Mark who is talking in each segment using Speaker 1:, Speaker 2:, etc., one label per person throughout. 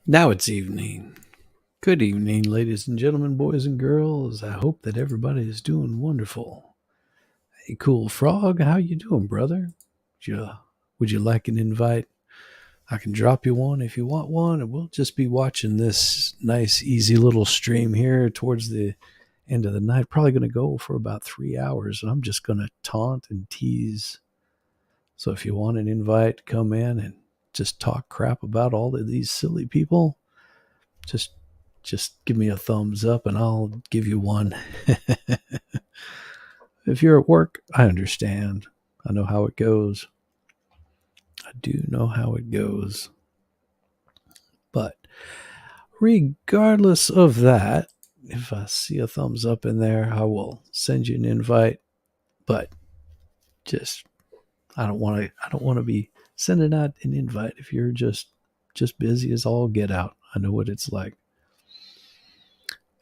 Speaker 1: Now it's evening. Good evening, ladies and gentlemen, boys and girls. I hope that everybody is doing wonderful. Hey, Cool Frog, how you doing, brother? Would you like an invite? I can drop you one if you want one, and we'll just be watching this nice, easy little stream here towards the end of the night. Probably going to go for about 3 hours, and I'm just going to taunt and tease. So if you want an invite, come in and just talk crap about all of these silly people. Just give me a thumbs up and I'll give you one. If you're at work, I understand. I know how it goes. I do know how it goes. But regardless of that, if I see a thumbs up in there, I will send you an invite. But just I don't want to be sending out an invite if you're just busy as all get out. I know what it's like.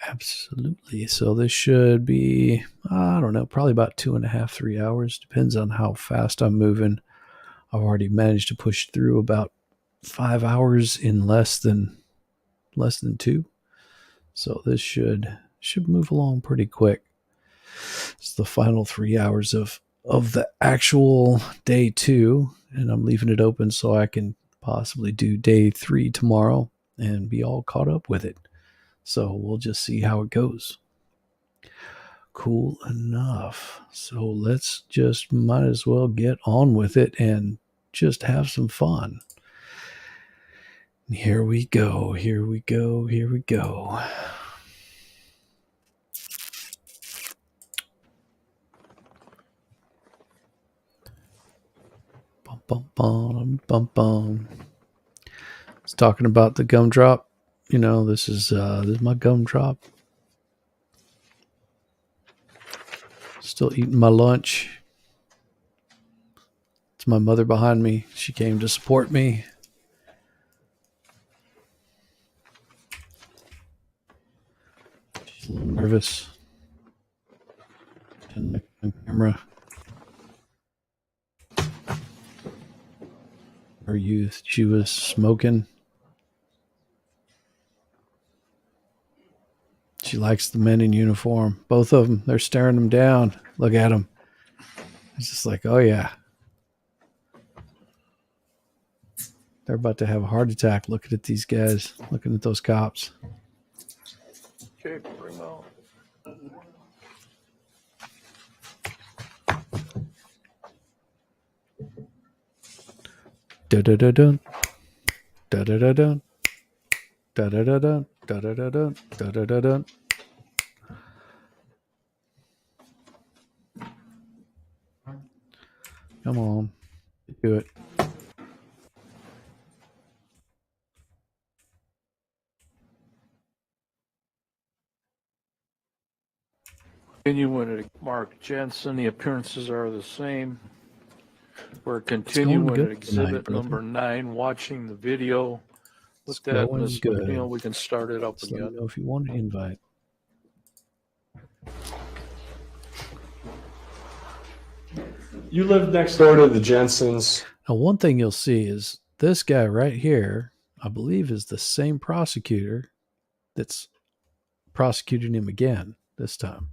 Speaker 1: Absolutely. So this should be, I don't know, probably about 2.5, 3 hours. Depends on how fast I'm moving. I've already managed to push through about 5 hours in less than 2. So this should move along pretty quick. It's the final 3 hours of the actual day 2, and I'm leaving it open so I can possibly do day 3 tomorrow and be all caught up with it. So we'll just see how it goes. Cool enough. So let's just might as well get on with it and just have some fun. Here we go. Here we go. Here we go. Bum, bum, bum, bum, bum. It's talking about the gumdrop. You know, this is my gumdrop. Still eating my lunch. It's my mother behind me. She came to support me. She's a little nervous. Turn the camera. Her youth, she was smoking. She likes the men in uniform. Both of them, they're staring them down. Look at them. It's just like, oh yeah. They're about to have a heart attack looking at these guys, looking at those cops.
Speaker 2: Okay, bring out.
Speaker 1: Da-da-da-dun. Da-da-da-dun. Da-da-da-dun. Da-da-da-dun. Da-da-da-dun. Come on. Do it.
Speaker 2: Continuing at Mark Jensen, the appearances are the same. We're continuing at exhibit
Speaker 1: tonight,
Speaker 2: number 9, watching the video. With
Speaker 1: It's
Speaker 2: that,
Speaker 1: going
Speaker 2: Ms.
Speaker 1: good.
Speaker 2: McNeil, we can start it up
Speaker 1: Just let
Speaker 2: again.
Speaker 1: me know if you want to invite.
Speaker 3: You live next door to the Jensens.
Speaker 1: Now, one thing you'll see is this guy right here, I believe, is the same prosecutor that's prosecuting him again this time,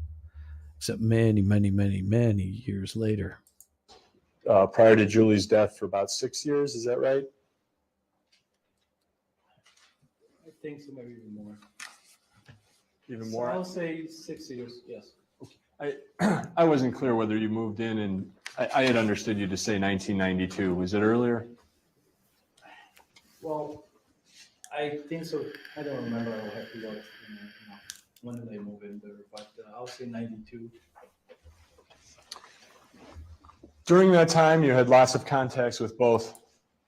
Speaker 1: except many, many, many, many years later.
Speaker 3: Prior to Julie's death for about 6 years. Is that right?
Speaker 4: I think so, maybe even more.
Speaker 3: Even more?
Speaker 4: I'll say 6 years, yes.
Speaker 3: I wasn't clear whether you moved in, and I had understood you to say 1992. Was it earlier?
Speaker 4: Well, I think so. I don't remember. I'll have to look. When did I move in there? But I'll say 92.
Speaker 3: During that time, you had lots of contacts with both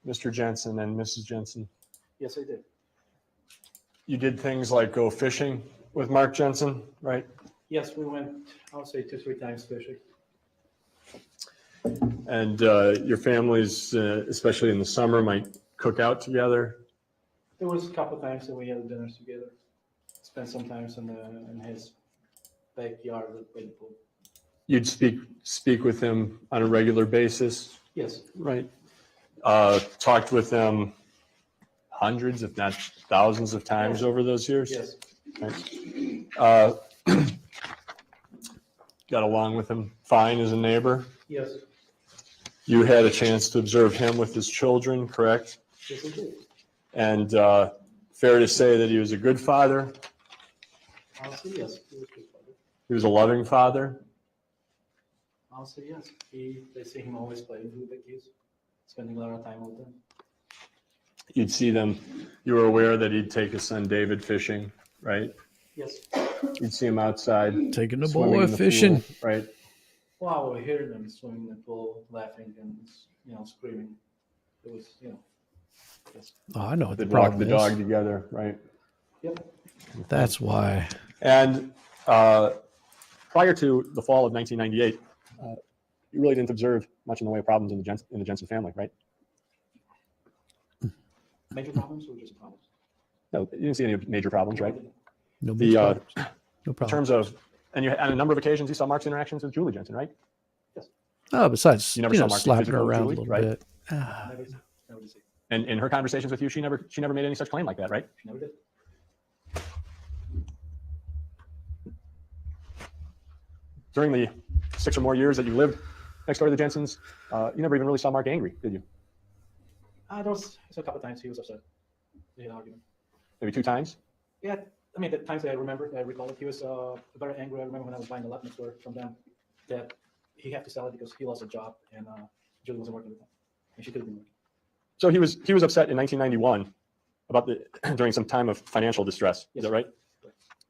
Speaker 3: Mr. Jensen and Mrs. Jensen.
Speaker 4: Yes, I did.
Speaker 3: you did things like go fishing with Mark Jensen, right?
Speaker 4: Yes, we went, I would say 2-3 times fishing.
Speaker 3: And your families, especially in the summer, might cook out together.
Speaker 4: There was a couple of times that we had dinners together. Spent some time in his backyard by the pool.
Speaker 3: You'd speak with him on a regular basis,
Speaker 4: Yes,
Speaker 3: right? Talked with them hundreds, if not thousands of times over those years.
Speaker 4: yes,
Speaker 3: Right? Got along with him fine as a neighbor.
Speaker 4: yes,
Speaker 3: You had a chance to observe him with his children, correct?
Speaker 4: yes, we did.
Speaker 3: And fair to say that he was a good father.
Speaker 4: I'll say yes. He was a good father.
Speaker 3: He was a loving father.
Speaker 4: I'll say yes. They see him always playing with the kids, spending a lot of time with them.
Speaker 3: You'd see them. You were aware that he'd take his son David fishing, right?
Speaker 4: Yes.
Speaker 3: You'd see him outside
Speaker 1: Taking the
Speaker 3: swimming
Speaker 1: boy
Speaker 3: in the
Speaker 1: fishing.
Speaker 3: pool, right?
Speaker 4: Well, I would hear them swimming in the pool, laughing and screaming. It was yes.
Speaker 1: Oh, I know what the
Speaker 3: They'd walk
Speaker 1: problem
Speaker 3: the
Speaker 1: is.
Speaker 3: dog together, right?
Speaker 4: Yep.
Speaker 1: That's why.
Speaker 3: And prior to the fall of 1998, you really didn't observe much in the way of problems in the Jensen family, right?
Speaker 4: Major problems or just problems?
Speaker 3: No, you didn't see any major problems, right?
Speaker 1: No,
Speaker 3: The
Speaker 1: problems. No
Speaker 3: in
Speaker 1: problem.
Speaker 3: terms of, and you on a number of occasions you saw Mark's interactions with Julie Jensen, right?
Speaker 1: Oh, besides,
Speaker 3: You never saw Mark be
Speaker 1: slapping her
Speaker 3: physical with
Speaker 1: around
Speaker 3: Julie,
Speaker 1: a little
Speaker 3: right?
Speaker 1: bit. Ah,
Speaker 4: Never did see.
Speaker 3: And in her conversations with you, she never made any such claim like that, right?
Speaker 4: She never did.
Speaker 3: During the 6 or more years that you lived next door to the Jensens, you never even really saw Mark angry, did you?
Speaker 4: There was a couple of times he was upset. We had an argument.
Speaker 3: Maybe 2 times?
Speaker 4: Yeah, I mean, the times that I recall it, he was very angry. I remember when I was buying the lot next door from them that he had to sell it because he lost a job and Julie wasn't working with him. And she could have been working.
Speaker 3: So he was upset in 1991 about during some time of financial distress.
Speaker 4: Yes.
Speaker 3: Is that right?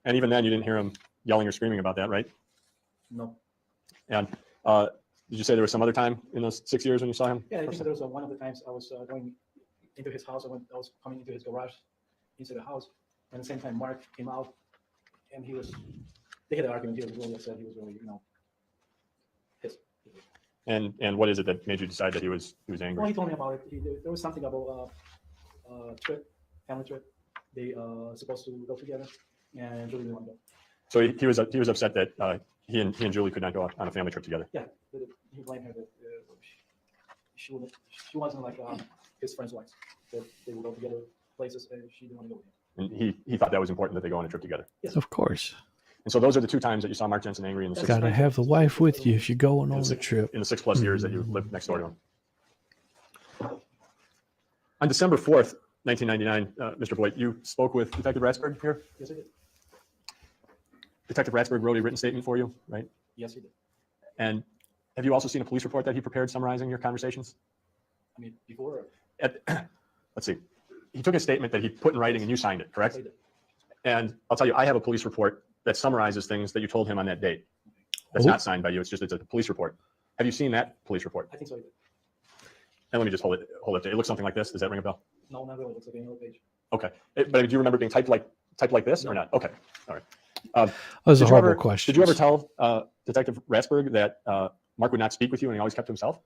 Speaker 3: And even then, you didn't hear him yelling or screaming about that, right?
Speaker 4: No.
Speaker 3: And did you say there was some other time in those 6 years when you saw him?
Speaker 4: Yeah, I think there was one of the times I was going into his house. I was coming into his garage, into the house, and at the same time Mark came out, and they had an argument. He was really upset. He was really, pissed.
Speaker 3: And what is it that made you decide that he was
Speaker 4: Well,
Speaker 3: angry?
Speaker 4: he told me about it. There was something about family trip. They supposed to go together, and Julie didn't want to go.
Speaker 3: So he was upset that he and Julie could not go on a family trip together.
Speaker 4: Yeah, he blamed her that she wasn't like his friend's wife. That they would go together places, and she didn't want to go with him.
Speaker 3: And he thought that was important that they go on a trip together.
Speaker 1: of course.
Speaker 3: And so those are the 2 times that you saw Mark Jensen angry in the
Speaker 4: That's
Speaker 3: 6
Speaker 1: Got to have the wife with you if you're going on a trip.
Speaker 3: in the 6+ years that you lived next door to him. On December 4th, 1999, Mr. Boyd, you spoke with Detective Ratsberg here.
Speaker 4: Yes, he did.
Speaker 3: Detective Ratsberg wrote a written statement for you, right?
Speaker 4: Yes, he did.
Speaker 3: And have you also seen a police report that he prepared summarizing your conversations?
Speaker 4: I mean, before.
Speaker 3: Let's see. He took a statement that he put in writing and you signed it, correct?
Speaker 4: Yes, he did.
Speaker 3: And I'll tell you, I have a police report that summarizes things that you told him on that date. That's
Speaker 1: Oh.
Speaker 3: not signed by you. It's a police report. Have you seen that police report?
Speaker 4: I think so. He did.
Speaker 3: And let me just hold it. It looks something like this. Does that ring a bell?
Speaker 4: No, not really. It looks like another page.
Speaker 3: Okay. But do you remember it being typed like this or not? Okay. All right.
Speaker 1: That was a
Speaker 3: Did you
Speaker 1: horrible
Speaker 3: ever-
Speaker 1: question.
Speaker 3: Did you ever tell Detective Ratsberg that Mark would not speak with you and he always kept to himself?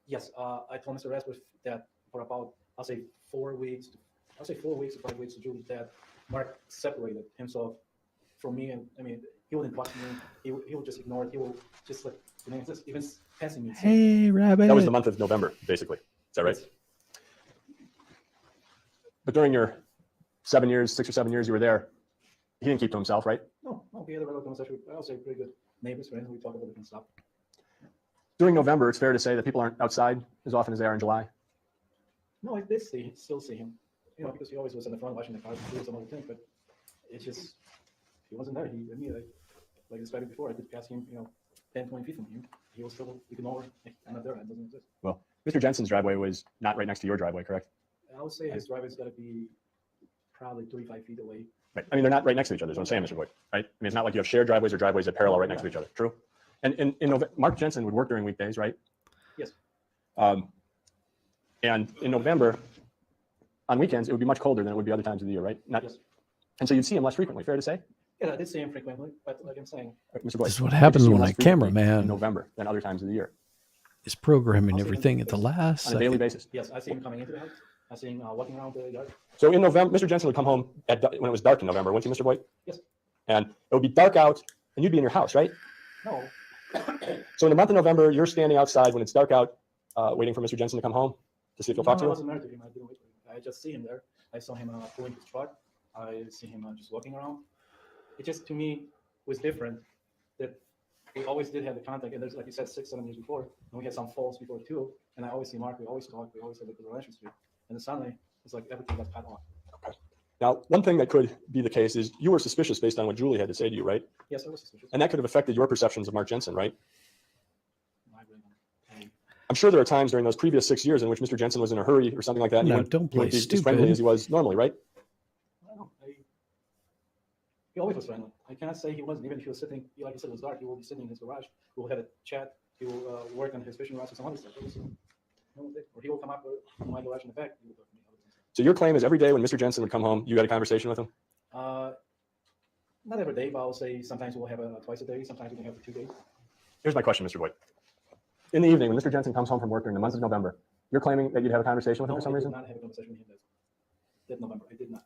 Speaker 4: Yes, I told Mr. Rasmus that for about, I'll say 4 weeks, or 5 weeks to Julie, that Mark separated himself from me. And I mean, he wouldn't watch me. He would just ignore it. He would just like, even passing me.
Speaker 1: Hey, rabbit.
Speaker 3: That was the month of November, basically. Is that right?
Speaker 4: Yes.
Speaker 3: But during your 7 years, 6 or 7 years you were there, he didn't keep to himself, right?
Speaker 4: No, we had a regular conversation. I would say pretty good neighbors, friends. We talk about different stuff.
Speaker 3: During November, it's fair to say that people aren't outside as often as they are in July.
Speaker 4: No, I did still see him, because he always was in the front watching the car, doing some other things, but it's just, he wasn't there. Like described before, I could pass him, 10, 20 feet from him. He was still ignore, I'm not there, it doesn't exist.
Speaker 3: Well, Mr. Jensen's driveway was not right next to your driveway, correct?
Speaker 4: I would say his driveway's got to be probably 35 feet away.
Speaker 3: Right. I mean, they're not right next to each other, is what I'm saying, Mr. Boyd, right? I mean, it's not like you have shared driveways or driveways that parallel right next to each other. True? And in Mark Jensen would work during weekdays, right?
Speaker 4: Yes.
Speaker 3: And in November, on weekends, it would be much colder than it would be other times of the year, right?
Speaker 4: Yes.
Speaker 3: And so you'd see him less frequently, fair to say?
Speaker 4: Yeah, I did see him frequently, but like I'm saying,
Speaker 3: Mr. Boyd,
Speaker 1: This is what
Speaker 3: did you
Speaker 1: happens
Speaker 3: see him
Speaker 1: when
Speaker 3: less
Speaker 1: a
Speaker 3: frequently in
Speaker 1: cameraman
Speaker 3: November than other times of the year
Speaker 1: is programming
Speaker 4: I'll see him
Speaker 1: everything at the last
Speaker 3: on a daily
Speaker 1: second.
Speaker 3: basis?
Speaker 4: yes, I see him coming into the house. I see him walking around the yard.
Speaker 3: So in November, Mr. Jensen would come home when it was dark in November, wouldn't you, Mr. Boyd?
Speaker 4: Yes.
Speaker 3: And it would be dark out, and you'd be in your house, right?
Speaker 4: No,
Speaker 3: So in the month of November, you're standing outside when it's dark out, waiting for Mr. Jensen to come home to see if he'll talk
Speaker 4: no,
Speaker 3: to
Speaker 4: I
Speaker 3: you.
Speaker 4: wasn't married to him. I didn't wait for him. I just see him there. I saw him pulling his truck. I see him just walking around. It just, to me, was different that we always did have the contact. And there's, like you said, 6-7 years before, and we had some falls before too. And I always see Mark. We always talk. We always have a good relationship. And then suddenly, it's like everything got cut off.
Speaker 3: Now, one thing that could be the case is you were suspicious based on what Julie had to say to you, right?
Speaker 4: Yes, I was suspicious.
Speaker 3: And that could have affected your perceptions of Mark Jensen, right?
Speaker 4: I really don't.
Speaker 3: I'm sure there are times during those previous 6 years in which Mr. Jensen was in a hurry or something like that. And
Speaker 1: No,
Speaker 3: he wouldn't-
Speaker 1: don't
Speaker 3: he
Speaker 1: play
Speaker 3: wouldn't be as friendly
Speaker 1: stupid.
Speaker 3: as he was normally, right?
Speaker 4: I don't know. He always was friendly. I cannot say he wasn't. Even if he was sitting, like you said, it was dark. He will be sitting in his garage. We will have a chat. He will work on his fishing rods or some other stuff. Or he will come up to my garage in the back. He will talk to me.
Speaker 3: So your claim is every day when Mr. Jensen would come home, you had a conversation with him?
Speaker 4: Not every day, but I'll say sometimes we'll have twice a day. Sometimes we can have 2 days.
Speaker 3: Here's my question, Mr. Boyd. In the evening, when Mr. Jensen comes home from work during the month of November, you're claiming that you'd have a conversation with him
Speaker 4: No,
Speaker 3: for some
Speaker 4: I
Speaker 3: reason?
Speaker 4: did not have a conversation with him that November. I did not.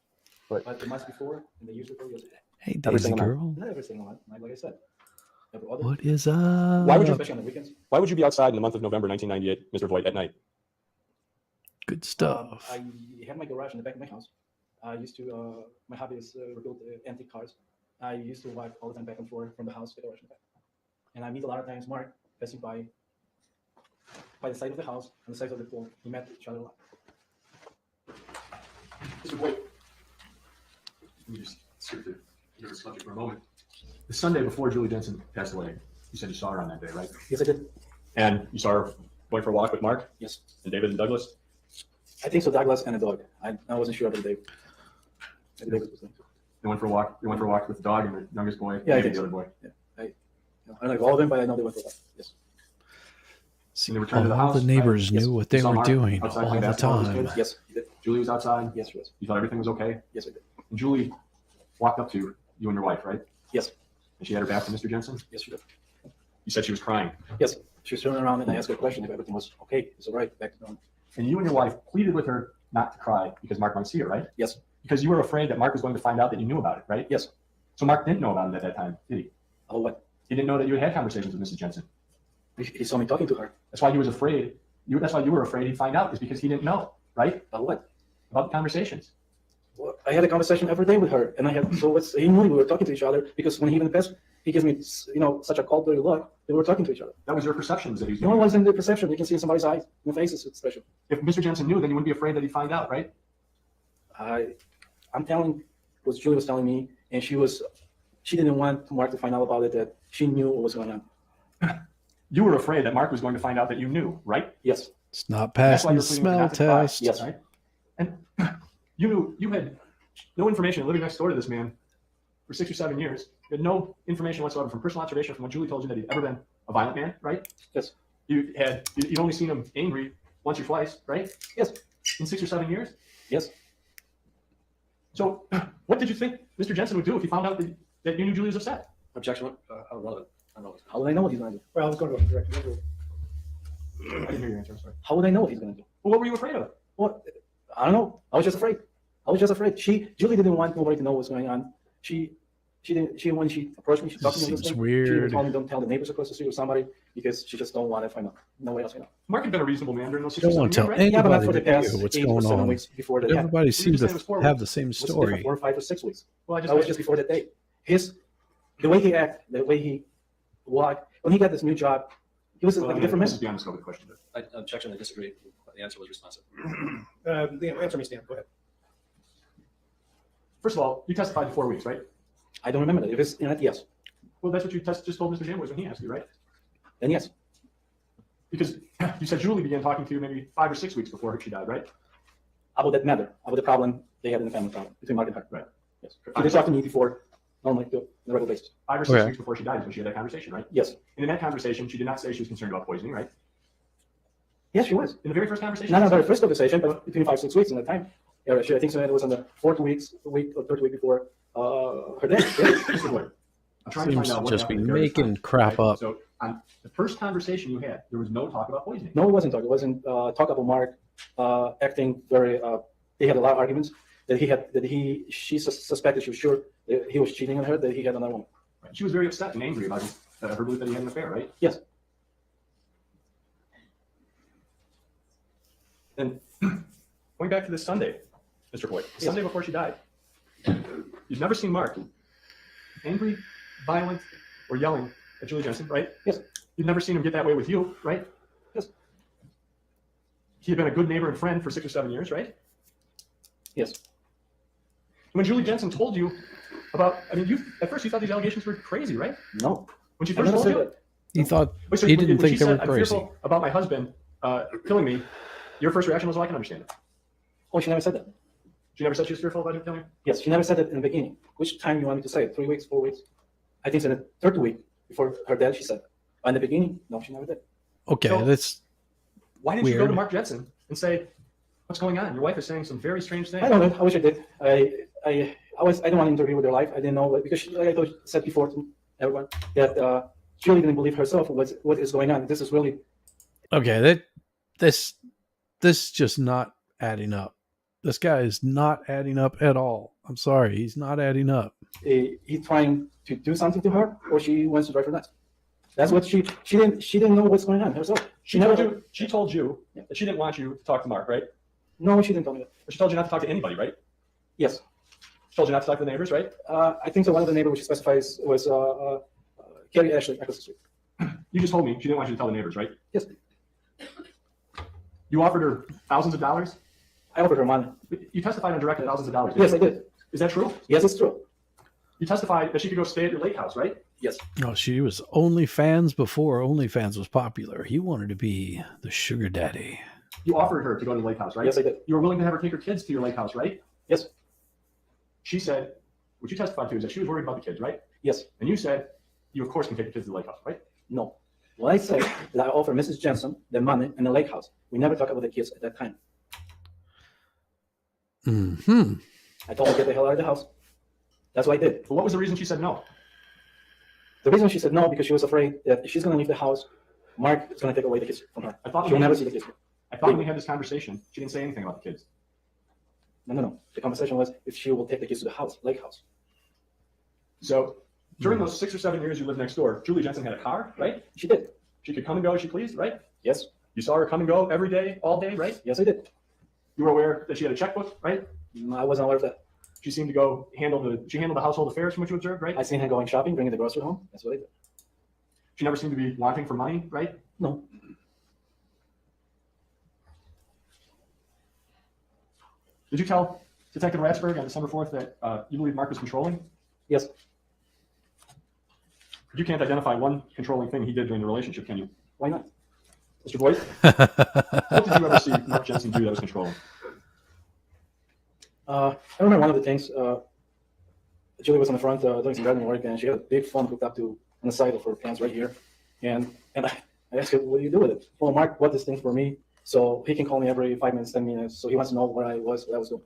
Speaker 3: But-
Speaker 4: But the months before and the years before, yes.
Speaker 1: Hey,
Speaker 3: Every
Speaker 1: Daisy
Speaker 3: single
Speaker 1: girl,
Speaker 4: Not every single month, like I said. Every other,
Speaker 1: what is up?
Speaker 3: Why would you-
Speaker 4: especially on the weekends.
Speaker 3: Why would you be outside in the month of November 1998, Mr. Voigt, at night?
Speaker 1: Good stuff.
Speaker 4: I have my garage in the back of my house. I used to, my hobby is rebuild antique cars. I used to walk all the time back and forth from the house to the garage in the back. And I meet a lot of times Mark passing by the side of the house, on the side of the pool. We met each other a lot.
Speaker 3: Mr. Voigt, let me just skip to your subject for a moment. The Sunday before Julie Jensen passed away, you said you saw her on that day, right?
Speaker 4: Yes, I did.
Speaker 3: And you saw her going for a walk with Mark
Speaker 4: Yes.
Speaker 3: and David and Douglas?
Speaker 4: I think so, Douglas and a dog. I wasn't sure about Dave. Maybe David was there.
Speaker 3: You went for a walk. You went for a walk with the dog and the youngest boy.
Speaker 4: Yeah, I
Speaker 3: and
Speaker 4: think
Speaker 3: the
Speaker 4: so.
Speaker 3: other boy.
Speaker 4: I don't like all of them, but I know they went for that. Yes.
Speaker 1: See,
Speaker 3: and they returned to the
Speaker 1: all
Speaker 3: house,
Speaker 1: the neighbors
Speaker 3: right? Yes.
Speaker 1: knew what they
Speaker 3: You saw
Speaker 1: were
Speaker 3: Mark
Speaker 1: doing
Speaker 3: outside
Speaker 1: all
Speaker 3: playing
Speaker 1: the
Speaker 3: basketball with his
Speaker 1: time.
Speaker 3: kids?
Speaker 4: Yes, he did.
Speaker 3: Julie was outside.
Speaker 4: Yes, he was.
Speaker 3: You thought everything was okay.
Speaker 4: Yes, I did.
Speaker 3: And Julie walked up to you and your wife, right?
Speaker 4: Yes.
Speaker 3: And she had her back to Mr. Jensen.
Speaker 4: Yes, she did.
Speaker 3: You said she was crying.
Speaker 4: Yes. She was turning around and I asked her a question if everything was okay. It's all right. Back to normal.
Speaker 3: And you and your wife pleaded with her not to cry because Mark might see it, right?
Speaker 4: Yes.
Speaker 3: Because you were afraid that Mark was going to find out that you knew about it, right?
Speaker 4: Yes.
Speaker 3: So Mark didn't know about it at that time, did he?
Speaker 4: Oh, what?
Speaker 3: He didn't know that you had had conversations with Mrs. Jensen.
Speaker 4: He saw me talking to her.
Speaker 3: That's why he was afraid. That's why you were afraid he'd find out, is because he didn't know, right?
Speaker 4: About what?
Speaker 3: About the conversations.
Speaker 4: Well, I had a conversation every day with her, and he knew we were talking to each other because when he even passed, he gives me, such a cold, dirty look. They were talking to each other.
Speaker 3: That was your perceptions that he was
Speaker 4: No
Speaker 3: doing.
Speaker 4: one was in the perception. You can see in somebody's eyes, in the faces, it's special.
Speaker 3: If Mr. Jensen knew, then you wouldn't be afraid that he'd find out, right?
Speaker 4: I'm telling what Julie was telling me, and she didn't want Mark to find out about it, that she knew what was going on.
Speaker 3: You were afraid that Mark was going to find out that you knew, right?
Speaker 4: Yes.
Speaker 1: It's not
Speaker 3: That's why
Speaker 1: passing the
Speaker 3: you're pleading with her
Speaker 1: smell
Speaker 3: not to cry.
Speaker 1: test.
Speaker 4: Yes.
Speaker 3: Right? And you had no information living next door to this man for 6 or 7 years. You had no information whatsoever from personal observation from what Julie told you that he'd ever been a violent man, right?
Speaker 4: Yes.
Speaker 3: You'd only seen him angry once or twice, right?
Speaker 4: Yes.
Speaker 3: In 6 or 7 years.
Speaker 4: Yes.
Speaker 3: So what did you think Mr. Jensen would do if he found out that you knew Julie was upset?
Speaker 4: Objection. I don't know. How would I know what he's going to do?
Speaker 5: Well, I was going to direct you.
Speaker 3: I didn't hear your answer, I'm sorry.
Speaker 4: How would I know what he's going to do?
Speaker 3: Well, what were you afraid of?
Speaker 4: Well, I don't know. I was just afraid. Julie didn't want nobody to know what's going on. When she approached me, she talked to me on this
Speaker 1: Seems
Speaker 4: thing. She
Speaker 1: weird.
Speaker 4: told me don't tell the neighbors across the street or somebody because she just don't want to find out. Nobody else,
Speaker 3: Mark had been a reasonable man during those 6
Speaker 1: You
Speaker 3: or
Speaker 1: don't
Speaker 3: 7
Speaker 1: want
Speaker 3: years,
Speaker 1: to tell
Speaker 3: right?
Speaker 4: Yeah, but not for
Speaker 1: anybody
Speaker 4: the
Speaker 1: to
Speaker 4: past
Speaker 1: you what's
Speaker 4: 8 or
Speaker 1: going
Speaker 4: 7
Speaker 1: on.
Speaker 4: weeks before that
Speaker 1: But
Speaker 4: happened.
Speaker 1: everybody seems
Speaker 3: said it was 4
Speaker 1: to have
Speaker 3: weeks.
Speaker 1: the same
Speaker 4: It was
Speaker 1: story.
Speaker 4: 4 or 5 or 6 weeks.
Speaker 3: Well, I
Speaker 4: That was
Speaker 3: just
Speaker 4: just before that day. The way he acted, the way he walked, when he got this new job, he was like a different
Speaker 3: This is
Speaker 4: man.
Speaker 3: beyond the scope of the question. But
Speaker 6: Objection, I disagree. The answer was responsive.
Speaker 5: Answer me, Stan. Go ahead.
Speaker 3: first of all, you testified for 4 weeks, right?
Speaker 4: I don't remember that. If it's internet, yes.
Speaker 3: Well, that's what you just told Mr. Janway when he asked you, right?
Speaker 4: Then yes.
Speaker 3: Because you said Julie began talking to you maybe 5 or 6 weeks before she died, right?
Speaker 4: About that matter, about the problem they had in the family problem between Mark and her.
Speaker 3: Right.
Speaker 4: Yes. He did talk to me before, normally, on a regular basis.
Speaker 3: 5 or 6
Speaker 1: Okay.
Speaker 3: weeks before she died is when she had that conversation, right?
Speaker 4: Yes.
Speaker 3: And in that conversation, she did not say she was concerned about poisoning, right?
Speaker 4: Yes, she was.
Speaker 3: In the very first conversation?
Speaker 4: Not in our first conversation, but between 5 or 6 weeks in that time. Yeah, actually, I think so. It was on the week or third week before her death. Yeah.
Speaker 3: Mr. Boyd, I'm trying to
Speaker 1: Seems
Speaker 3: find out
Speaker 1: to
Speaker 3: what
Speaker 1: just be
Speaker 3: happened during this
Speaker 1: making
Speaker 3: time,
Speaker 1: crap
Speaker 3: right?
Speaker 1: up.
Speaker 3: So on the first conversation you had, there was no talk about poisoning.
Speaker 4: No, it wasn't talk. It wasn't talk about Mark acting very. They had a lot of arguments that she suspected, she was sure that he was cheating on her, that he had another woman.
Speaker 3: Right. She was very upset and angry about her belief that he had an affair, right?
Speaker 4: Yes.
Speaker 3: And going back to this Sunday, Mr. Boyd, the Sunday before she died, you've never seen Mark angry, violent, or yelling at Julie Jensen, right?
Speaker 4: Yes.
Speaker 3: You've never seen him get that way with you, right?
Speaker 4: Yes.
Speaker 3: He had been a good neighbor and friend for 6 or 7 years, right?
Speaker 4: Yes.
Speaker 3: When Julie Jensen told you about, I mean, at first you thought these allegations were crazy, right?
Speaker 4: No.
Speaker 3: When she
Speaker 4: I
Speaker 3: first
Speaker 4: never
Speaker 3: told
Speaker 4: said
Speaker 3: you,
Speaker 4: that.
Speaker 1: He thought
Speaker 3: Wait, so
Speaker 1: he
Speaker 3: when
Speaker 1: didn't
Speaker 3: she
Speaker 1: think they
Speaker 3: said,
Speaker 1: were
Speaker 3: "I'm
Speaker 1: crazy.
Speaker 3: fearful about my husband killing me," your first reaction was, "Well, I can understand it."
Speaker 4: Oh, she never said that.
Speaker 3: She never said she was fearful about him killing her?
Speaker 4: Yes, she never said that in the beginning. Which time you want me to say it? 3 weeks, 4 weeks? I think it's in the third week before her death, she said it. But in the beginning, no, she never did.
Speaker 1: Okay,
Speaker 3: So-
Speaker 1: that's
Speaker 3: Why didn't you go to
Speaker 1: Weird.
Speaker 3: Mark Jensen and say, "What's going on? Your wife is saying some very strange things."
Speaker 4: I don't know. I wish I did. I don't want to interfere with their life. I didn't know, because she, like I said before to everyone, that she really didn't believe herself what is going on. This is really,
Speaker 1: okay. This just not adding up. This guy is not adding up at all. I'm sorry, he's not adding up.
Speaker 4: he's trying to do something to her, or she wants to drive her nuts. That's what she didn't know what's going on herself.
Speaker 3: She told you that she didn't want you to talk to Mark, right?
Speaker 4: No, she didn't tell me that.
Speaker 3: But she told you not to talk to anybody, right?
Speaker 4: Yes.
Speaker 3: She told you not to talk to the neighbors, right?
Speaker 4: I think so. One of the neighbors which she specifies was Carrie Ashley across the street.
Speaker 3: You just told me she didn't want you to tell the neighbors, right?
Speaker 4: Yes.
Speaker 3: You offered her thousands of dollars?
Speaker 4: I offered her money.
Speaker 3: You testified on direct thousands of dollars.
Speaker 4: Yes, I did.
Speaker 3: Is that true?
Speaker 4: Yes, it's true.
Speaker 3: You testified that she could go stay at your lake house, right?
Speaker 4: Yes.
Speaker 1: No, she was OnlyFans before OnlyFans was popular. He wanted to be the sugar daddy.
Speaker 3: You offered her to go to the lake house, right?
Speaker 4: Yes, I did.
Speaker 3: You were willing to have her take her kids to your lake house, right?
Speaker 4: Yes.
Speaker 3: She said, what you testified to is that she was worried about the kids, right?
Speaker 4: Yes.
Speaker 3: And you said, you of course can take the kids to the lake house, right?
Speaker 4: No. What I said that I offered Mrs. Jensen the money and the lake house. We never talked about the kids at that time.
Speaker 1: Hmm.
Speaker 4: I told her to get the hell out of the house. That's what I did.
Speaker 3: But what was the reason she said no?
Speaker 4: The reason she said no, because she was afraid that if she's going to leave the house, Mark is going to take away the kids from her.
Speaker 3: I thought
Speaker 4: She'll never see the kids.
Speaker 3: when we had this conversation, she didn't say anything about the kids.
Speaker 4: No. The conversation was if she will take the kids to the house, lake house.
Speaker 3: So during those 6 or 7 years you lived next door, Julie Jensen had a car, right?
Speaker 4: She did.
Speaker 3: She could come and go as she pleased, right?
Speaker 4: Yes.
Speaker 3: You saw her come and go every day, all day, right?
Speaker 4: Yes, I did.
Speaker 3: You were aware that she had a checkbook, right?
Speaker 4: No, I wasn't aware of that.
Speaker 3: She seemed to go handled the household affairs from what you observed, right?
Speaker 4: I seen her going shopping, bringing the grocery home. That's what I did.
Speaker 3: She never seemed to be wanting for money, right?
Speaker 4: No.
Speaker 3: Did you tell Detective Ratsberg on December 4th that you believe Mark was controlling?
Speaker 4: Yes.
Speaker 3: You can't identify one controlling thing he did during the relationship, can you?
Speaker 4: Why not?
Speaker 3: Mr. Boyd, what did you ever see Mark Jensen do that was controlling?
Speaker 4: I remember one of the things. Julie was on the front doing some gardening work, and she had a big phone hooked up to on the side of her pants right here. And I asked her, "What do you do with it?" Well, Mark bought this thing for me, so he can call me every 5 minutes, 10 minutes. So he wants to know where I was, what I was doing.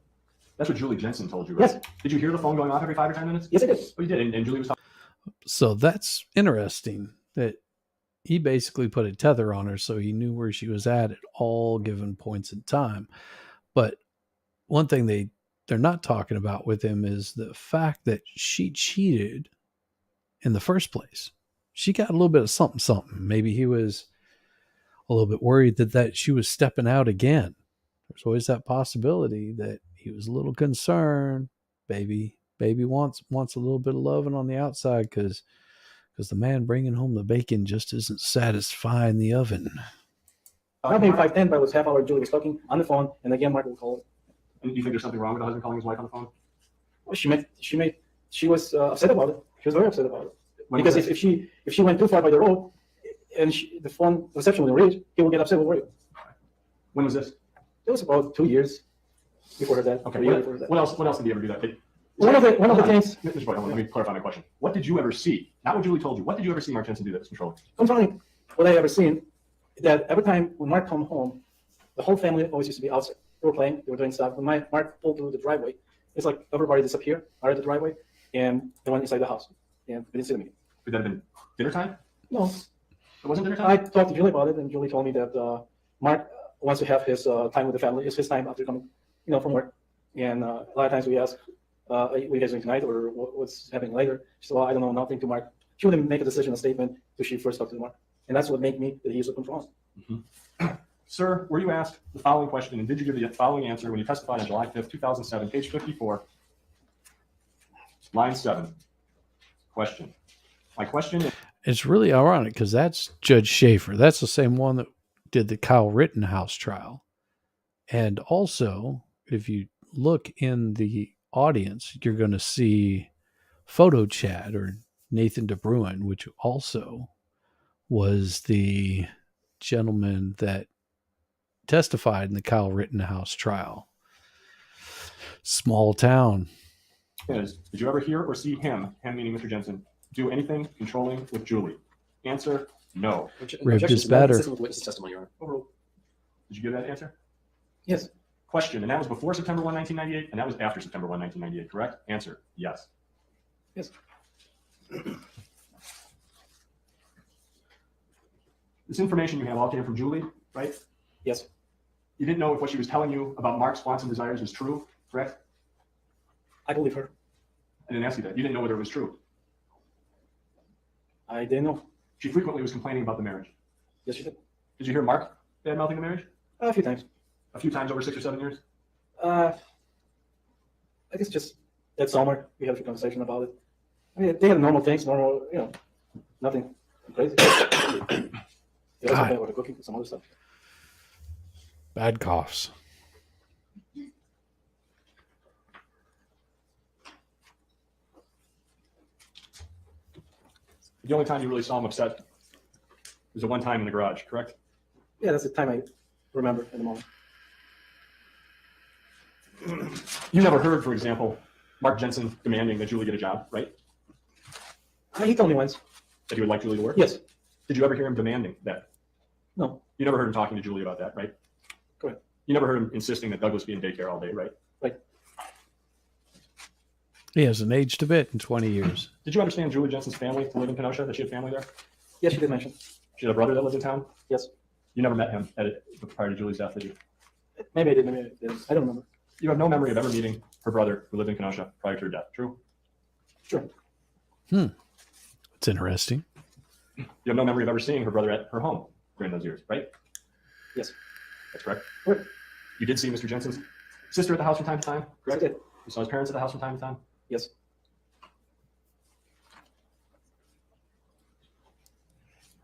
Speaker 3: That's what Julie Jensen told you, right?
Speaker 4: Yes.
Speaker 3: Did you hear the phone going off every 5 or 10 minutes?
Speaker 4: Yes, I did.
Speaker 3: Oh, you did. And Julie was talking.
Speaker 1: So that's interesting that he basically put a tether on her so he knew where she was at all given points in time. But one thing they're not talking about with him is the fact that she cheated in the first place. She got a little bit of something. Maybe he was a little bit worried that she was stepping out again. There's always that possibility that he was a little concerned. Baby wants a little bit of loving on the outside because the man bringing home the bacon just isn't satisfying the oven.
Speaker 4: Not maybe 5:10, but it was half hour. Julie was talking on the phone, and again, Mark will call it.
Speaker 3: And do you think there's something wrong with the husband calling his wife on the phone?
Speaker 4: Well, she was upset about it. She was very upset about it.
Speaker 3: When
Speaker 4: Because
Speaker 3: was
Speaker 4: if she went too far by the road, and the phone reception wouldn't reach, he would get upset with her.
Speaker 3: When was this?
Speaker 4: It was about 2 years before her death.
Speaker 3: Okay.
Speaker 4: A year before her death.
Speaker 3: What else did he ever do that?
Speaker 4: One of the things.
Speaker 3: Mr. Boyd, let me clarify my question. What did you ever see? Not what Julie told you. What did you ever see Mark Jensen do that was controlling?
Speaker 4: Controlling what I ever seen, that every time when Mark come home, the whole family always used to be outside. they were playing, they were doing stuff. When Mark pulled through the driveway, it's like everybody disappeared out of the driveway, and they went inside the house, and we didn't see them again.
Speaker 3: Would that have been dinner time?
Speaker 4: No,
Speaker 3: It wasn't dinner
Speaker 4: I
Speaker 3: time?
Speaker 4: talked to Julie about it, and Julie told me that Mark wants to have his time with the family. It's his time after coming, from work. And a lot of times we ask, what are you guys doing tonight, or what's happening later? She said, well, I don't know, nothing to Mark. She wouldn't make a decision, a statement, till she first talked to Mark. And that's what made me that he's looking for us.
Speaker 3: Sir, were you asked the following question, and did you give the following answer when you testified on July 5th, 2007, page 54, line 7? Question. My question is,
Speaker 1: It's really ironic because that's Judge Schaefer. That's the same one that did the Kyle Rittenhouse trial. And also, if you look in the audience, you're going to see Photo Chad or Nathan DeBruin, which also was the gentleman that testified in the Kyle Rittenhouse trial. Small town.
Speaker 3: did you ever hear or see him meaning Mr. Jensen, do anything controlling with Julie? Answer, no.
Speaker 1: Ribbed is better.
Speaker 6: Consistent with witness testimony, Your Honor.
Speaker 3: Overruled. Did you give that answer?
Speaker 4: Yes.
Speaker 3: Question, and that was before September 1, 1998, and that was after September 1, 1998, correct? Answer, yes.
Speaker 4: Yes.
Speaker 3: This information you have all came from Julie, right?
Speaker 4: Yes.
Speaker 3: You didn't know if what she was telling you about Mark's wants and desires was true, correct?
Speaker 4: I believe her.
Speaker 3: I didn't ask you that. You didn't know whether it was true.
Speaker 4: I didn't know.
Speaker 3: She frequently was complaining about the marriage.
Speaker 4: Yes, she did.
Speaker 3: Did you hear Mark bad-mouthing the marriage?
Speaker 4: A few times.
Speaker 3: A few times over 6 or 7 years?
Speaker 4: I guess just that summer we had a few conversation about it. I mean, they had normal things, nothing crazy. They also
Speaker 1: God.
Speaker 4: played about the cooking, some other stuff.
Speaker 1: Bad coughs.
Speaker 3: The only time you really saw him upset was the one time in the garage, correct?
Speaker 4: Yeah, that's the time I remember at the moment.
Speaker 3: You never heard, for example, Mark Jensen demanding that Julie get a job, right?
Speaker 4: He told me once.
Speaker 3: That he would like Julie to work?
Speaker 4: Yes.
Speaker 3: Did you ever hear him demanding that?
Speaker 4: No.
Speaker 3: You never heard him talking to Julie about that, right?
Speaker 4: Correct.
Speaker 3: You never heard him insisting that Douglas be in daycare all day, right?
Speaker 4: Right.
Speaker 1: He hasn't aged a bit in 20 years.
Speaker 3: Did you understand Julie Jensen's family to live in Kenosha, that she had family there?
Speaker 4: Yes, she did mention.
Speaker 3: She had a brother that lived in town?
Speaker 4: Yes.
Speaker 3: You never met him prior to Julie's death, did you?
Speaker 4: Maybe I did, maybe I didn't. I don't remember.
Speaker 3: You have no memory of ever meeting her brother who lived in Kenosha prior to her death, true?
Speaker 4: Sure.
Speaker 1: It's interesting.
Speaker 3: You have no memory of ever seeing her brother at her home during those years, right?
Speaker 4: Yes.
Speaker 3: That's correct.
Speaker 4: Right.
Speaker 3: You did see Mr. Jensen's sister at the house from time to time,
Speaker 4: Yes, I
Speaker 3: correct?
Speaker 4: did.
Speaker 3: You saw his parents at the house from time to time?
Speaker 4: Yes.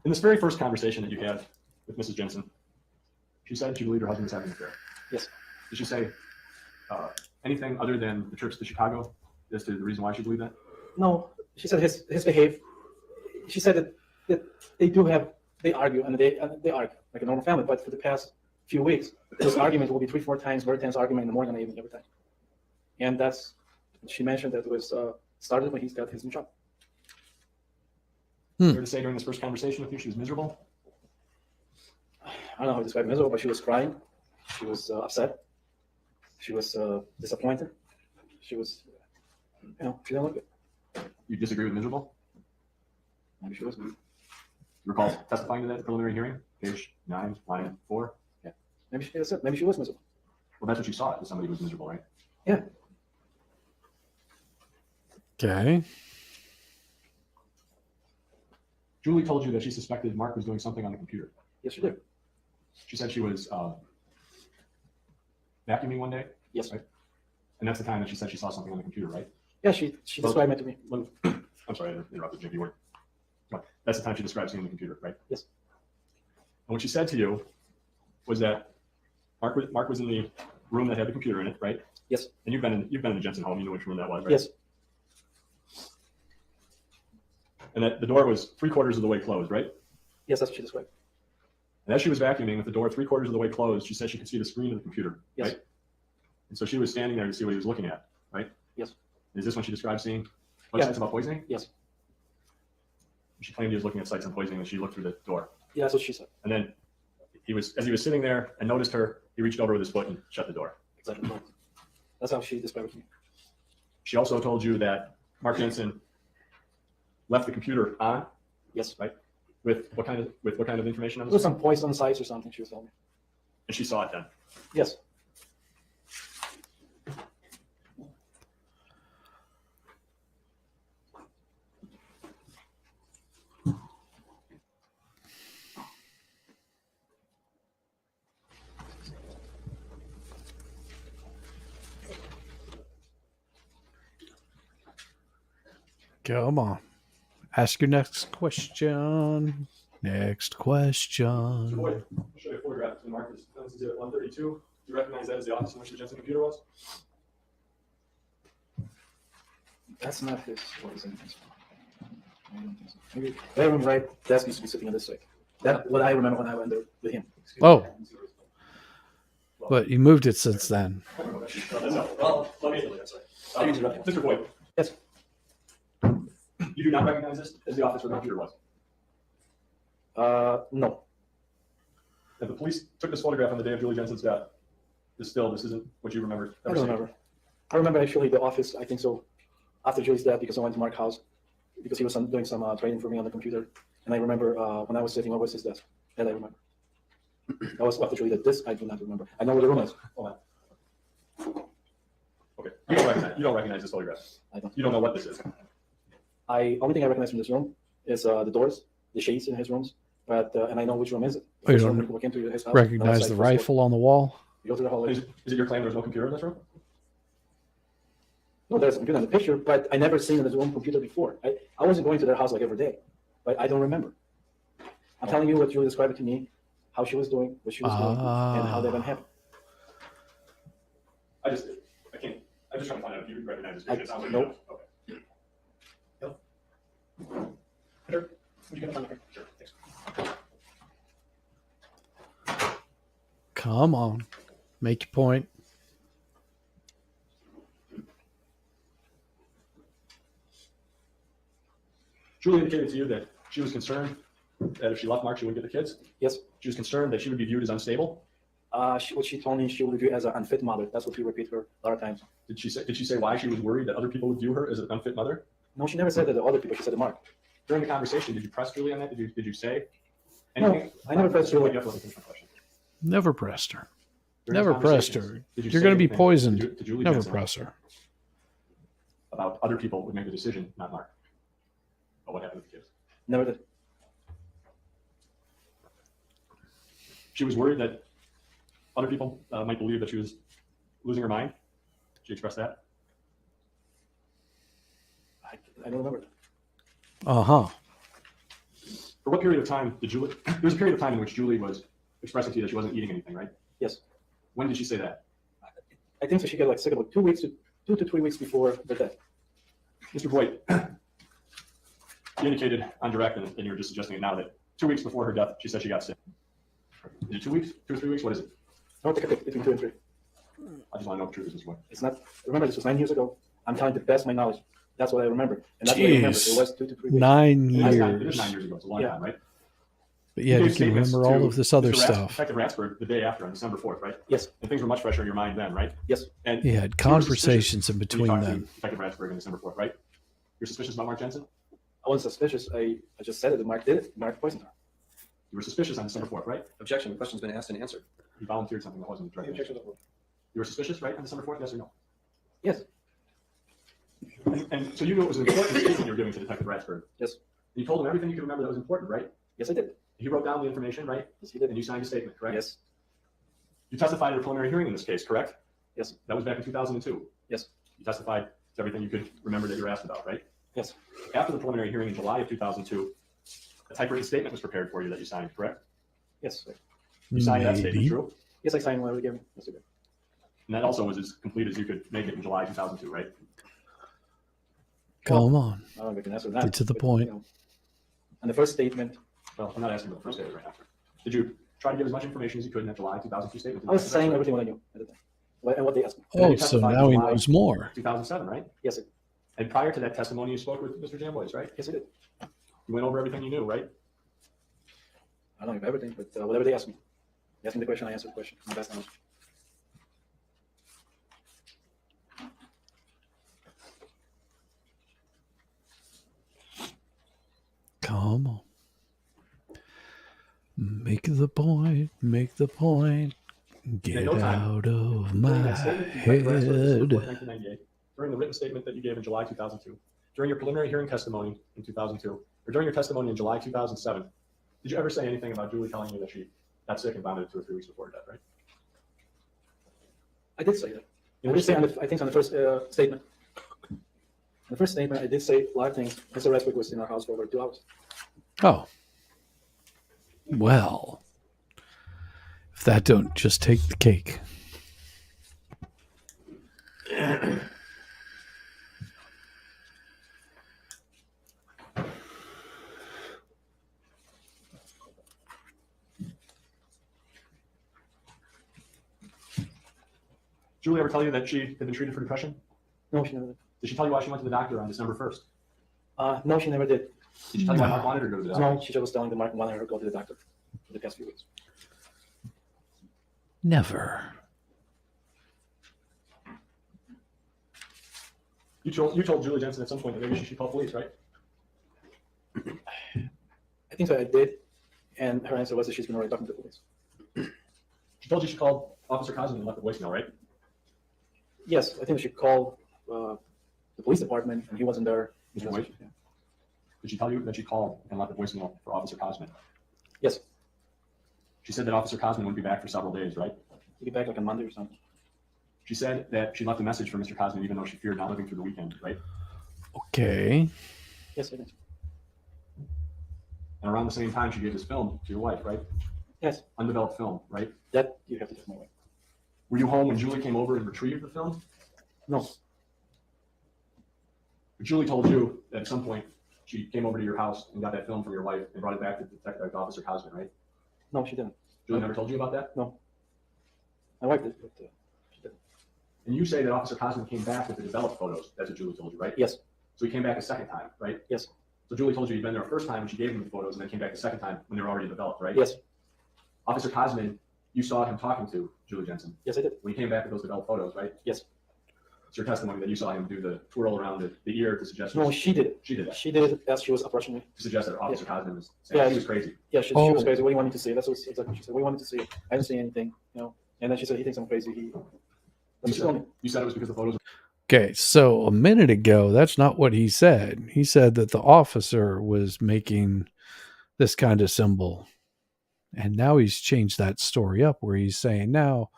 Speaker 3: In this very first conversation that you had with Mrs. Jensen, she said she believed her husband was having an affair.
Speaker 4: Yes.
Speaker 3: Did she say anything other than the trips to Chicago as to the reason why she believed that?
Speaker 4: No, she said his behavior. She said that they argue and they argue like a normal family, but for the past few weeks, this argument will be 3-4 times, very tense argument in the morning and evening every time. And she mentioned that it was started when he's got his new job.
Speaker 3: Fair to say during this first conversation with you, she was miserable?
Speaker 4: I don't know how to describe miserable, but she was crying. She was upset. She was disappointed. She was, she didn't look good.
Speaker 3: You disagree with miserable?
Speaker 4: Maybe she was.
Speaker 3: You recall testifying to that preliminary hearing, page 9, line 4?
Speaker 4: Maybe she was miserable.
Speaker 3: Well, that's what you saw, as somebody who was miserable, right?
Speaker 4: Yeah.
Speaker 1: Okay.
Speaker 3: Julie told you that she suspected Mark was doing something on the computer.
Speaker 4: Yes, she did.
Speaker 3: She said she was vacuuming one day,
Speaker 4: Yes.
Speaker 3: right? And that's the time that she said she saw something on the computer, right?
Speaker 4: Yeah, she described it to me.
Speaker 3: I'm sorry, I interrupted Jim. You weren't. That's the time she described seeing the computer, right?
Speaker 4: Yes.
Speaker 3: And what she said to you was that Mark was in the room that had the computer in it, right?
Speaker 4: Yes.
Speaker 3: And you've been in the Jensen home. You know which room that was, right?
Speaker 4: Yes.
Speaker 3: And that the door was 3/4 of the way closed, right?
Speaker 4: Yes, that's what she described.
Speaker 3: And as she was vacuuming with the door 3/4 of the way closed, she said she could see the screen of the computer,
Speaker 4: Yes.
Speaker 3: right? And so she was standing there to see what he was looking at, right?
Speaker 4: Yes.
Speaker 3: Is this when she described seeing
Speaker 4: Yeah.
Speaker 3: websites about poisoning?
Speaker 4: Yes.
Speaker 3: She claimed he was looking at sites on poisoning and she looked through the door.
Speaker 4: Yeah, that's what she said.
Speaker 3: And then as he was sitting there and noticed her he reached over with his foot and shut the door.
Speaker 4: Exactly. That's how she described it to me.
Speaker 3: She also told you that Mark Jensen left the computer on,
Speaker 4: Yes.
Speaker 3: right? With what kind of information on
Speaker 4: There was
Speaker 3: this?
Speaker 4: some poison sites or something she was telling me.
Speaker 3: And she saw it then.
Speaker 4: Yes.
Speaker 1: Come on. Ask your next question. Next question.
Speaker 3: Boy, I'll show you a photograph of the Mark is at 132. Do you recognize that as the office in which the Jensen computer was?
Speaker 4: That's not his poison. I don't think so. Maybe if I remember right, desk used to be sitting on this side. That's what I remember when I went there with him.
Speaker 1: Oh, but you moved it since then.
Speaker 6: Well, let me, sorry.
Speaker 3: Mr. Boyd.
Speaker 4: Yes.
Speaker 3: You do not recognize this as the office where the computer was.
Speaker 4: No.
Speaker 3: If the police took this photograph on the day of Julie Jensen's death, this isn't what you remember.
Speaker 4: I don't remember. I remember actually the office, I think so, after Julie's death, because I went to Mark's house, because he was doing some training for me on the computer. And I remember when I was sitting over his desk, that I remember. That was after Julie did this, I do not remember. I know where the room is.
Speaker 3: Hold on. Okay. You don't recognize this photograph.
Speaker 4: I don't.
Speaker 3: You don't know what this is.
Speaker 4: Only thing I recognize from this room is the doors, the shades in his rooms, but and I know which room is it.
Speaker 1: Oh, you
Speaker 4: First
Speaker 1: don't
Speaker 4: room we walk into his house,
Speaker 1: Recognize the rifle on the wall?
Speaker 4: You go to the hallway.
Speaker 3: Is it your claim there's no computer in this room?
Speaker 4: No, there's a computer in the picture, but I never seen his own computer before. I wasn't going to their house like every day, but I don't remember. I'm telling you what Julie described it to me, how she was doing, what she was doing, and how that went happen.
Speaker 3: I'm just trying to find out if you recognize this picture. It sounds like
Speaker 4: Nope.
Speaker 3: you don't. Okay.
Speaker 5: Sure. Would you get on the
Speaker 3: Sure. Thanks.
Speaker 1: Come on. Make your point.
Speaker 3: Julie indicated to you that she was concerned that if she left Mark, she wouldn't get the kids.
Speaker 4: Yes.
Speaker 3: She was concerned that she would be viewed as unstable.
Speaker 4: What she told me, she would view as an unfit mother. That's what he repeated her a lot of times.
Speaker 3: Did she say why she was worried that other people would view her as an unfit mother?
Speaker 4: No, she never said that to other people. She said to Mark.
Speaker 3: During the conversation, did you press Julie on that? Did you say
Speaker 4: No,
Speaker 3: anything?
Speaker 4: I never pressed Julie.
Speaker 3: You have to let me finish my question.
Speaker 1: Never pressed her.
Speaker 3: During
Speaker 1: Never
Speaker 3: the
Speaker 1: pressed
Speaker 3: conversations,
Speaker 1: her.
Speaker 3: did you
Speaker 1: You're
Speaker 3: say
Speaker 1: going to be
Speaker 3: anything
Speaker 1: poisoned.
Speaker 3: to Julie
Speaker 1: Never
Speaker 3: Jensen
Speaker 1: press her.
Speaker 3: about other people would make the decision, not Mark? About what happened with the kids?
Speaker 4: Never did.
Speaker 3: She was worried that other people might believe that she was losing her mind. Did she express that?
Speaker 4: I don't remember.
Speaker 1: Uh-huh.
Speaker 3: For what period of time did Julie? There was a period of time in which Julie was expressing to you that she wasn't eating anything, right?
Speaker 4: Yes.
Speaker 3: When did she say that?
Speaker 4: I think so. She got like sick about 2 to 3 weeks before the death.
Speaker 3: Mr. Boyd, you indicated on direct, and you're just suggesting it now, that 2 weeks before her death, she said she got sick. Is it 2 weeks? 2 or 3 weeks? What is it?
Speaker 4: I don't think I picked between 2 and 3.
Speaker 3: I just want to know if the truth is, Mr. Boyd.
Speaker 4: It's not. Remember, this was 9 years ago. I'm telling the best of my knowledge. That's what I remember, and that's what I remember.
Speaker 1: Jeez.
Speaker 4: It was 2 to 3 weeks.
Speaker 1: 9
Speaker 3: It is
Speaker 1: years.
Speaker 3: 9 years ago. It's a long
Speaker 4: Yeah.
Speaker 3: time, right?
Speaker 1: But yeah,
Speaker 3: gave
Speaker 1: you can
Speaker 3: statements
Speaker 1: remember all
Speaker 3: to
Speaker 1: of this other
Speaker 3: Mr.
Speaker 1: stuff.
Speaker 3: Detective Ratsford the day after, on December 4th, right?
Speaker 4: Yes.
Speaker 3: And things were much fresher in your mind then, right?
Speaker 4: Yes.
Speaker 3: And
Speaker 1: You had conversations in between
Speaker 3: them.
Speaker 1: them.
Speaker 3: Detective Ratsford on December 4th, right? You're suspicious about Mark Jensen?
Speaker 4: I wasn't suspicious. I just said it. And Mark did it. Mark poisoned her.
Speaker 3: You were suspicious on December 4th, right?
Speaker 6: Objection, the question's been asked and answered.
Speaker 3: You volunteered something that wasn't
Speaker 5: The
Speaker 3: direct.
Speaker 5: objection's over.
Speaker 3: You were suspicious, right, on December 4th, yes or no?
Speaker 4: Yes.
Speaker 3: And so you knew it was an important statement you were giving to Detective Ratsford.
Speaker 4: Yes.
Speaker 3: You told him everything you could remember that was important, right?
Speaker 4: Yes, I did.
Speaker 3: He wrote down the information, right?
Speaker 4: Yes, he did.
Speaker 3: And you signed a statement, correct?
Speaker 4: Yes.
Speaker 3: You testified at a preliminary hearing in this case, correct?
Speaker 4: Yes.
Speaker 3: That was back in 2002.
Speaker 4: Yes.
Speaker 3: You testified to everything you could remember that you were asked about, right?
Speaker 4: Yes.
Speaker 3: After the preliminary hearing in July of 2002, a typewritten statement was prepared for you that you signed, correct?
Speaker 4: Yes.
Speaker 3: You signed that statement,
Speaker 1: Maybe.
Speaker 3: true?
Speaker 4: Yes, I signed one again. Yes, I did.
Speaker 3: And that also was as complete as you could make it in July 2002, right?
Speaker 1: Come on.
Speaker 4: I don't know if I can answer that.
Speaker 1: Get to the
Speaker 4: but,
Speaker 1: point.
Speaker 4: you know, and the first statement,
Speaker 3: Well, I'm not asking about the first statement right now. Did you try to give as much information as you could in that July 2002 statement?
Speaker 4: I was saying everything what I knew at the time. And what they asked me.
Speaker 3: And then
Speaker 1: Oh,
Speaker 3: you
Speaker 1: so
Speaker 3: testified
Speaker 1: now
Speaker 3: in
Speaker 1: he
Speaker 3: July
Speaker 1: knows more.
Speaker 3: 2007, right?
Speaker 4: Yes, I,
Speaker 3: And prior to that testimony, you spoke with Mr. Jamboys, right?
Speaker 4: yes, I did.
Speaker 3: You went over everything you knew, right?
Speaker 4: I don't know everything, but whatever they asked me. They asked me the question, I answered the question. My best knowledge.
Speaker 1: Make the point. Make the point. Get
Speaker 3: no time
Speaker 1: out of
Speaker 3: during
Speaker 1: my
Speaker 3: that statement you read the rest of December 4th,
Speaker 1: head.
Speaker 3: 1998, during the written statement that you gave in July 2002, during your preliminary hearing testimony in 2002, or during your testimony in July 2007, did you ever say anything about Julie telling you that she got sick and vomited 2 or 3 weeks before her death, right?
Speaker 4: I did say that.
Speaker 3: In
Speaker 4: I
Speaker 3: which
Speaker 4: did say,
Speaker 3: statement?
Speaker 4: I think on the first statement. The first statement, I did say a lot of things. Mr. Restwick was in our house for over 2 hours.
Speaker 1: Oh. Well. If that don't just take the cake.
Speaker 3: Julie ever tell you that she had been treated for depression?
Speaker 4: No, she never did.
Speaker 3: Did she tell you why she went to the doctor on December 1st?
Speaker 4: No, she never did.
Speaker 3: Did she tell you why
Speaker 1: No.
Speaker 3: Mark wanted her to go to the doctor?
Speaker 4: No, she just was telling the Mark wanted her to go to the doctor for the past few weeks.
Speaker 1: Never.
Speaker 3: You told Julie Jensen at some point that maybe she should call police, right?
Speaker 4: I think that I did, and her answer was that she's been already talking to the police.
Speaker 3: She told you she called Officer Cosman and left a voicemail, right?
Speaker 4: Yes, I think she called the police department, and he wasn't there.
Speaker 3: Mr. White? Did she tell you that she called and left a voicemail for Officer Cosman?
Speaker 4: Yes,
Speaker 3: She said that Officer Cosman wouldn't be back for several days, right?
Speaker 4: he'll be back like on Monday or something.
Speaker 3: She said that she left a message for Mr. Cosman even though she feared not living through the weekend, right?
Speaker 1: Okay.
Speaker 4: Yes, I did.
Speaker 3: And around the same time, she gave this film to your wife, right?
Speaker 4: Yes,
Speaker 3: Undeveloped film, right?
Speaker 4: that you have to tell my wife.
Speaker 3: Were you home when Julie came over and retrieved the film?
Speaker 4: No,
Speaker 3: But Julie told you that at some point she came over to your house and got that film from your wife and brought it back to Detective Officer Cosman, right?
Speaker 4: no, she didn't.
Speaker 3: Julie never told you about that?
Speaker 4: My wife did, but she didn't.
Speaker 3: And you say that Officer Cosman came back with the developed photos. That's what Julie told you, right?
Speaker 4: Yes,
Speaker 3: So he came back a second time, right?
Speaker 4: yes,
Speaker 3: So Julie told you you'd been there a first time when she gave him the photos and then came back a second time when they were already developed, right?
Speaker 4: yes,
Speaker 3: Officer Cosman, you saw him talking to Julie Jensen
Speaker 4: yes, I did.
Speaker 3: when he came back with those developed photos, right?
Speaker 4: Yes.
Speaker 3: It's your testimony that you saw him do the twirl around the ear to suggest
Speaker 4: No, she did it.
Speaker 3: she did that
Speaker 4: She did it as she was approaching me.
Speaker 3: to suggest that Officer Cosman was saying
Speaker 4: Yeah.
Speaker 3: she was crazy.
Speaker 4: Yeah, she
Speaker 1: Oh.
Speaker 4: was crazy. What do you want me to say? That's what exactly what she said. What do you want me to say? I didn't say anything, you know. And then she said he thinks I'm crazy. That's
Speaker 3: You
Speaker 4: what she told me.
Speaker 3: said, you said it was because the photos.
Speaker 1: Okay, so a minute ago, that's not what he said. He said that the officer was making this kind of symbol. And now he's changed that story up where he's saying now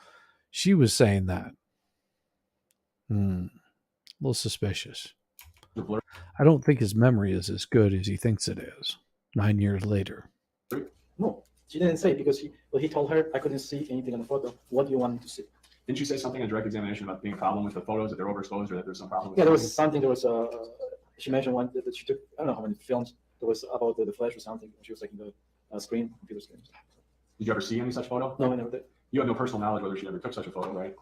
Speaker 1: she was saying that. A little suspicious.
Speaker 3: were blurred.
Speaker 1: I don't think his memory is as good as he thinks it is 9 years later.
Speaker 4: No, she didn't say because he told her I couldn't see anything on the photo. What do you want to see?
Speaker 3: Didn't you say something in direct examination about being a problem with the photos, that they're overexposed or that there's some problem with
Speaker 4: Yeah, there
Speaker 3: something?
Speaker 4: was something. There was she mentioned one that she took. I don't know how many films. There was about the flash or something. She was taking the screen, computer screen.
Speaker 3: Did you ever see any such photo?
Speaker 4: No, I never did.
Speaker 3: You have no personal knowledge whether she ever took such a photo, right?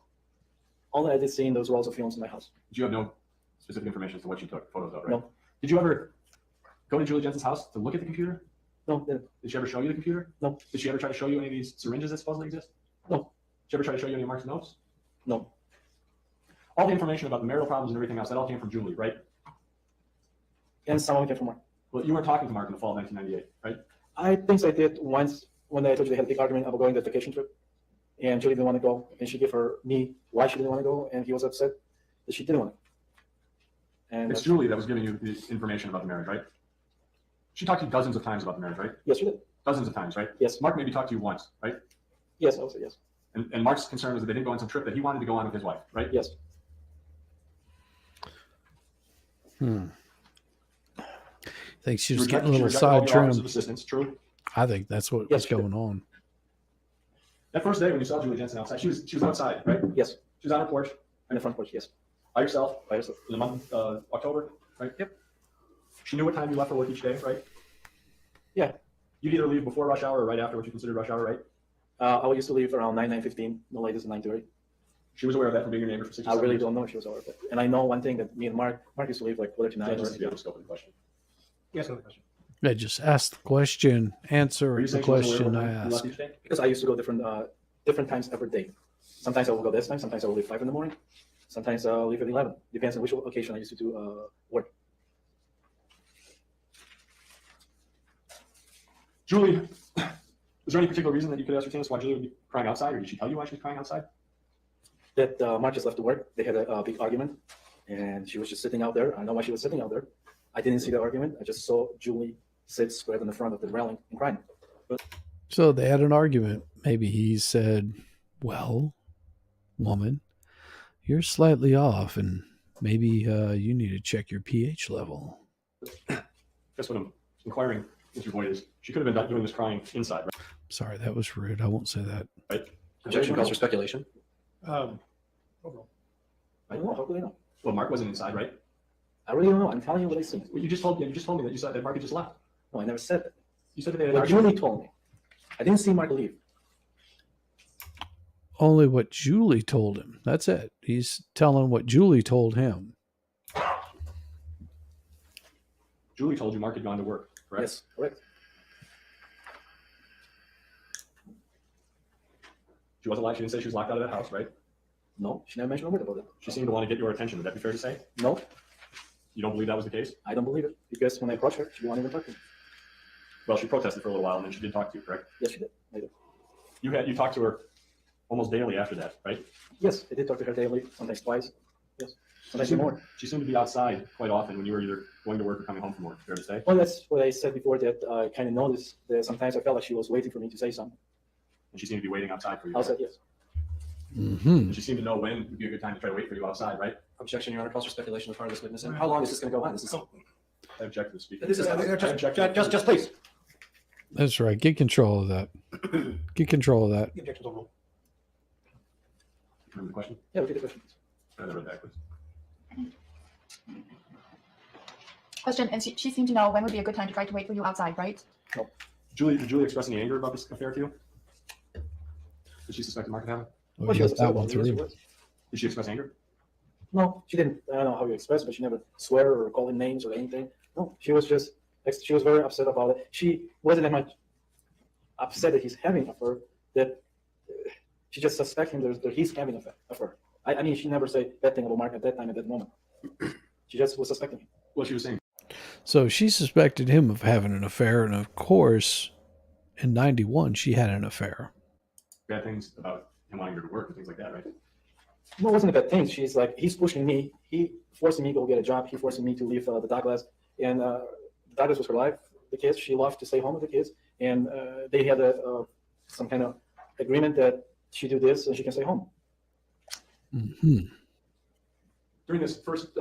Speaker 4: Only I did see in those rolls of films in my house.
Speaker 3: Did you have no specific information as to what she took photos of, right?
Speaker 4: No.
Speaker 3: Did you ever go to Julie Jensen's house to look at the computer?
Speaker 4: No, didn't.
Speaker 3: Did she ever show you the computer?
Speaker 4: No.
Speaker 3: Did she ever try to show you any of these syringes that supposedly exist?
Speaker 4: No.
Speaker 3: Did she ever try to show you any of Mark's notes?
Speaker 4: No.
Speaker 3: All the information about the marital problems and everything else, that all came from Julie, right?
Speaker 4: And some of it came from Mark.
Speaker 3: Well, you weren't talking to Mark in the fall of 1998, right?
Speaker 4: I think I did once when I told you they had a big argument about going to the vacation trip. And Julie didn't want to go. And she gave me why she didn't want to go. And he was upset that she didn't want to. And
Speaker 3: It's Julie that was giving you the information about the marriage, right? She talked to you dozens of times about the marriage, right?
Speaker 4: yes, she did.
Speaker 3: Dozens of times, right?
Speaker 4: Yes.
Speaker 3: Mark maybe talked to you once, right?
Speaker 4: Yes, I would say yes.
Speaker 3: And Mark's concern was that they didn't go on some trip that he wanted to go on with his wife, right?
Speaker 4: Yes.
Speaker 1: I think she
Speaker 3: She
Speaker 1: was getting a
Speaker 3: rejected-
Speaker 1: little
Speaker 3: she rejected all
Speaker 1: side
Speaker 3: the offers of
Speaker 1: trimmed.
Speaker 3: assistance, true.
Speaker 1: I think that's what
Speaker 4: Yes,
Speaker 1: was
Speaker 4: she did.
Speaker 1: going on.
Speaker 3: That first day when you saw Julie Jensen outside, she was outside, right?
Speaker 4: Yes.
Speaker 3: She was on her porch
Speaker 4: In the front porch, yes.
Speaker 3: by yourself
Speaker 4: By herself.
Speaker 3: in the month of October, right?
Speaker 4: Yep.
Speaker 3: She knew what time you left for work each day, right?
Speaker 4: Yeah.
Speaker 3: You'd either leave before rush hour or right after what you considered rush hour, right?
Speaker 4: I used to leave around 9:15, no latest 9:30.
Speaker 3: She was aware of that from being your neighbor for 6 or
Speaker 4: I
Speaker 3: 7
Speaker 4: really
Speaker 3: years.
Speaker 4: don't know if she was aware of it. And I know one thing that me and Mark used to leave like quarter to
Speaker 3: So
Speaker 4: 9.
Speaker 3: that just beyond the scope of the question.
Speaker 4: Yes, no question.
Speaker 1: I just asked the question,
Speaker 3: Are
Speaker 1: answer
Speaker 3: you
Speaker 1: the
Speaker 3: saying she was aware
Speaker 1: question
Speaker 3: of
Speaker 1: I
Speaker 3: what time you left
Speaker 1: asked.
Speaker 3: each day?
Speaker 4: Because I used to go different times every day. Sometimes I will go this time. Sometimes I will leave 5 in the morning. Sometimes I'll leave at 11. Depends on which occasion I used to do work.
Speaker 3: Julie Was there any particular reason that you could ascertain why Julie would be crying outside, or did she tell you why she was crying outside?
Speaker 4: That Mark just left to work. They had a big argument, and she was just sitting out there. I know why she was sitting out there. I didn't see the argument. I just saw Julie sit square in the front of the railing and crying.
Speaker 1: So they had an argument. Maybe he said, well, woman, you're slightly off, and maybe you need to check your pH level.
Speaker 3: That's what I'm inquiring, Mr. Boyd, is she could have been doing this crying inside, right?
Speaker 1: Sorry, that was rude. I won't say that.
Speaker 3: Right?
Speaker 6: Objection calls for speculation.
Speaker 3: Overall.
Speaker 4: I don't know. How could I know?
Speaker 3: Well, Mark wasn't inside, right?
Speaker 4: I really don't know. I'm telling you what I see.
Speaker 3: Well, you just told me that you said that Mark had just left.
Speaker 4: No, I never said that.
Speaker 3: You said that they had an
Speaker 4: What
Speaker 3: argument.
Speaker 4: Julie told me. I didn't see Mark leave.
Speaker 1: Only what Julie told him. That's it. He's telling what Julie told him.
Speaker 3: Julie told you Mark had gone to work, correct?
Speaker 4: Yes, correct.
Speaker 3: She wasn't like, she didn't say she was locked out of that house, right?
Speaker 4: No, she never mentioned a word about it.
Speaker 3: She seemed to want to get your attention. Would that be fair to say?
Speaker 4: No,
Speaker 3: You don't believe that was the case?
Speaker 4: I don't believe it because when I approached her, she didn't even talk to me.
Speaker 3: Well, she protested for a little while, and then she did talk to you, correct?
Speaker 4: Yes, she did. I did.
Speaker 3: You talked to her almost daily after that, right?
Speaker 4: Yes, I did talk to her daily, sometimes twice. Yes, sometimes more.
Speaker 3: She seemed to be outside quite often when you were either going to work or coming home from work, fair to say?
Speaker 4: Well, that's what I said before, that I kind of noticed that sometimes I felt like she was waiting for me to say something.
Speaker 3: And she seemed to be waiting outside for you.
Speaker 4: I said yes.
Speaker 1: Mm-hmm.
Speaker 3: And she seemed to know when would be a good time to try to wait for you outside, right?
Speaker 6: Objection, Your Honor, calls for speculation on the part of this witness. And how long is this going to go on? This is
Speaker 3: I object to the speaker.
Speaker 6: This is-
Speaker 3: I object.
Speaker 6: just please.
Speaker 1: That's right. Get control of that. Get control of that.
Speaker 5: The objection's overruled.
Speaker 3: Remember the question?
Speaker 4: Yeah, repeat the question.
Speaker 3: I read that, please.
Speaker 7: Question, and she seemed to know when would be a good time to try to wait for you outside, right?
Speaker 3: Did Julie express any anger about this affair to you? Did she suspect Mark of having?
Speaker 1: Oh,
Speaker 4: Well,
Speaker 1: you
Speaker 4: she was
Speaker 1: got that
Speaker 4: upset
Speaker 1: one
Speaker 4: about it. Yes, she
Speaker 1: through.
Speaker 4: was.
Speaker 3: Did she express anger?
Speaker 4: No, she didn't. I don't know how you express it, but she never swear or call him names or anything. No, she was just, she was very upset about it. She wasn't that much upset that he's having an affair, that she just suspects him that he's having an affair. I mean, she never said bad thing about Mark at that time, at that moment. She just was suspecting him.
Speaker 3: Well, she was saying,
Speaker 1: So she suspected him of having an affair, and of course, in '91 she had an affair.
Speaker 3: bad things about him wanting her to work and things like that, right?
Speaker 4: No, it wasn't a bad thing. She's like, he's pushing me. He forcing me to go get a job. He forcing me to leave the Douglas. And Douglas was her life, the kids. She loved to stay home with the kids. And they had some kind of agreement that she do this and she can stay home.
Speaker 1: Mm-hmm.
Speaker 3: During this first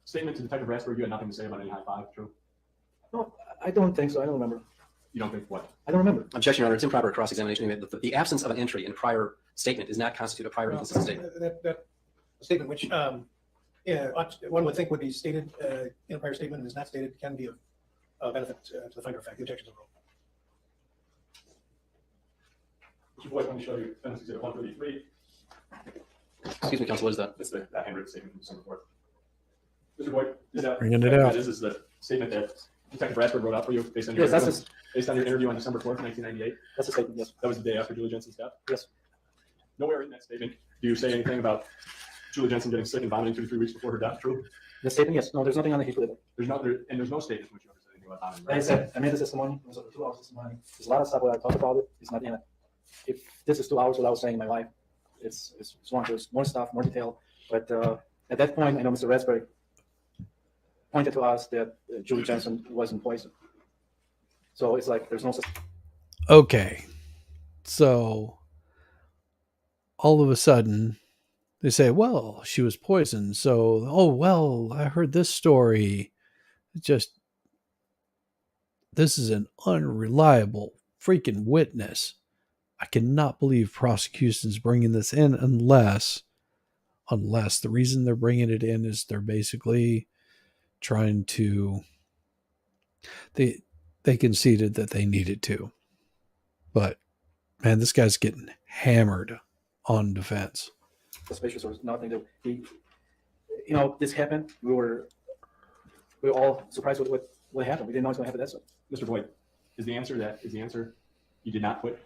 Speaker 3: statement to Detective Rasberg, you had nothing to say about any high five, true?
Speaker 4: No, I don't think so. I don't remember.
Speaker 3: You don't think what?
Speaker 4: I don't remember.
Speaker 6: Objection, Your Honor, it's improper cross-examination. The absence of an entry in prior statement does not constitute a prior inconsistent statement.
Speaker 5: That statement, which one would think would be stated in a prior statement and is not stated, can be of benefit to the finder of fact. The objection is overruled.
Speaker 3: Mr. Boyd, let me show you Defense Exhibit 133.
Speaker 6: Excuse me, counsel, what is that?
Speaker 3: It's that handwritten statement from December 4th. Mr. Boyd, is that
Speaker 1: Bringing it out.
Speaker 3: This is the statement that Detective Rasberg wrote out for you based on your
Speaker 4: Yes, that's
Speaker 3: interview, based on your interview on December 4th, 1998.
Speaker 4: That's a statement, yes.
Speaker 3: That was the day after Julie Jensen's death.
Speaker 4: Yes.
Speaker 3: Nowhere in that statement do you say anything about Julie Jensen getting sick and vomiting 2 to 3 weeks before her death. True.
Speaker 4: The statement, yes. No, there's nothing on the history of it.
Speaker 3: There's no statement in which you ever said anything about vomiting.
Speaker 4: Like I
Speaker 3: Right?
Speaker 4: said, I made the testimony. It was over 2 hours testimony. There's a lot of stuff where I talked about it. It's not in it. If this is 2 hours without saying my life, it's long. There's more stuff, more detail. But at that point, I know Mr. Rasberg pointed to us that Julie Jensen wasn't poisoned. So it's like there's no such.
Speaker 1: Okay, so all of a sudden they say, well, she was poisoned. So, oh, well, I heard this story. This is an unreliable freaking witness. I cannot believe prosecution's bringing this in unless the reason they're bringing it in is they're basically trying to, they conceded that they needed to. But man, this guy's getting hammered on defense.
Speaker 4: Suspicious or nothing that he, this happened. We were all surprised with what happened. We didn't know it was going to happen. That's
Speaker 3: Mr. Boyd, is the answer you did not put?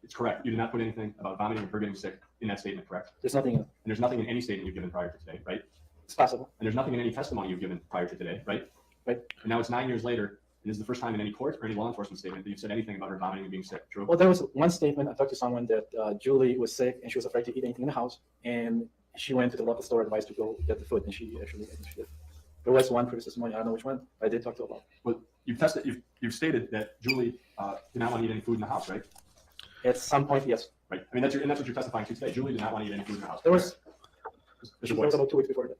Speaker 3: It's correct. You did not put anything about vomiting or her getting sick in that statement, correct?
Speaker 4: There's nothing in it.
Speaker 3: And there's nothing in any statement you've given prior to today, right?
Speaker 4: It's possible.
Speaker 3: And there's nothing in any testimony you've given prior to today, right?
Speaker 4: Right.
Speaker 3: And now it's 9 years later, This is the first time in any court or any law enforcement statement that you've said anything about her vomiting and being sick. True?
Speaker 4: Well, there was one statement. I talked to someone that Julie was sick and she was afraid to eat anything in the house, and she went to the local store advised to go get the food, and she actually did. There was one previous testimony. I don't know which one. I did talk to her about.
Speaker 3: Well, you've stated that Julie did not want to eat any food in the house, right?
Speaker 4: At some point, yes.
Speaker 3: Right. I mean, that's what you're testifying to today. Julie did not want to eat any food in the house.
Speaker 4: There was.
Speaker 3: Mr.
Speaker 4: That
Speaker 3: Boyce,
Speaker 4: was about 2 weeks before that.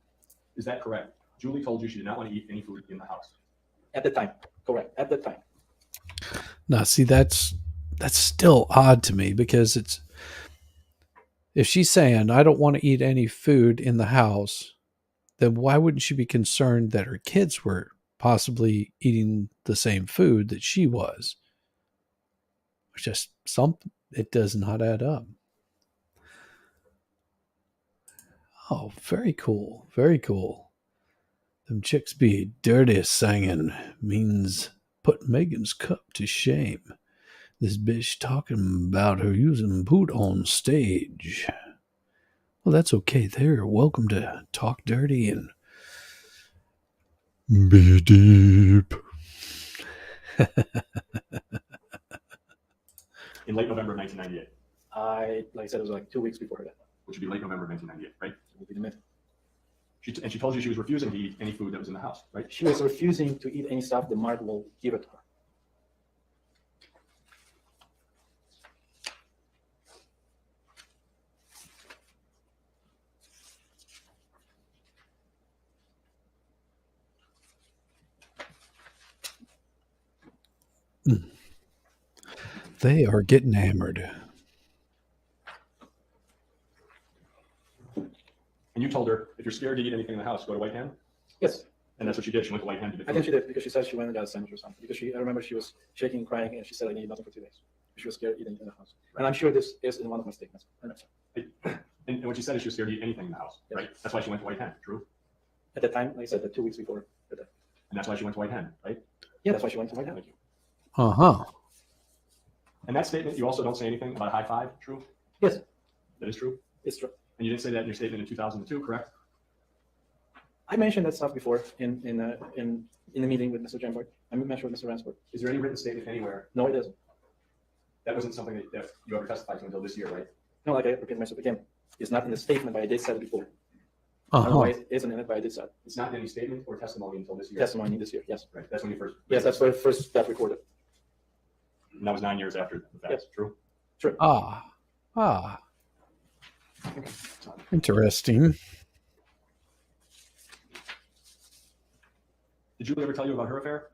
Speaker 3: is that correct? Julie told you she did not want to eat any food in the house.
Speaker 4: At the time, correct. At the time.
Speaker 1: Now, see, that's still odd to me, because it's, if she's saying I don't want to eat any food in the house, then why wouldn't she be concerned that her kids were possibly eating the same food that she was? It's just it does not add up. Oh, very cool. Very cool. Them chicks be dirty singing means put Megan's cup to shame. This bitch talking about her using boot on stage. Well, that's okay. They're welcome to talk dirty and be deep.
Speaker 3: In late November of 1998,
Speaker 4: Like I said, it was like 2 weeks before that.
Speaker 3: which would be late November of 1998, right?
Speaker 4: It would be the mid.
Speaker 3: And she told you she was refusing to eat any food that was in the house, right?
Speaker 4: She was refusing to eat any stuff that Mark will give it to her.
Speaker 1: They are getting hammered.
Speaker 3: And you told her, if you're scared to eat anything in the house, go to White Hand?
Speaker 4: Yes,
Speaker 3: And that's what she did. She went to White Hand to get
Speaker 4: I think
Speaker 3: food.
Speaker 4: she did, because she said she went and got a sandwich or something. Because I remember she was shaking and crying, and she said, I need nothing for 2 days. She was scared eating in the house. And I'm sure this is in one of my statements.
Speaker 3: And what she said is she was scared to eat anything in the house,
Speaker 4: Yes.
Speaker 3: right? That's why she went to White Hand, true?
Speaker 4: At the time, like I said, the 2 weeks before.
Speaker 3: And that's why she went to White Hand, right?
Speaker 4: Yeah, that's why she went to White House.
Speaker 3: Thank you.
Speaker 1: Uh-huh.
Speaker 3: And that statement, you also don't say anything about a high five, true?
Speaker 4: Yes,
Speaker 3: That is true?
Speaker 4: it's true.
Speaker 3: And you didn't say that in your statement in 2002, correct?
Speaker 4: I mentioned that stuff before in the meeting with Mr. Jamford. I mentioned with Mr. Ransford.
Speaker 3: Is there any written statement anywhere?
Speaker 4: No, it doesn't.
Speaker 3: That wasn't something that you ever testified to until this year, right?
Speaker 4: No, like I repeat myself again. It's not in the statement, but I did say it before. I don't know
Speaker 1: Uh-huh.
Speaker 4: why it isn't in it, but I did say it.
Speaker 3: It's not in any statement or testimony until this year.
Speaker 4: Testimony this year, yes.
Speaker 3: Right, that's when you first.
Speaker 4: Yes, that's the first that recorded.
Speaker 3: And that was 9 years after the fact,
Speaker 4: Yes.
Speaker 3: true?
Speaker 1: Ah. Interesting.
Speaker 3: Did Julie ever tell you about her affair?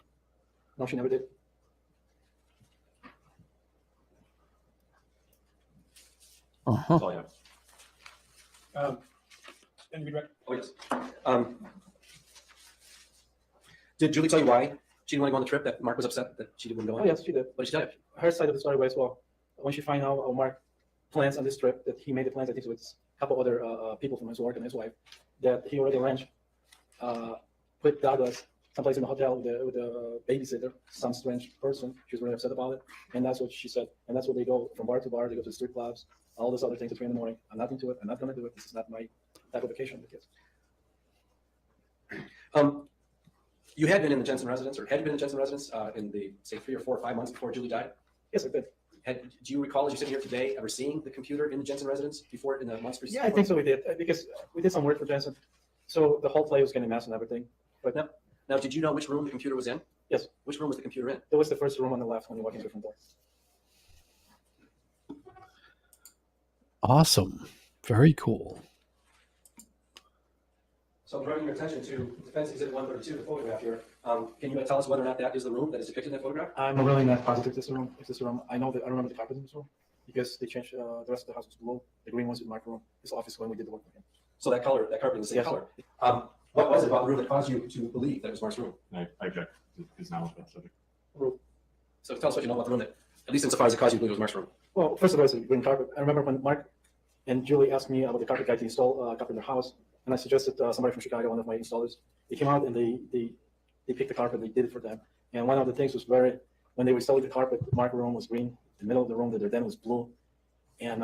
Speaker 4: No, she never did.
Speaker 1: Uh-huh.
Speaker 3: That's all I have.
Speaker 5: And redirect.
Speaker 6: Oh, yes. Did Julie tell you why she didn't want to go on the trip, that Mark was upset that she didn't go
Speaker 4: Oh,
Speaker 6: on?
Speaker 4: yes, she did.
Speaker 6: What did she tell you?
Speaker 4: Her side of the story was, well, when she found out Mark plans on this trip, that he made the plans, I think with a couple other people from his work and his wife, that he already arranged, put Douglas someplace in the hotel with a babysitter, some strange person. She was really upset about it. And that's what she said. And that's what they go from bar to bar. They go to the strip clubs, all those other things at 3 in the morning. I'm not into it. I'm not going to do it. This is not my type of vacation with kids.
Speaker 6: You had been in the Jensen residence, or had you been in the Jensen residence in the, say, 3 or 4 or 5 months before Julie died?
Speaker 4: Yes, I did.
Speaker 6: Do you recall, as you sit here today, ever seeing the computer in the Jensen residence before, in the months preceding?
Speaker 4: Yeah, I think so. We did, because we did some work for Jensen. So the whole play was getting messed and everything. But
Speaker 6: Now, did you know which room the computer was in?
Speaker 4: Yes.
Speaker 6: Which room was the computer in?
Speaker 4: that was the first room on the left when you walk into the front door.
Speaker 1: Awesome. Very cool.
Speaker 6: So I'm drawing your attention to Defense Exhibit 132, the photograph here. Can you tell us whether or not that is the room that is depicted in that photograph?
Speaker 4: I'm really not positive this room. If this room, I know that I remember the carpet in this room because they changed the rest of the house was blue. The green was in my room. This office when we did the work with him.
Speaker 6: So that color, that carpet is the same
Speaker 4: Yes.
Speaker 6: color. What was it about the room that caused you to believe that it was Mark's room?
Speaker 3: I object to his knowledge about the subject.
Speaker 6: So tell us what you know about the room that, at least insofar as it caused you to believe it was Mark's room.
Speaker 4: Well, first of all, it's a green carpet. I remember when Mark and Julie asked me about the carpet guy to install a carpet in their house, and I suggested somebody from Chicago, one of my installers. They came out and they picked the carpet. They did it for them. And one of the things was when they were installing the carpet, Mark's room was green. The middle of the room that they're then was blue. And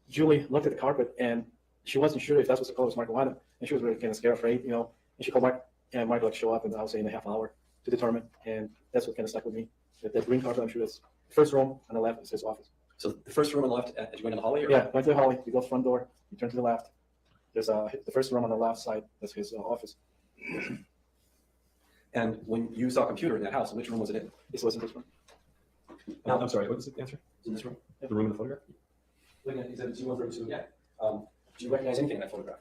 Speaker 4: Julie looked at the carpet and she wasn't sure if that was the color Mark wanted. And she was really kind of scared, afraid, you know. And she called Mark, and Mark like show up, and I would say in a half hour to determine, and that's what kind of stuck with me. That green carpet, I'm sure that's first room on the left is his office.
Speaker 6: So the first room on the left, as you go into the hallway? Or?
Speaker 4: Yeah, going to the hallway, you go front door, you turn to the left. There's the first room on the left side, that's his office.
Speaker 6: And when you saw a computer in that house, which room was it in?
Speaker 4: This wasn't this room.
Speaker 3: I'm sorry, what was the answer?
Speaker 6: In this room?
Speaker 3: The room in the photograph?
Speaker 6: Looking at exhibit 2132 again. Do you recognize anything in that photograph?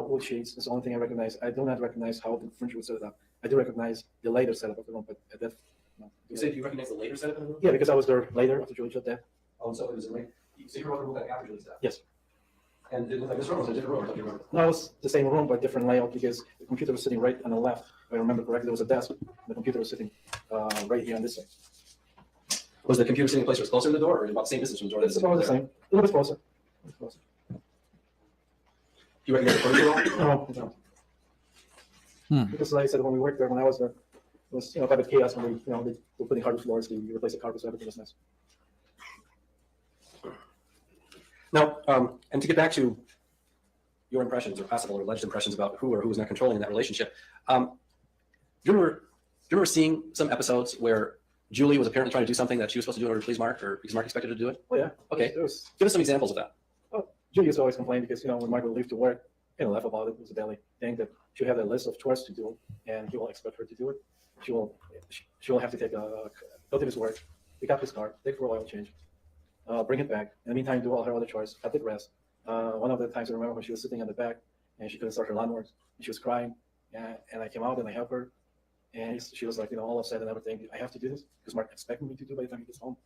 Speaker 4: Wood shades is the only thing I recognize. I do not recognize how the furniture was set up. I do recognize the later setup of the room, but that, no.
Speaker 6: You said you recognize the later setup in the room?
Speaker 4: Yeah, because I was there later after Julie shut down.
Speaker 6: Oh, so it was a ring. So you were looking at after Julie's death?
Speaker 4: Yes.
Speaker 6: And it looked like this room was a different room, don't you remember?
Speaker 4: No, it was the same room, but different layout because the computer was sitting right on the left. If I remember correctly, there was a desk. The computer was sitting right here on this side.
Speaker 6: Was the computer sitting in a place that was closer to the door or about the same distance from the door?
Speaker 4: It's about the same. A little bit closer. A little closer.
Speaker 6: Do you recognize the furniture at all?
Speaker 4: No,
Speaker 1: Hmm.
Speaker 4: because like I said, when we worked there, when I was there, it was kind of chaos when we they were putting hardwood floors, they replaced the carpets, so everything was nice.
Speaker 6: Now, and to get back to your impressions or possible or alleged impressions about who or who was not controlling in that relationship, do you remember seeing some episodes where Julie was apparently trying to do something that she was supposed to do in order to please Mark, or because Mark expected her to do it?
Speaker 4: Oh yeah.
Speaker 6: Okay.
Speaker 4: There was,
Speaker 6: Give us some examples of that.
Speaker 4: Julie used to always complain because when Mark would leave to work, laugh about it. It was a daily thing that she'll have a list of chores to do, and he will expect her to do it. She will have to go to his work, pick up his car, take for an oil change, bring it back. In the meantime, do all her other chores, cut the grass. One of the times I remember when she was sitting in the back and she couldn't start her lawnmower, and she was crying, and I came out and I helped her, and she was like, all upset and everything. I have to do this because Mark expected me to do by the time he gets home.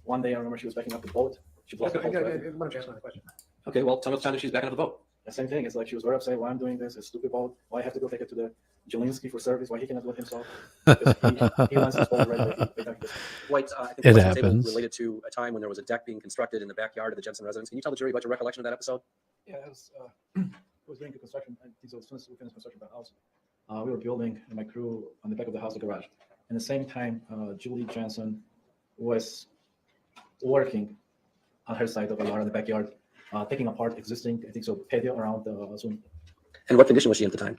Speaker 4: One day I remember she was backing up the boat. She blocked the whole
Speaker 5: Why
Speaker 4: traffic.
Speaker 5: don't you ask another question?
Speaker 6: Okay, well, tell me the time that she's backing up the boat.
Speaker 4: The same thing. It's like she was very upset. Why I'm doing this? It's stupid boat. Why I have to go take it to the Jelinski for service? Why he cannot do it himself? Because he wants his boat right away.
Speaker 6: White, I think
Speaker 1: It
Speaker 6: the question table
Speaker 1: happens.
Speaker 6: related to a time when there was a deck being constructed in the backyard of the Jensen residence. Can you tell the jury about your recollection of that episode?
Speaker 4: Yeah, it was during the construction. I think so as soon as we finished construction of the house, we were building and my crew on the back of the house, the garage. And the same time, Julie Jensen was working on her side of the yard in the backyard, taking apart existing, I think so, patio around the swimming pool.
Speaker 6: And what condition was she in at the time?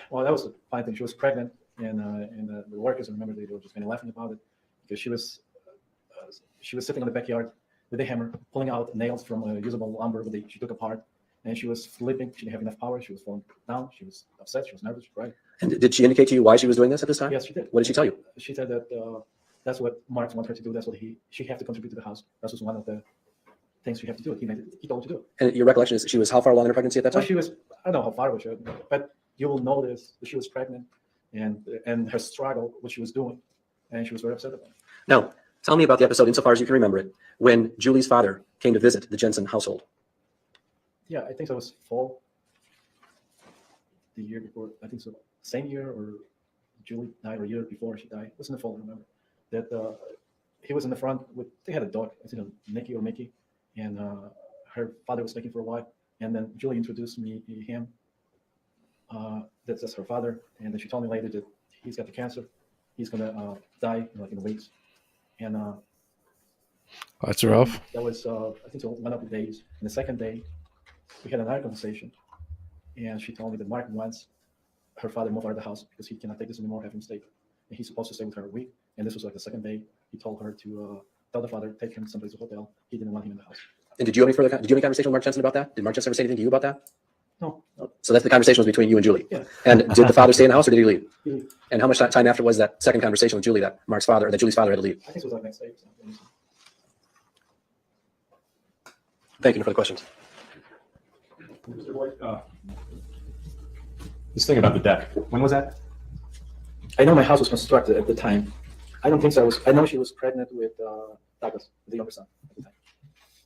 Speaker 4: Well, that was the fine thing. She was pregnant, and the workers, remember, they were just kind of laughing about it because she was sitting on the backyard with a hammer, pulling out nails from a usable lumber that she took apart, and she was flipping. She didn't have enough power. She was falling down. She was upset. She was nervous. She cried.
Speaker 6: And did she indicate to you why she was doing this at this time?
Speaker 4: Yes, she did.
Speaker 6: What did she tell you?
Speaker 4: She said that that's what Mark wanted her to do. That's what she have to contribute to the house. That was one of the things she have to do. He told her to do it.
Speaker 6: And your recollection is she was how far along in her pregnancy at that
Speaker 4: So
Speaker 6: time?
Speaker 4: she was, I don't know how far was she, but you will notice that she was pregnant and her struggle, what she was doing, and she was very upset about it.
Speaker 6: Now, tell me about the episode, insofar as you can remember it, when Julie's father came to visit the Jensen household.
Speaker 4: Yeah, I think that was fall, the year before. I think so, same year or Julie died or a year before she died. It was in the fall, I remember. That he was in the front with, they had a dog, I think Nicky or Mickey, and her father was taking for a while. And then Julie introduced me to him. That's her father. And then she told me later that he's got the cancer. He's gonna die in weeks. And
Speaker 1: That's rough.
Speaker 4: that was, I think, so one of the days. And the second day, we had another conversation. And she told me that Mark wants her father moved out of the house because he cannot take this anymore, have him stay. And he's supposed to stay with her a week. And this was like the second day. He told her to tell the father, take him someplace to a hotel. He didn't want him in the house.
Speaker 6: And did you have any conversation with Mark Jensen about that? Did Mark Jensen ever say anything to you about that?
Speaker 4: No.
Speaker 6: So that's the conversation was between you and Julie.
Speaker 4: Yeah.
Speaker 6: And did the father stay in the house or did he leave?
Speaker 4: He did.
Speaker 6: And how much time after was that second conversation with Julie that Julie's father had to leave?
Speaker 4: I think it was like next day. Or something.
Speaker 6: Thank you for the questions.
Speaker 3: Mr. White, this thing about the deck, when was that?
Speaker 4: I know my house was constructed at the time. I don't think so. I know she was pregnant with Douglas, the younger son at the time.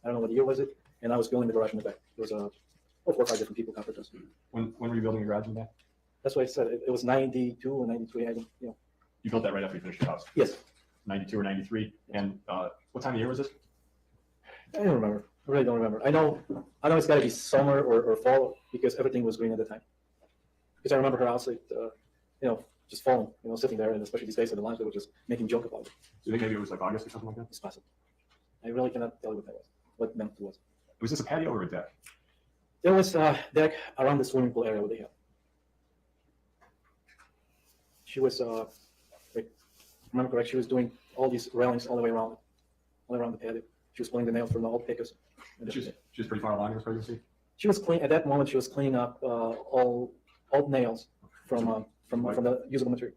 Speaker 4: I don't know what year was it. And I was building the garage in the back. There was 4 or 5 different people covered us.
Speaker 3: When were you building a garage in the back?
Speaker 4: That's why I said it was 92 or 93. I don't,
Speaker 3: You built that right after you finished your house,
Speaker 4: Yes.
Speaker 3: 92 or 93. And what time of year was this?
Speaker 4: I don't remember. I really don't remember. I know it's got to be summer or fall because everything was green at the time. Because I remember her outside, just falling, sitting there, and especially these days at the lunch, they were just making joke about it.
Speaker 3: Do you think maybe it was like August or something like that?
Speaker 4: It's possible. I really cannot tell you what that was. What month it was.
Speaker 3: Was this a patio or a deck?
Speaker 4: There was a deck around the swimming pool area where they had. She was remember correct, she was doing all these railings all the way around the patio. She was pulling the nails from the old pickers.
Speaker 3: She was pretty far along in this pregnancy.
Speaker 4: She was clean at that moment. She was cleaning up all old nails from the usable material.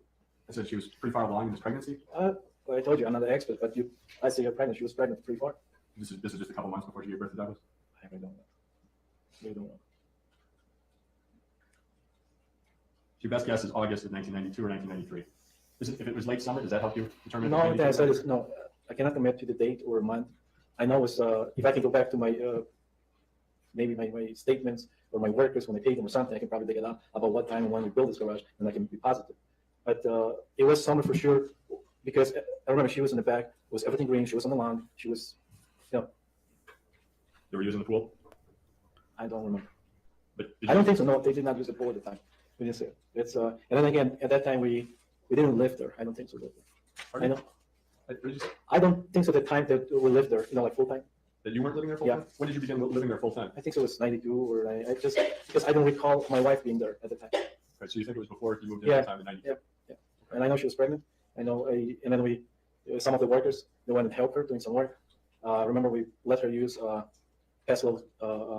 Speaker 3: I said she was pretty far along in this pregnancy.
Speaker 4: Well, I told you I'm not the expert, but I say you're pregnant. She was pregnant pretty far.
Speaker 3: This is just a couple months before she gave birth to Douglas.
Speaker 4: I really don't know. Really don't know.
Speaker 3: Your best guess is August of 1992 or 1993. If it was late summer, does that help you determine?
Speaker 4: No, the answer is no. I cannot commit to the date or month. I know it's if I can go back to my maybe my statements or my workers when I paid them or something, I can probably dig it out about what time and when we built this garage, and I can be positive. But it was summer for sure, because I remember she was in the back. It was everything green. She was on the lawn. She was,
Speaker 3: They were using the pool.
Speaker 4: I don't remember.
Speaker 3: But
Speaker 4: I don't think so. No, they did not use the pool at the time. We didn't see it. It's and then again at that time we didn't live there. I don't think so. I know. I don't think so. The time that we lived there, like full time.
Speaker 3: That you weren't living there full time? When did you begin living there full time?
Speaker 4: I think so. It was 92 or I just because I don't recall my wife being there at the time.
Speaker 3: Right, so you think it was before you moved in
Speaker 4: Yeah.
Speaker 3: full time in 92?
Speaker 4: Yeah. And I know she was pregnant. I know. And then some of the workers, they went and helped her doing some work. Remember, we let her use pestle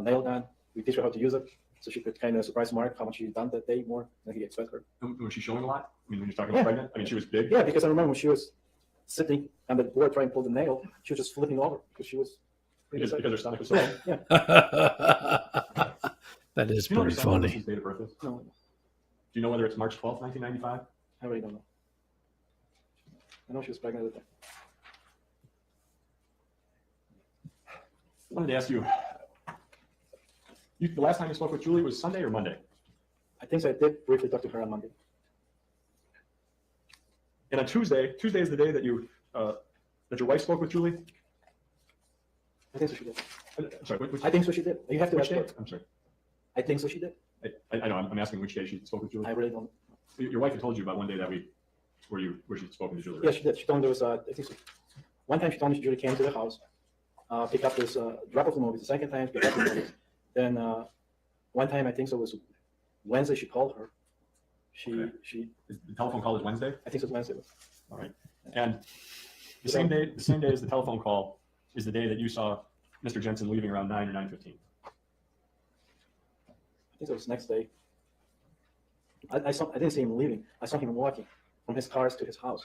Speaker 4: nail gun. We teach her how to use it, so she could kind of surprise Mark how much she's done that day more than he expected her.
Speaker 3: And was she showing a lot? I mean, when you're talking about pregnant, I mean, she was big.
Speaker 4: Yeah, because I remember when she was sitting on the board trying to pull the nail, she was just flipping over because she was.
Speaker 3: Because her stomach was so big.
Speaker 4: Yeah.
Speaker 1: That is
Speaker 3: Do you know
Speaker 1: pretty
Speaker 3: her son
Speaker 1: funny.
Speaker 3: His date of birth is?
Speaker 4: No,
Speaker 3: Do you know whether it's March 12th, 1995?
Speaker 4: I really don't know. I know she was pregnant at the time.
Speaker 3: I wanted to ask you, the last time you spoke with Julie was Sunday or Monday?
Speaker 4: I think so. I did briefly talk to her on Monday.
Speaker 3: And on Tuesday is the day that that your wife spoke with Julie?
Speaker 4: I think so she did.
Speaker 3: I'm sorry, which
Speaker 4: I think so she did. You have to
Speaker 3: which
Speaker 4: ask
Speaker 3: day?
Speaker 4: her.
Speaker 3: I'm sorry.
Speaker 4: I think so she did.
Speaker 3: I know, I'm asking which day she spoke with Julie.
Speaker 4: I really don't.
Speaker 3: Your wife had told you about one day that week where she'd spoken to Julie,
Speaker 4: Yeah,
Speaker 3: right?
Speaker 4: she did. She told me there was, I think so. One time she told me Julie came to the house, pick up this drop off the movies. The second time she picked up the movies. Then one time I think so it was Wednesday she called her.
Speaker 3: Okay. The telephone call is Wednesday?
Speaker 4: I think so it was Wednesday.
Speaker 3: All right. And the same day as the telephone call is the day that you saw Mr. Jensen leaving around 9 or 9:15.
Speaker 4: I think it was next day. I didn't see him leaving. I saw him walking from his cars to his house.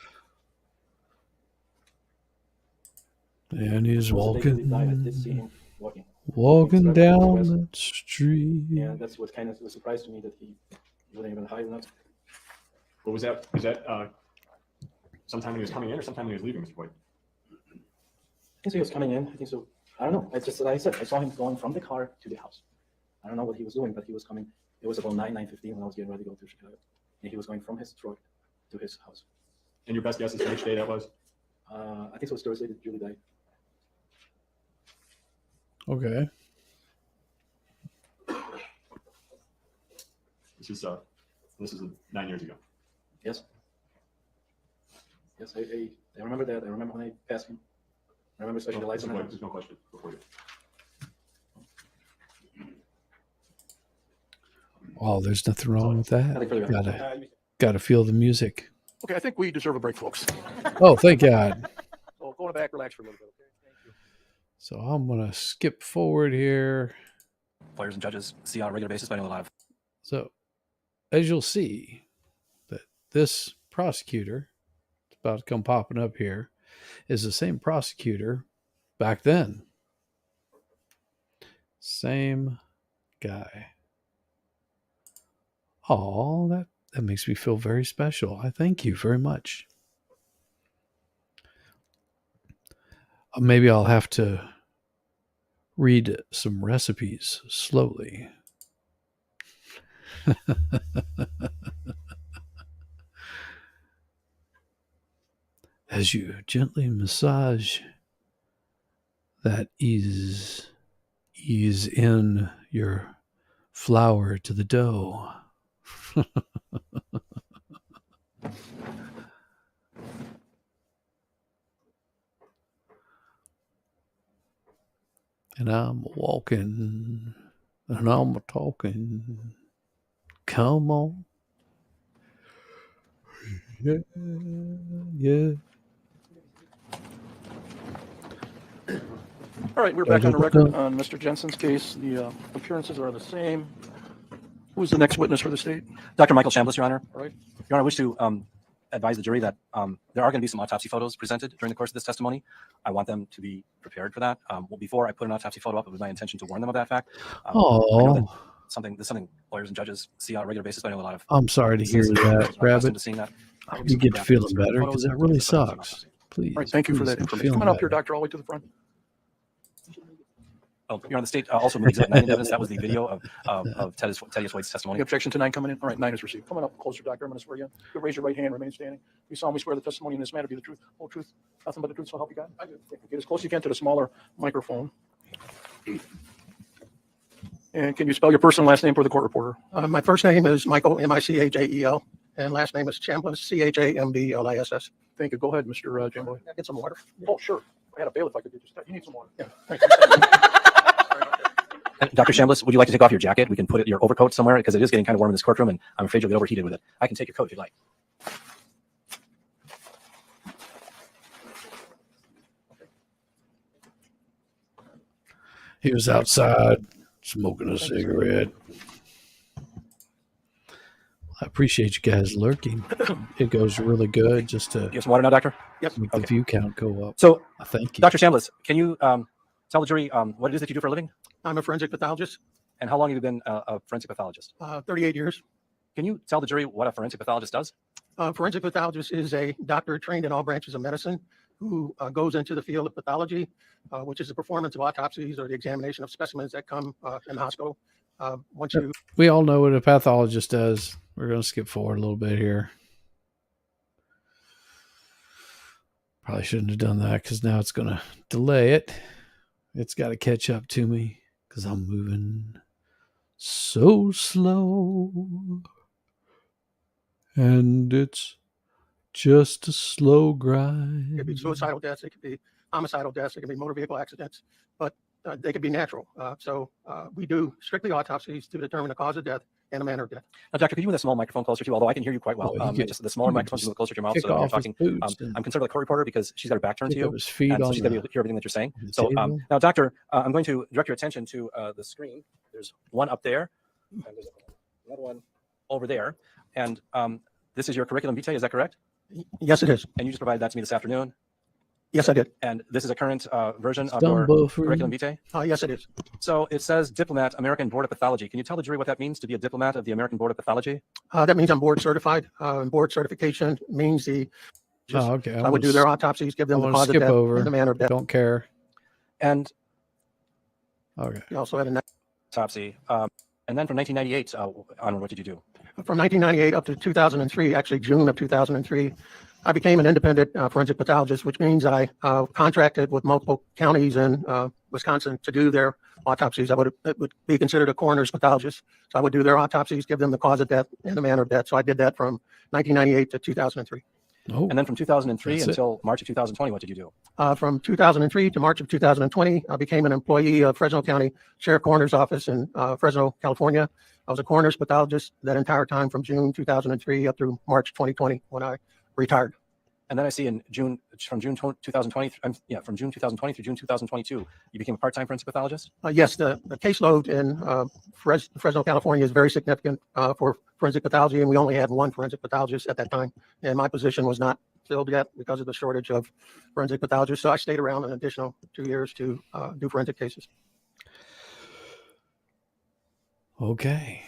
Speaker 1: And he's
Speaker 4: It was the day he died. I did see
Speaker 1: walking,
Speaker 4: him walking.
Speaker 1: walking down that street.
Speaker 4: Yeah, that's what kind of was a surprise to me that he wasn't even high enough.
Speaker 3: What was that? Sometime when he was coming in or sometime when he was leaving, Mr. Boyd?
Speaker 4: I think so he was coming in. I think so. I don't know. It's just like I said, I saw him going from the car to the house. I don't know what he was doing, but he was coming. It was about 9:15 when I was getting ready to go to Chicago. And he was going from his truck to his house.
Speaker 3: And your best guess is which day that was?
Speaker 4: I think it was Thursday that Julie died.
Speaker 1: Okay.
Speaker 3: This is 9 years ago.
Speaker 4: Yes. Yes, I remember that. I remember when I passed him. I remember especially the lights on the house.
Speaker 3: There's no question before you.
Speaker 1: Oh, there's nothing wrong with that.
Speaker 4: Nothing further.
Speaker 1: Gotta feel the music.
Speaker 2: Okay, I think we deserve a break, folks.
Speaker 1: Oh, thank God.
Speaker 2: So go in the back, relax for a little bit, okay? Thank you.
Speaker 1: So I'm gonna skip forward here.
Speaker 6: Players and judges see on a regular basis, but I know a lot of
Speaker 1: So, as you'll see, that this prosecutor, it's about to come popping up here, is the same prosecutor back then. Same guy. Oh, that makes me feel very special. I thank you very much. Maybe I'll have to read some recipes slowly. As you gently massage that ease in your flour to the dough. And I'm walking and I'm talking. Come on. Yeah.
Speaker 2: All right, we're back on the record on Mr. Jensen's case. The appearances are the same. Who's the next witness for the state?
Speaker 6: Dr. Michael Chambliss, Your Honor.
Speaker 2: All right.
Speaker 6: Your Honor, I wish to advise the jury that there are going to be some autopsy photos presented during the course of this testimony. I want them to be prepared for that. Well, before I put an autopsy photo up, it was my intention to warn them of that fact. I know that this is something lawyers and judges see on a regular basis, but I know a lot of.
Speaker 1: I'm sorry to hear
Speaker 6: citizens
Speaker 1: that,
Speaker 6: are accustomed
Speaker 1: Rabbit.
Speaker 6: to seeing that.
Speaker 1: I hope you get to feeling better because that really sucks. Please.
Speaker 2: All right, thank you for that information. Come on up here, Doctor, all the way to the front.
Speaker 6: Oh, Your Honor, the state also moved Exhibit 9 into evidence. That was the video of Teddy White's testimony.
Speaker 2: The objection to 9 coming in? All right, 9 is received. Come on up closer, Doctor. I'm going to swear you in. You raise your right hand, remain standing. You solemnly swear the testimony in this matter be the truth, whole truth, nothing but the truth, so help you God? I do. Get as close as you can to the smaller microphone. And can you spell your first and last name for the court reporter?
Speaker 5: My first name is Michael, M-I-C-H-A-E-L, and last name is Chambliss, C-H-A-M-B-L-I-S-S.
Speaker 2: Thank you. Go ahead, Mr. Jamboy.
Speaker 5: Get some water.
Speaker 2: Oh, sure. I had a bailiff I could do just that. You need some water.
Speaker 5: Yeah.
Speaker 6: Dr. Chambliss, would you like to take off your jacket? We can put your overcoat somewhere because it is getting kind of warm in this courtroom, and I'm afraid you'll get overheated with it. I can take your coat if you'd like.
Speaker 1: He was outside smoking a cigarette. I appreciate you guys lurking. It goes really good just to
Speaker 6: You have some water now, Doctor?
Speaker 5: Yes.
Speaker 1: make the view count go up.
Speaker 6: So,
Speaker 1: I thank you.
Speaker 6: Dr. Chambliss, can you tell the jury what it is that you do for a living?
Speaker 5: I'm a forensic pathologist,
Speaker 6: And how long have you been a forensic pathologist?
Speaker 5: 38 years.
Speaker 6: Can you tell the jury what a forensic pathologist does?
Speaker 5: Forensic pathologist is a doctor trained in all branches of medicine who goes into the field of pathology, which is the performance of autopsies or the examination of specimens that come in the hospital. Once you
Speaker 1: We all know what a pathologist does. We're going to skip forward a little bit here. Probably shouldn't have done that because now it's going to delay it. It's got to catch up to me because I'm moving so slow. And it's just a slow
Speaker 5: it
Speaker 1: grind.
Speaker 5: could be suicidal deaths, it could be homicidal deaths, it could be motor vehicle accidents, but they could be natural. So we do strictly autopsies to determine the cause of death and the manner of death.
Speaker 6: Now, Doctor, could you move that small microphone closer to you? Although I can hear you quite well.
Speaker 1: Well,
Speaker 6: Just the smaller microphone is a little closer to your mouth
Speaker 1: kick
Speaker 6: so that when you're
Speaker 1: off his
Speaker 6: talking.
Speaker 1: boots and
Speaker 6: I'm concerned with the court reporter because she's got her back turned to
Speaker 1: kick up
Speaker 6: you.
Speaker 1: his feet
Speaker 6: And so
Speaker 1: on
Speaker 6: she's going to
Speaker 1: the
Speaker 6: hear everything that you're saying.
Speaker 1: the
Speaker 6: So
Speaker 1: table.
Speaker 6: now, Doctor, I'm going to direct your attention to the screen. There's one up there, and there's another one over there. And this is your curriculum vitae, is that correct?
Speaker 5: Yes, it is.
Speaker 6: And you just provided that to me this afternoon.
Speaker 5: Yes, I did.
Speaker 6: And this is a current version of your
Speaker 1: Stumble through.
Speaker 6: curriculum vitae.
Speaker 5: Yes, it is.
Speaker 6: So it says diplomat, American Board of Pathology. Can you tell the jury what that means to be a diplomat of the American Board of Pathology?
Speaker 5: That means I'm board certified. And board certification means
Speaker 1: Oh, okay.
Speaker 5: I would do their autopsies, give them
Speaker 1: I'm
Speaker 5: the
Speaker 1: gonna
Speaker 5: cause of
Speaker 1: skip
Speaker 5: death
Speaker 1: over.
Speaker 5: and the manner of death.
Speaker 1: Don't care.
Speaker 6: And
Speaker 1: Okay.
Speaker 5: You also had a
Speaker 6: autopsy. And then from 1998 onward, what did you do?
Speaker 5: from 1998 up to 2003, actually June of 2003, I became an independent forensic pathologist, which means I contracted with multiple counties in Wisconsin to do their autopsies. It would be considered a coroner's pathologist. So I would do their autopsies, give them the cause of death and the manner of death. So I did that from 1998 to 2003.
Speaker 1: Oh,
Speaker 6: And then from 2003
Speaker 1: That's it.
Speaker 6: until March of 2020, what did you do?
Speaker 5: From 2003 to March of 2020, I became an employee of Fresno County Sheriff Coroner's Office in Fresno, California. I was a coroner's pathologist that entire time from June 2003 up through March 2020 when I retired.
Speaker 6: And then I see in June, from June 2020, from June 2020 through June 2022, you became a part-time forensic pathologist?
Speaker 5: Yes, the caseload in Fresno, California is very significant for forensic pathology, and we only had one forensic pathologist at that time. And my position was not filled yet because of the shortage of forensic pathologists. So I stayed around an additional 2 years to do forensic cases.
Speaker 1: okay.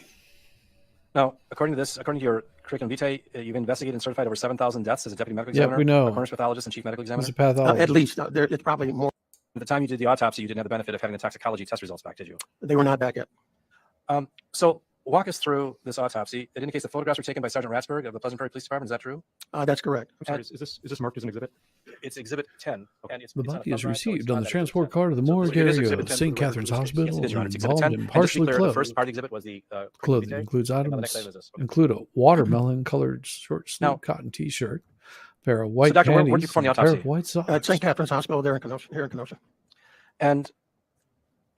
Speaker 6: Now, according to your curriculum vitae, you've investigated and certified over 7,000 deaths as a deputy medical
Speaker 1: Yeah,
Speaker 6: examiner,
Speaker 1: we know.
Speaker 6: a coroner's pathologist, and chief medical examiner.
Speaker 1: As a pathologist.
Speaker 5: At least it's probably more.
Speaker 6: At the time you did the autopsy, you didn't have the benefit of having the toxicology test results back, did you?
Speaker 5: They were not back yet.
Speaker 6: So walk us through this autopsy. It indicates the photographs were taken by Sergeant Ratsberg of the Pleasant Prairie Police Department. Is that true?
Speaker 5: That's correct.
Speaker 3: I'm sorry, is this marked as an exhibit?
Speaker 6: It's Exhibit 10. And it's
Speaker 1: The
Speaker 6: on a
Speaker 1: body is
Speaker 6: thumb drive, so it's
Speaker 1: received on
Speaker 6: not
Speaker 1: the
Speaker 6: that
Speaker 1: transport
Speaker 6: exhibit
Speaker 1: car to the
Speaker 6: So
Speaker 1: morgue
Speaker 6: it is
Speaker 1: area
Speaker 6: Exhibit
Speaker 1: of
Speaker 6: 10
Speaker 1: St.
Speaker 6: for the record
Speaker 1: Catherine's
Speaker 6: of this case.
Speaker 1: Hospital.
Speaker 6: Yes, it is, Your Honor. It's Exhibit
Speaker 1: Involved
Speaker 6: 10.
Speaker 1: in
Speaker 6: And just to be
Speaker 1: partially
Speaker 6: clear, the
Speaker 1: clothed
Speaker 6: first part exhibit was the
Speaker 1: clothing
Speaker 6: vitae,
Speaker 1: includes
Speaker 6: and the next
Speaker 1: items
Speaker 6: item is this. Okay.
Speaker 1: include a watermelon colored short sleeve
Speaker 6: Now-
Speaker 1: cotton t-shirt, pair of white
Speaker 6: Doctor, where did you
Speaker 1: panties,
Speaker 6: perform the
Speaker 1: and a pair
Speaker 6: autopsy?
Speaker 1: of white
Speaker 5: At
Speaker 1: socks.
Speaker 5: St. Catherine's Hospital there in Kenosha, here in Kenosha.
Speaker 6: And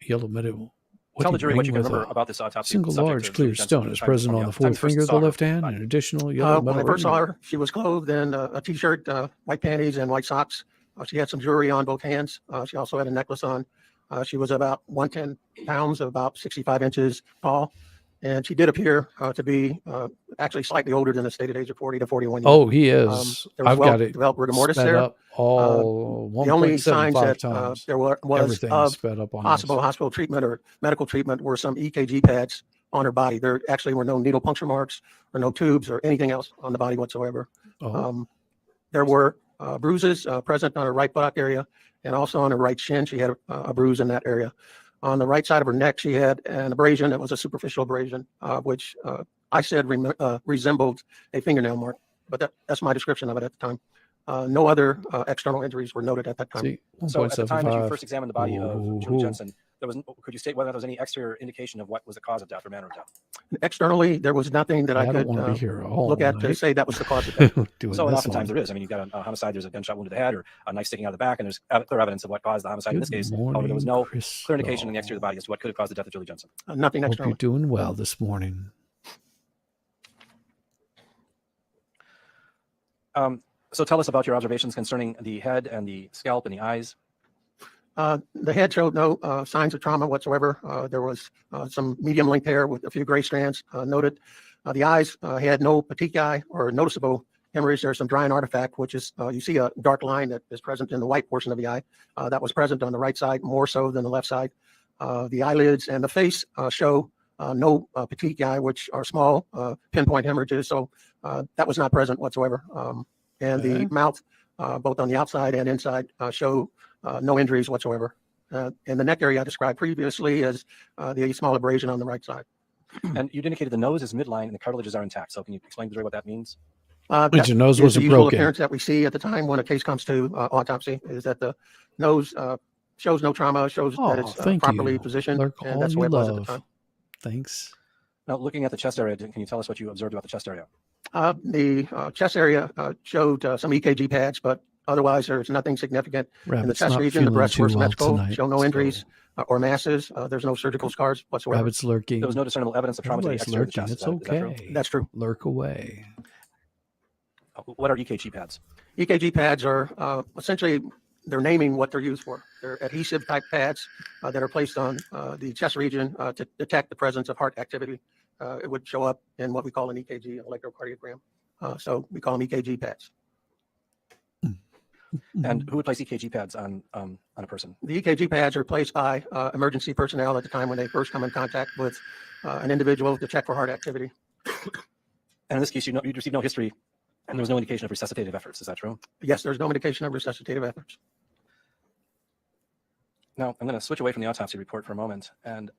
Speaker 1: Yellow medical What
Speaker 6: tell
Speaker 1: he
Speaker 6: the jury what you
Speaker 1: bring
Speaker 6: can
Speaker 1: with
Speaker 6: remember
Speaker 1: a
Speaker 6: about this autopsy.
Speaker 1: single
Speaker 6: subject
Speaker 1: large
Speaker 6: to
Speaker 1: clear
Speaker 6: Julie Jensen
Speaker 1: stone
Speaker 6: from
Speaker 1: is
Speaker 6: the
Speaker 1: present
Speaker 6: from
Speaker 1: on the
Speaker 6: time you
Speaker 1: fourth
Speaker 6: first
Speaker 1: finger of
Speaker 6: saw
Speaker 1: the
Speaker 6: her.
Speaker 1: left hand, and additional yellow
Speaker 5: When I
Speaker 1: metal
Speaker 5: first
Speaker 1: ring.
Speaker 5: saw her, she was clothed in a t-shirt, white panties, and white socks. She had some jewelry on both hands. She also had a necklace on. She was about 110 pounds, about 65 inches tall. And she did appear to be actually slightly older than the stated age of 40 to 41 years.
Speaker 1: Oh, he is.
Speaker 5: There was
Speaker 1: I've got it
Speaker 5: developed rigor mortis
Speaker 1: sped
Speaker 5: there.
Speaker 1: up all
Speaker 5: The only signs
Speaker 1: 1.75
Speaker 5: that
Speaker 1: times.
Speaker 5: there was
Speaker 1: Everything is
Speaker 5: of
Speaker 1: sped up on
Speaker 5: possible
Speaker 1: this.
Speaker 5: hospital treatment or medical treatment were some EKG pads on her body. There actually were no needle puncture marks or no tubes or anything else on the body whatsoever.
Speaker 1: Oh,
Speaker 5: There were bruises present on her right buttock area and also on her right shin. She had a bruise in that area. On the right side of her neck, she had an abrasion that was a superficial abrasion, which I said resembled a fingernail mark, but that's my description of it at the time. No other external injuries were noted at that time.
Speaker 1: see,
Speaker 6: So at the time that you
Speaker 1: 1.75.
Speaker 6: first examined the body of
Speaker 1: Ooh.
Speaker 6: Julie Jensen, could you state whether there was any exterior indication of what was the cause of death or manner of death?
Speaker 5: Externally, there was nothing that
Speaker 1: I
Speaker 5: I
Speaker 1: don't
Speaker 5: could
Speaker 1: want to be here all
Speaker 5: look at to
Speaker 1: night.
Speaker 5: say that was the cause of death.
Speaker 1: Doing
Speaker 6: So, and
Speaker 1: this
Speaker 6: oftentimes
Speaker 1: one.
Speaker 6: there is. I mean, you've got a homicide, there's a gunshot wound to the head or a knife sticking out of the back, and there's clear evidence of what caused the homicide in this
Speaker 1: Good
Speaker 6: case. However, there was
Speaker 1: morning,
Speaker 6: no clear indication in the exterior of the
Speaker 1: Crystal.
Speaker 6: body as to what could have caused the death of Julie Jensen.
Speaker 5: Nothing
Speaker 1: Hope
Speaker 5: externally.
Speaker 1: you're doing well this morning.
Speaker 6: So tell us about your observations concerning the head and the scalp and the eyes.
Speaker 5: The head showed no signs of trauma whatsoever. There was some medium length hair with a few gray strands noted. The eyes had no petechiae or noticeable hemorrhage. There's some drying artifact, which is you see a dark line that is present in the white portion of the eye. That was present on the right side more so than the left side. The eyelids and the face show no petechiae, which are small pinpoint hemorrhages. So that was not present whatsoever. And
Speaker 1: Okay.
Speaker 5: the mouth, both on the outside and inside, show no injuries whatsoever. In the neck area I described previously as the small abrasion on the right side.
Speaker 6: And you'd indicated the nose is midline and the cartilages are intact. So can you explain to the jury what that means?
Speaker 1: But your nose
Speaker 5: is
Speaker 1: wasn't
Speaker 5: the usual
Speaker 1: broken.
Speaker 5: appearance that we see at the time when a case comes to autopsy is that the nose shows no trauma, shows that
Speaker 1: Oh,
Speaker 5: it's
Speaker 1: thank
Speaker 5: properly
Speaker 1: you.
Speaker 5: positioned,
Speaker 1: Lurk
Speaker 5: and
Speaker 1: all
Speaker 5: that's the
Speaker 1: you
Speaker 5: way it was at the
Speaker 1: love.
Speaker 5: time.
Speaker 1: Thanks.
Speaker 6: Now, looking at the chest area, can you tell us what you observed about the chest area?
Speaker 5: The chest area showed some EKG pads, but otherwise there's nothing significant in the
Speaker 1: Rabbit's
Speaker 5: chest
Speaker 1: not
Speaker 5: region. The
Speaker 1: feeling
Speaker 5: breasts
Speaker 1: too
Speaker 5: were
Speaker 1: well
Speaker 5: symmetrical,
Speaker 1: tonight.
Speaker 5: show no
Speaker 1: so
Speaker 5: injuries or masses. There's no surgical scars whatsoever.
Speaker 1: Rabbit's lurking.
Speaker 6: There was no discernible evidence of trauma to the
Speaker 1: Everybody's
Speaker 6: exterior of the
Speaker 1: lurking.
Speaker 6: chest.
Speaker 1: It's
Speaker 6: Is that true?
Speaker 1: okay.
Speaker 5: That's true.
Speaker 1: Lurk away.
Speaker 6: What are EKG pads?
Speaker 5: EKG pads are essentially, they're naming what they're used for. They're adhesive type pads that are placed on the chest region to detect the presence of heart activity. It would show up in what we call an EKG, electrocardiogram. So we call them EKG pads.
Speaker 6: And who would place EKG pads on a person?
Speaker 5: The EKG pads are placed by emergency personnel at the time when they first come in contact with an individual to check for heart activity.
Speaker 6: And in this case, you'd received no history and there was no indication of resuscitative efforts. Is that true?
Speaker 5: Yes, there's no indication of resuscitative efforts.
Speaker 6: Now, I'm going to switch away from the autopsy report for a moment, and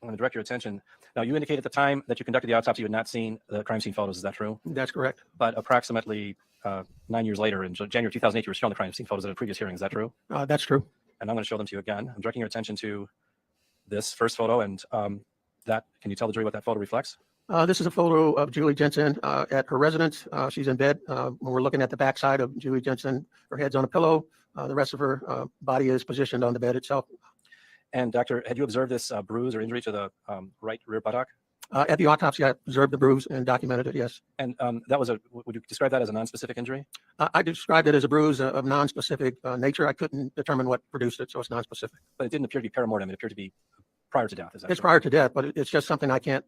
Speaker 6: I'm going to direct your attention. Now, you indicated at the time that you conducted the autopsy, you had not seen the crime scene photos. Is that true?
Speaker 5: That's correct.
Speaker 6: But approximately 9 years later, in January 2008, you were shown the crime scene photos at a previous hearing. Is that true?
Speaker 5: That's true.
Speaker 6: And I'm going to show them to you again. I'm directing your attention to this first photo, and that. Can you tell the jury what that photo reflects?
Speaker 5: This is a photo of Julie Jensen at her residence. She's in bed. When we're looking at the backside of Julie Jensen, her head's on a pillow. The rest of her body is positioned on the bed itself.
Speaker 6: And doctor, had you observed this bruise or injury to the right rear buttock?
Speaker 5: At the autopsy, I observed the bruise and documented it, yes.
Speaker 6: And that was would you describe that as a non-specific injury?
Speaker 5: I described it as a bruise of non-specific nature. I couldn't determine what produced it, so it's non-specific.
Speaker 6: But it didn't appear to be paramortem. It appeared to be prior to death. Is that
Speaker 5: It's
Speaker 6: true?
Speaker 5: prior to death, but it's just something I can't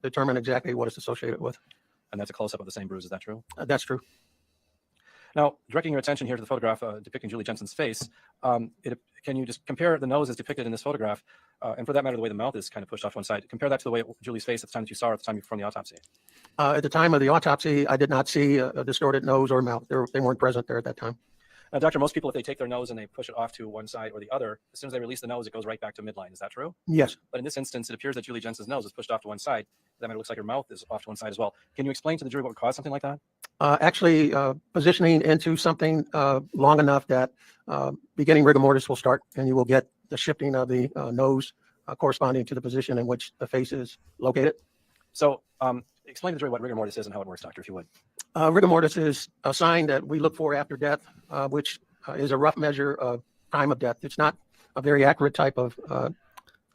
Speaker 5: determine exactly what it's associated with.
Speaker 6: And that's a close-up of the same bruise. Is that true?
Speaker 5: That's true.
Speaker 6: Now, directing your attention here to the photograph depicting Julie Jensen's face, can you just compare the nose as depicted in this photograph, and for that matter, the way the mouth is kind of pushed off to one side, compare that to the way Julie's face at the time that you saw her at the time you performed the autopsy?
Speaker 5: At the time of the autopsy, I did not see a distorted nose or mouth. They weren't present there at that time.
Speaker 6: Now, doctor, most people, if they take their nose and they push it off to one side or the other, as soon as they release the nose, it goes right back to midline. Is that true?
Speaker 5: Yes.
Speaker 6: But in this instance, it appears that Julie Jensen's nose is pushed off to one side. That matter, it looks like her mouth is off to one side as well. Can you explain to the jury what would cause something like that?
Speaker 5: Actually, positioning into something long enough that beginning rigor mortis will start, and you will get the shifting of the nose corresponding to the position in which the face is located.
Speaker 6: So explain to the jury what rigor mortis is and how it works, doctor, if you would.
Speaker 5: Rigor mortis is a sign that we look for after death, which is a rough measure of time of death. It's not a very accurate type of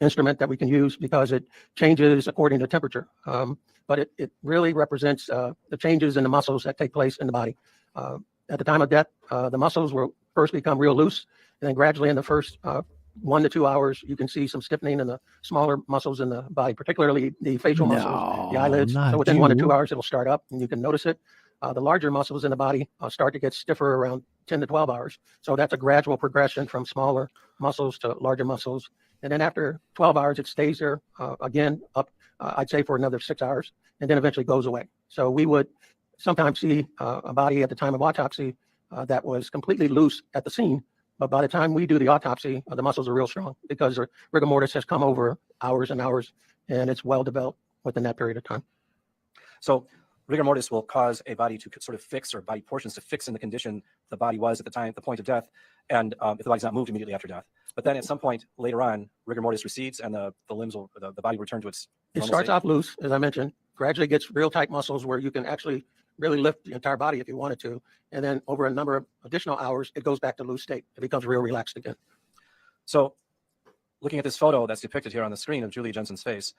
Speaker 5: instrument that we can use because it changes according to temperature. But it really represents the changes in the muscles that take place in the body. At the time of death, the muscles will first become real loose, and then gradually in the first 1 to 2 hours, you can see some stiffening in the smaller muscles in the body, particularly the facial muscles, the
Speaker 1: No,
Speaker 5: eyelids. So
Speaker 1: not
Speaker 5: within 1 to 2
Speaker 1: you.
Speaker 5: hours, it'll start up, and you can notice it. The larger muscles in the body start to get stiffer around 10 to 12 hours. So that's a gradual progression from smaller muscles to larger muscles. And then after 12 hours, it stays there again up, I'd say, for another 6 hours, and then eventually goes away. So we would sometimes see a body at the time of autopsy that was completely loose at the scene. But by the time we do the autopsy, the muscles are real strong because the rigor mortis has come over hours and hours, and it's well developed within that period of time.
Speaker 6: So rigor mortis will cause a body to sort of fix, or body portions to fix in the condition the body was at the time, the point of death, and if the body's not moved immediately after death. But then at some point later on, rigor mortis recedes and the limbs will, the body will return to its
Speaker 5: It
Speaker 6: normal
Speaker 5: starts
Speaker 6: state.
Speaker 5: off loose, as I mentioned, gradually gets real tight muscles where you can actually really lift the entire body if you wanted to. And then over a number of additional hours, it goes back to loose state. It becomes real relaxed again.
Speaker 6: So looking at this photo that's depicted here on the screen of Julie Jensen's face,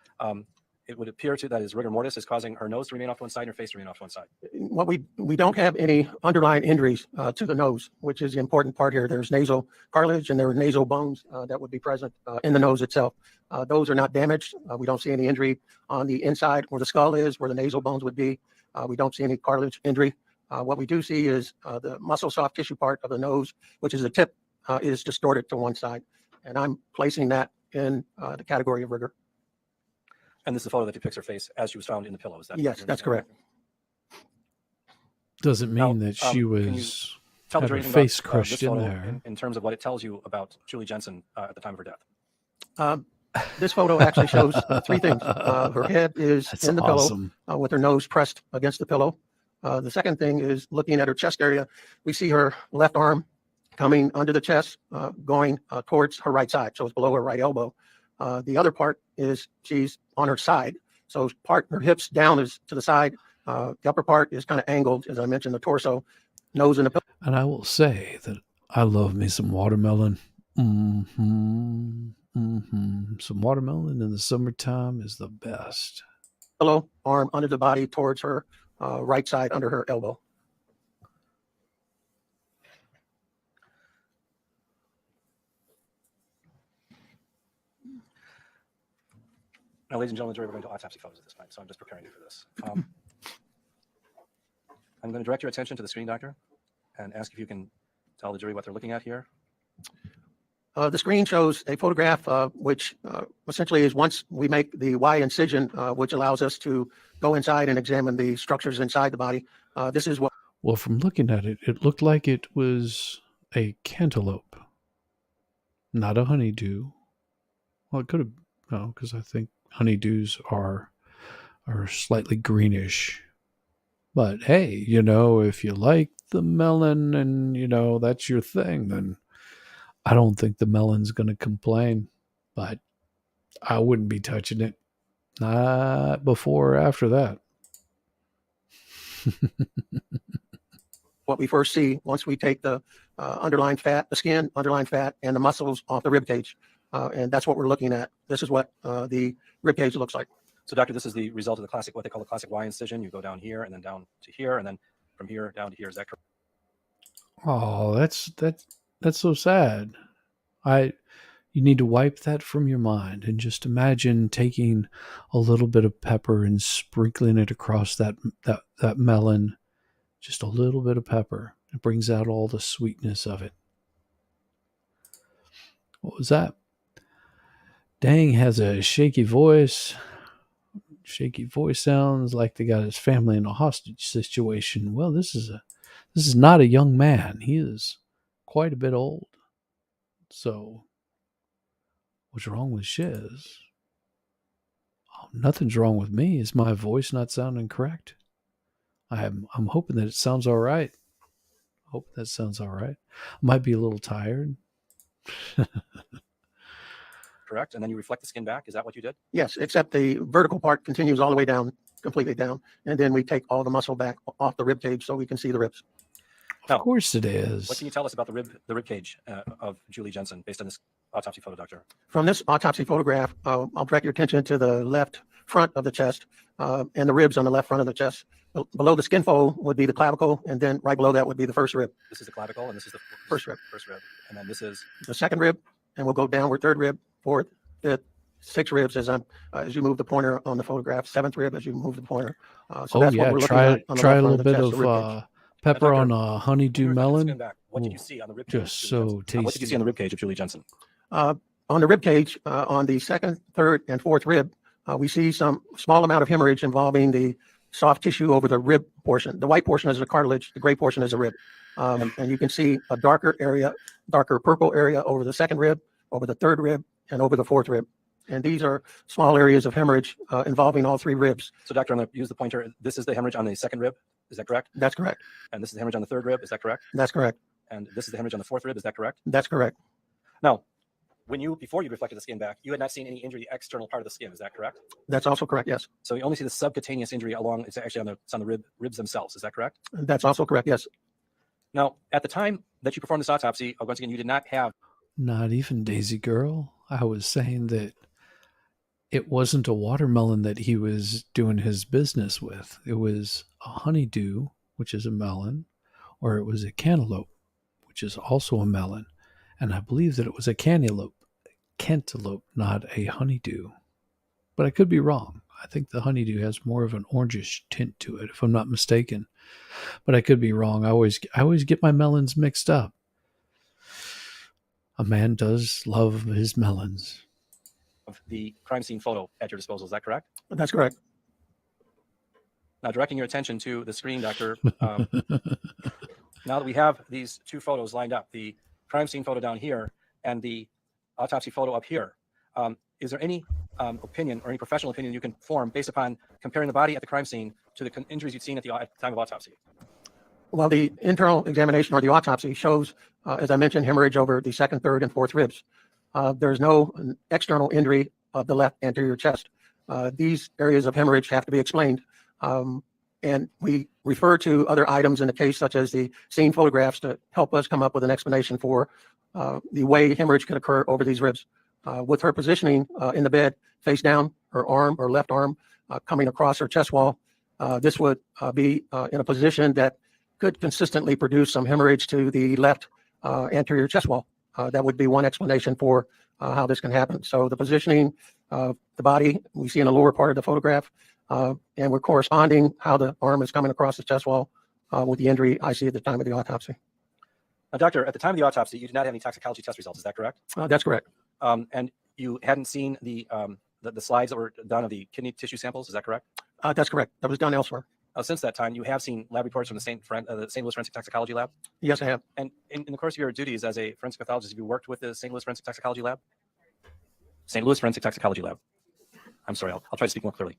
Speaker 6: it would appear to that is rigor mortis is causing her nose to remain off to one side and her face to remain off to one side.
Speaker 5: What we don't have any underlying injuries to the nose, which is the important part here. There's nasal cartilage and there are nasal bones that would be present in the nose itself. Those are not damaged. We don't see any injury on the inside where the skull is, where the nasal bones would be. We don't see any cartilage injury. What we do see is the muscle soft tissue part of the nose, which is the tip, is distorted to one side. And I'm placing that in the category of rigor.
Speaker 6: And this is a photo that depicts her face as she was found in the pillow. Is that
Speaker 5: Yes, that's correct.
Speaker 1: Doesn't mean
Speaker 6: Now,
Speaker 1: that she
Speaker 6: can you
Speaker 1: was
Speaker 6: Tell
Speaker 1: had
Speaker 6: me
Speaker 1: her
Speaker 6: anything
Speaker 1: face
Speaker 6: about,
Speaker 1: crushed
Speaker 6: this
Speaker 1: in
Speaker 6: photo
Speaker 1: there.
Speaker 6: in terms of what it tells you about Julie Jensen at the time of her death.
Speaker 5: This photo actually shows 3 things. Her head is
Speaker 1: That's
Speaker 5: in the
Speaker 1: awesome.
Speaker 5: pillow with her nose pressed against the pillow. The second thing is looking at her chest area. We see her left arm coming under the chest, going towards her right side. So it's below her right elbow. The other part is she's on her side. So her hips down is to the side. The upper part is kind of angled, as I mentioned, the torso, nose in the pillow.
Speaker 1: And I will say that I love me some watermelon. Some watermelon in the summertime is the best.
Speaker 5: Arm under the body towards her right side under her elbow.
Speaker 6: Now, ladies and gentlemen, we're going to autopsy photos at this point, so I'm just preparing you for this. I'm going to direct your attention to the screen, doctor, and ask if you can tell the jury what they're looking at here.
Speaker 5: The screen shows a photograph, which essentially is once we make the Y incision, which allows us to go inside and examine the structures inside the body. This is what.
Speaker 1: Well, from looking at it, it looked like it was a cantaloupe, not a honeydew. Well, it could have, no, because I think honeydews are slightly greenish. But hey, if you like the melon and that's your thing, then I don't think the melon's going to complain. But I wouldn't be touching it, not before or after that.
Speaker 5: What we first see once we take the underlying fat, the skin, underlying fat, and the muscles off the rib cage. And that's what we're looking at. This is what the rib cage looks like.
Speaker 6: So, doctor, this is the result of the classic, what they call the classic Y incision. You go down here and then down to here, and then from here down to here. Is that correct?
Speaker 1: Oh, that's so sad. You need to wipe that from your mind and just imagine taking a little bit of pepper and sprinkling it across that melon. Just a little bit of pepper. It brings out all the sweetness of it. What was that? Dang has a shaky voice. Shaky voice sounds like they got his family in a hostage situation. Well, this is not a young man. He is quite a bit old. So, what's wrong with Shiz? Oh, nothing's wrong with me. Is my voice not sounding correct? I'm hoping that it sounds all right. I hope that sounds all right. I might be a little tired.
Speaker 6: Correct. And then you reflect the skin back. Is that what you did?
Speaker 5: Yes, except the vertical part continues all the way down, completely down. And then we take all the muscle back off the rib cage so we can see the ribs.
Speaker 1: Of course it is.
Speaker 6: What can you tell us about the rib cage of Julie Jensen based on this autopsy photo, doctor?
Speaker 5: From this autopsy photograph, I'll direct your attention to the left front of the chest and the ribs on the left front of the chest. Below the skin fold would be the clavicle, and then right below that would be the first rib.
Speaker 6: This is the clavicle, and this is the
Speaker 5: First rib.
Speaker 6: First rib, and then this is
Speaker 5: The second rib, and we'll go downward, third rib, fourth, fifth, sixth ribs as you move the pointer on the photograph, seventh rib as you move the pointer. So
Speaker 1: Oh
Speaker 5: that's what
Speaker 1: yeah,
Speaker 5: we're looking
Speaker 1: try
Speaker 5: at on the
Speaker 1: try
Speaker 5: left
Speaker 1: a
Speaker 5: front
Speaker 1: little
Speaker 5: of the
Speaker 1: bit
Speaker 5: chest, the rib
Speaker 1: of
Speaker 5: cage.
Speaker 1: pepper
Speaker 6: Doctor,
Speaker 1: on a honeydew
Speaker 6: You're gonna
Speaker 1: melon.
Speaker 6: spin back. What did
Speaker 1: Ooh,
Speaker 6: you see on the rib cage?
Speaker 1: just
Speaker 6: of Julie
Speaker 1: so
Speaker 6: Jensen? What did you see
Speaker 1: tasty.
Speaker 6: on the rib cage of Julie Jensen?
Speaker 5: On the rib cage, on the second, third, and fourth rib, we see some small amount of hemorrhage involving the soft tissue over the rib portion. The white portion is the cartilage, the gray portion is the rib. And you can see a darker purple area over the second rib, over the third rib, and over the fourth rib. And these are small areas of hemorrhage involving all three ribs.
Speaker 6: So, doctor, I'm going to use the pointer. This is the hemorrhage on the second rib. Is that correct?
Speaker 5: That's correct.
Speaker 6: And this is the hemorrhage on the third rib. Is that correct?
Speaker 5: That's correct.
Speaker 6: And this is the hemorrhage on the fourth rib. Is that correct?
Speaker 5: That's correct.
Speaker 6: Now, before you reflected the skin back, you had not seen any injury to the external part of the skin. Is that correct?
Speaker 5: That's also correct. Yes.
Speaker 6: So you only see the subcutaneous injury it's actually on the ribs themselves. Is that correct?
Speaker 5: That's also correct. Yes.
Speaker 6: Now, at the time that you performed this autopsy, once again, you did not have.
Speaker 1: Not even Daisy Girl. I was saying that it wasn't a watermelon that he was doing his business with. It was a honeydew, which is a melon, or it was a cantaloupe, which is also a melon. And I believe that it was a cantaloupe, not a honeydew. But I could be wrong. I think the honeydew has more of an orangish tint to it, if I'm not mistaken. But I could be wrong. I always get my melons mixed up. A man does love his melons.
Speaker 6: Of the crime scene photo at your disposal. Is that correct?
Speaker 5: That's correct.
Speaker 6: Now, directing your attention to the screen, doctor, now that we have these two photos lined up, the crime scene photo down here and the autopsy photo up here, is there any opinion or any professional opinion you can form based upon comparing the body at the crime scene to the injuries you'd seen at the time of autopsy?
Speaker 5: Well, the internal examination or the autopsy shows, as I mentioned, hemorrhage over the second, third, and fourth ribs. There's no external injury of the left anterior chest. These areas of hemorrhage have to be explained. And we refer to other items in the case, such as the scene photographs, to help us come up with an explanation for the way hemorrhage could occur over these ribs. With her positioning in the bed, face down, her arm or left arm coming across her chest wall, this would be in a position that could consistently produce some hemorrhage to the left anterior chest wall. That would be one explanation for how this can happen. So the positioning of the body we see in the lower part of the photograph, and we're corresponding how the arm is coming across the chest wall with the injury I see at the time of the autopsy.
Speaker 6: Now, doctor, at the time of the autopsy, you did not have any toxicology test results. Is that correct?
Speaker 5: That's correct.
Speaker 6: And you hadn't seen the slides that were done of the kidney tissue samples. Is that correct?
Speaker 5: That's correct. That was done elsewhere.
Speaker 6: Since that time, you have seen lab reports from the St. Louis Forensic Toxicology Lab.
Speaker 5: Yes, I have.
Speaker 6: And in the course of your duties as a forensic pathologist, have you worked with the St. Louis Forensic Toxicology Lab? St. Louis Forensic Toxicology Lab. I'm sorry, I'll try to speak more clearly.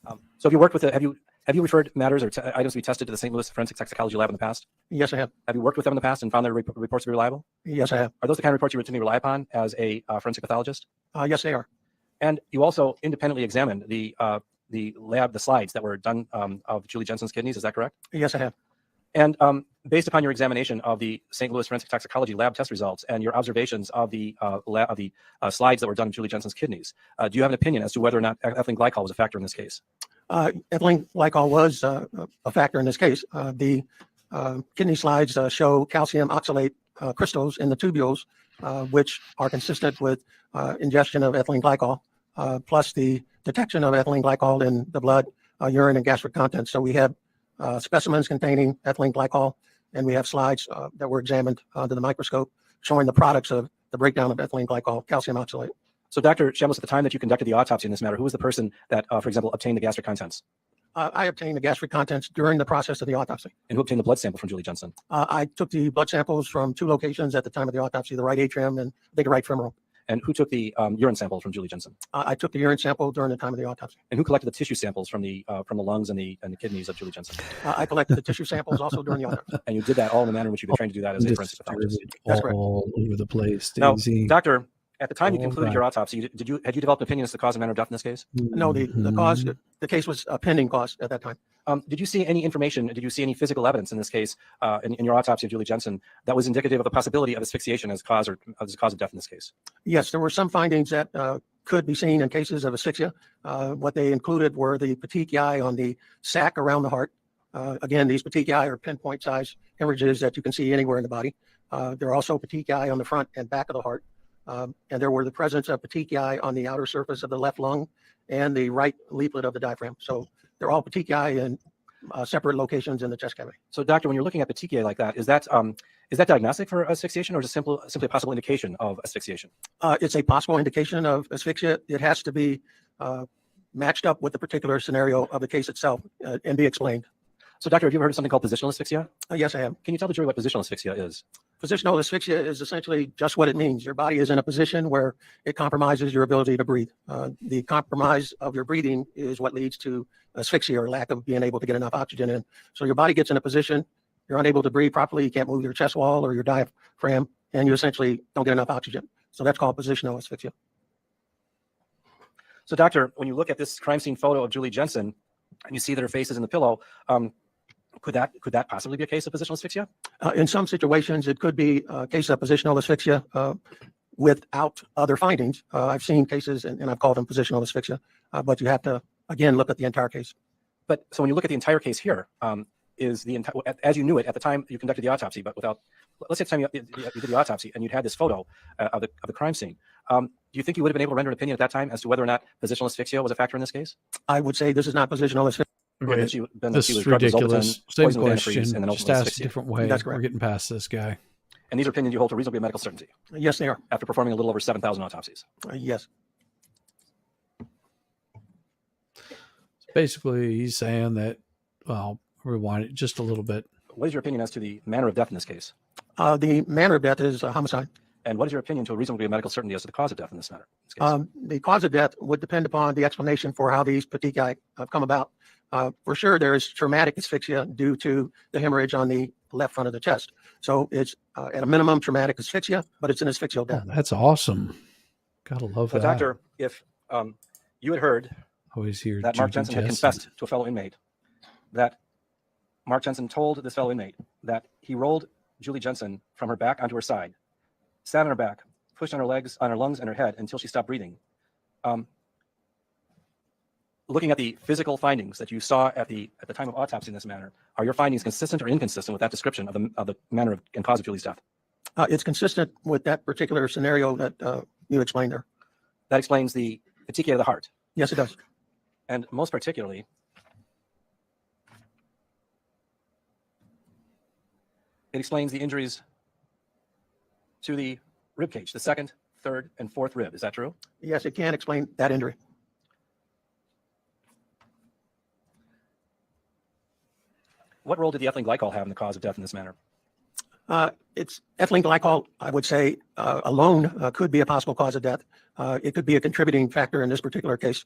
Speaker 6: So have you worked with have you referred matters or items to be tested to the St. Louis Forensic Toxicology Lab in the past?
Speaker 5: Yes, I have.
Speaker 6: Have you worked with them in the past and found their reports to be reliable?
Speaker 5: Yes, I have.
Speaker 6: Are those the kind of reports you routinely rely upon as a forensic pathologist?
Speaker 5: Yes, they are.
Speaker 6: And you also independently examined the slides that were done of Julie Jensen's kidneys. Is that correct?
Speaker 5: Yes, I have.
Speaker 6: And based upon your examination of the St. Louis Forensic Toxicology Lab test results and your observations of the slides that were done of Julie Jensen's kidneys, do you have an opinion as to whether or not ethylene glycol was a factor in this case?
Speaker 5: Ethylene glycol was a factor in this case. The kidney slides show calcium oxalate crystals in the tubules, which are consistent with ingestion of ethylene glycol, plus the detection of ethylene glycol in the blood, urine, and gastric contents. So we have specimens containing ethylene glycol, and we have slides that were examined under the microscope showing the products of the breakdown of ethylene glycol, calcium oxalate.
Speaker 6: So, Dr. Shambles, at the time that you conducted the autopsy in this matter, who was the person that, for example, obtained the gastric contents?
Speaker 5: I obtained the gastric contents during the process of the autopsy.
Speaker 6: And who obtained the blood sample from Julie Jensen?
Speaker 5: I took the blood samples from two locations at the time of the autopsy, the right atrium and I think the right femoral.
Speaker 6: And who took the urine sample from Julie Jensen?
Speaker 5: I took the urine sample during the time of the autopsy.
Speaker 6: And who collected the tissue samples from the lungs and the kidneys of Julie Jensen?
Speaker 5: I collected the tissue samples also during the autopsy.
Speaker 6: And you did that all in the manner in which you've been trained to do that as a forensic pathologist.
Speaker 5: That's correct.
Speaker 1: All over the place,
Speaker 6: Now,
Speaker 1: Daisy.
Speaker 6: doctor, At the time you
Speaker 1: All
Speaker 6: concluded
Speaker 1: right.
Speaker 6: your autopsy, had you developed an opinion as to the cause and manner of death in this case?
Speaker 5: No, the cause, the case was a pending cause at that time.
Speaker 6: Did you see any information? Did you see any physical evidence in this case, in your autopsy of Julie Jensen, that was indicative of a possibility of asphyxiation as cause or as a cause of death in this case?
Speaker 5: Yes, there were some findings that could be seen in cases of asphyxia. What they included were the petechiae on the sac around the heart. Again, these petechiae are pinpoint size hemorrhages that you can see anywhere in the body. There are also petechiae on the front and back of the heart. And there were the presence of petechiae on the outer surface of the left lung and the right leaflet of the diaphragm. So they're all petechiae in separate locations in the chest cavity.
Speaker 6: So, doctor, when you're looking at petechiae like that, is that diagnostic for asphyxiation, or is it simply a possible indication of asphyxiation?
Speaker 5: It's a possible indication of asphyxia. It has to be matched up with the particular scenario of the case itself and be explained.
Speaker 6: So, doctor, have you ever heard of something called positional asphyxia?
Speaker 5: Yes, I have.
Speaker 6: Can you tell the jury what positional asphyxia is?
Speaker 5: Positional asphyxia is essentially just what it means. Your body is in a position where it compromises your ability to breathe. The compromise of your breathing is what leads to asphyxia, or lack of being able to get enough oxygen in. So your body gets in a position, you're unable to breathe properly, you can't move your chest wall or your diaphragm, and you essentially don't get enough oxygen. So that's called positional asphyxia.
Speaker 6: So, doctor, when you look at this crime scene photo of Julie Jensen and you see that her face is in the pillow, could that possibly be a case of positional asphyxia?
Speaker 5: In some situations, it could be a case of positional asphyxia without other findings. I've seen cases, and I've called them positional asphyxia, but you have to, again, look at the entire case.
Speaker 6: But so when you look at the entire case here, is the entire, as you knew it at the time you conducted the autopsy, but without, let's say at the time you did the autopsy and you'd had this photo of the crime scene, do you think you would have been able to render an opinion at that time as to whether or not positional asphyxia was a factor in this case?
Speaker 5: I would say this is not positional asphyxia.
Speaker 6: Or that
Speaker 1: This
Speaker 6: she was
Speaker 1: is
Speaker 6: drugged with
Speaker 1: ridiculous.
Speaker 6: Zolpidem,
Speaker 1: Same
Speaker 6: poisoned with
Speaker 1: question,
Speaker 6: antifreeze, and then
Speaker 1: just
Speaker 6: ultimately
Speaker 1: asked a
Speaker 6: asphyxiated.
Speaker 1: different way.
Speaker 5: That's correct.
Speaker 1: We're getting past this guy.
Speaker 6: And these are opinions you hold to reasonably medical certainty
Speaker 5: Yes, they are.
Speaker 6: after performing a little over 7,000 autopsies.
Speaker 5: Yes.
Speaker 1: Basically, he's saying that, well, rewind it just a little bit.
Speaker 6: What is your opinion as to the manner of death in this case?
Speaker 5: The manner of death is a homicide.
Speaker 6: And what is your opinion to a reasonable degree of medical certainty as to the cause of death in this matter? In this case?
Speaker 5: The cause of death would depend upon the explanation for how these petechiae have come about. For sure, there is traumatic asphyxia due to the hemorrhage on the left front of the chest. So it's at a minimum traumatic asphyxia, but it's an asphyxial
Speaker 1: Oh,
Speaker 5: death.
Speaker 1: that's awesome. Gotta love
Speaker 6: So,
Speaker 1: that.
Speaker 6: doctor, if you had heard
Speaker 1: Always hear
Speaker 6: that Mark
Speaker 1: Judy
Speaker 6: Jensen had
Speaker 1: Jensen.
Speaker 6: confessed to a fellow inmate, that Mark Jensen told this fellow inmate that he rolled Julie Jensen from her back onto her side, sat on her back, pushed on her legs, on her lungs and her head until she stopped breathing. Looking at the physical findings that you saw at the time of autopsy in this manner, are your findings consistent or inconsistent with that description of the manner of and cause of Julie's death?
Speaker 5: It's consistent with that particular scenario that you explained there.
Speaker 6: That explains the petechiae of the heart,
Speaker 5: Yes, it does.
Speaker 6: and most particularly, it explains the injuries to the rib cage, the second, third, and fourth rib. Is that true?
Speaker 5: Yes, it can explain that injury.
Speaker 6: What role did the ethylene glycol have in the cause of death in this manner?
Speaker 5: It's ethylene glycol, I would say, alone could be a possible cause of death. It could be a contributing factor in this particular case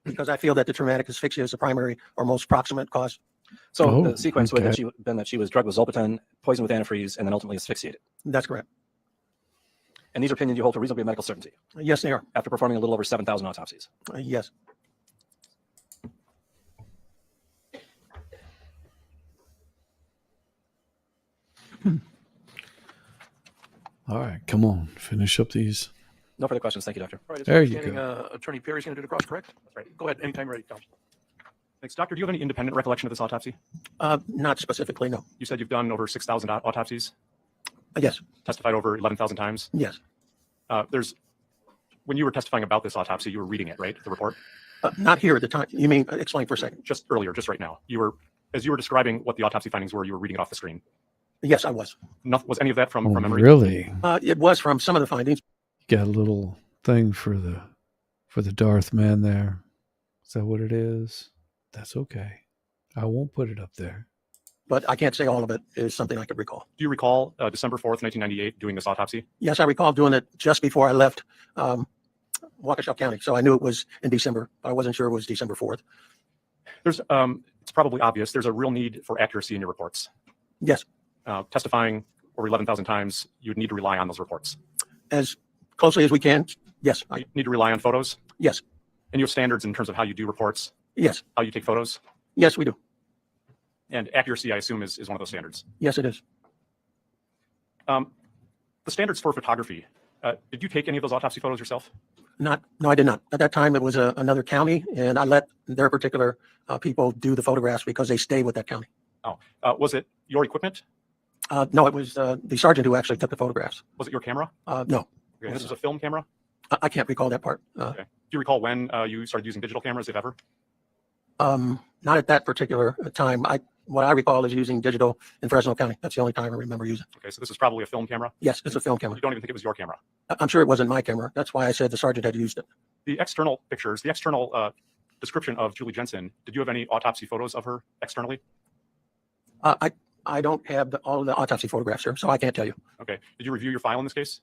Speaker 5: because I feel that the traumatic asphyxia is the primary or most proximate cause.
Speaker 6: So
Speaker 1: Oh,
Speaker 6: the sequence would have
Speaker 1: okay.
Speaker 6: been that she was drugged with Zolpidem, poisoned with antifreeze, and then ultimately asphyxiated.
Speaker 5: That's correct.
Speaker 6: And these are opinions you hold to reasonably medical certainty
Speaker 5: Yes, they are.
Speaker 6: after performing a little over 7,000 autopsies.
Speaker 5: Yes.
Speaker 1: All right, come on, finish up these.
Speaker 6: No further questions. Thank you, doctor.
Speaker 2: All right, it's
Speaker 1: There you
Speaker 2: understanding, Attorney Perry's going to do the cross, correct? That's right. Go ahead, anytime you're ready, counsel.
Speaker 3: Thanks. Doctor, do you have any independent recollection of this autopsy?
Speaker 5: Not specifically, no.
Speaker 3: You said you've done over 6,000 autopsies,
Speaker 5: Yes,
Speaker 3: testified over 11,000 times.
Speaker 5: yes.
Speaker 3: When you were testifying about this autopsy, you were reading it, right? The report?
Speaker 5: Not here at the time. You mean, explain for a second.
Speaker 3: Just earlier, just right now. As you were describing what the autopsy findings were, you were reading it off the screen.
Speaker 5: Yes, I was.
Speaker 3: Was any of that from
Speaker 1: Oh,
Speaker 3: memory?
Speaker 1: really?
Speaker 5: It was from some of the findings.
Speaker 1: You got a little thing for the Darth man there. Is that what it is? That's okay. I won't put it up there.
Speaker 5: But I can't say all of it is something I could recall.
Speaker 3: Do you recall December 4th, 1998, doing this autopsy?
Speaker 5: Yes, I recall doing it just before I left Waukesha County. So I knew it was in December, but I wasn't sure it was December 4th.
Speaker 3: It's probably obvious. There's a real need for accuracy in your reports.
Speaker 5: Yes.
Speaker 3: Testifying over 11,000 times, you would need to rely on those reports.
Speaker 5: As closely as we can. Yes,
Speaker 3: You need to rely on photos,
Speaker 5: yes,
Speaker 3: and you have standards in terms of how you do reports,
Speaker 5: yes,
Speaker 3: how you take photos,
Speaker 5: yes, we do.
Speaker 3: and accuracy, I assume, is one of those standards.
Speaker 5: Yes, it is.
Speaker 3: The standards for photography. Did you take any of those autopsy photos yourself?
Speaker 5: No, I did not. At that time, it was another county, and I let their particular people do the photographs because they stay with that county.
Speaker 3: Oh, was it your equipment?
Speaker 5: No, it was the sergeant who actually took the photographs.
Speaker 3: Was it your camera?
Speaker 5: No,
Speaker 3: Okay, this was a film camera.
Speaker 5: I can't recall that part.
Speaker 3: Okay. Do you recall when you started using digital cameras, if ever?
Speaker 5: Not at that particular time. What I recall is using digital in Fresno County. That's the only time I remember using.
Speaker 3: Okay, so this is probably a film camera.
Speaker 5: Yes, it's a film camera.
Speaker 3: You don't even think it was your camera.
Speaker 5: I'm sure it wasn't my camera. That's why I said the sergeant had used it.
Speaker 3: The external pictures, the external description of Julie Jensen. Did you have any autopsy photos of her externally?
Speaker 5: I don't have all of the autopsy photographs here, so I can't tell you.
Speaker 3: Okay. Did you review your file in this case?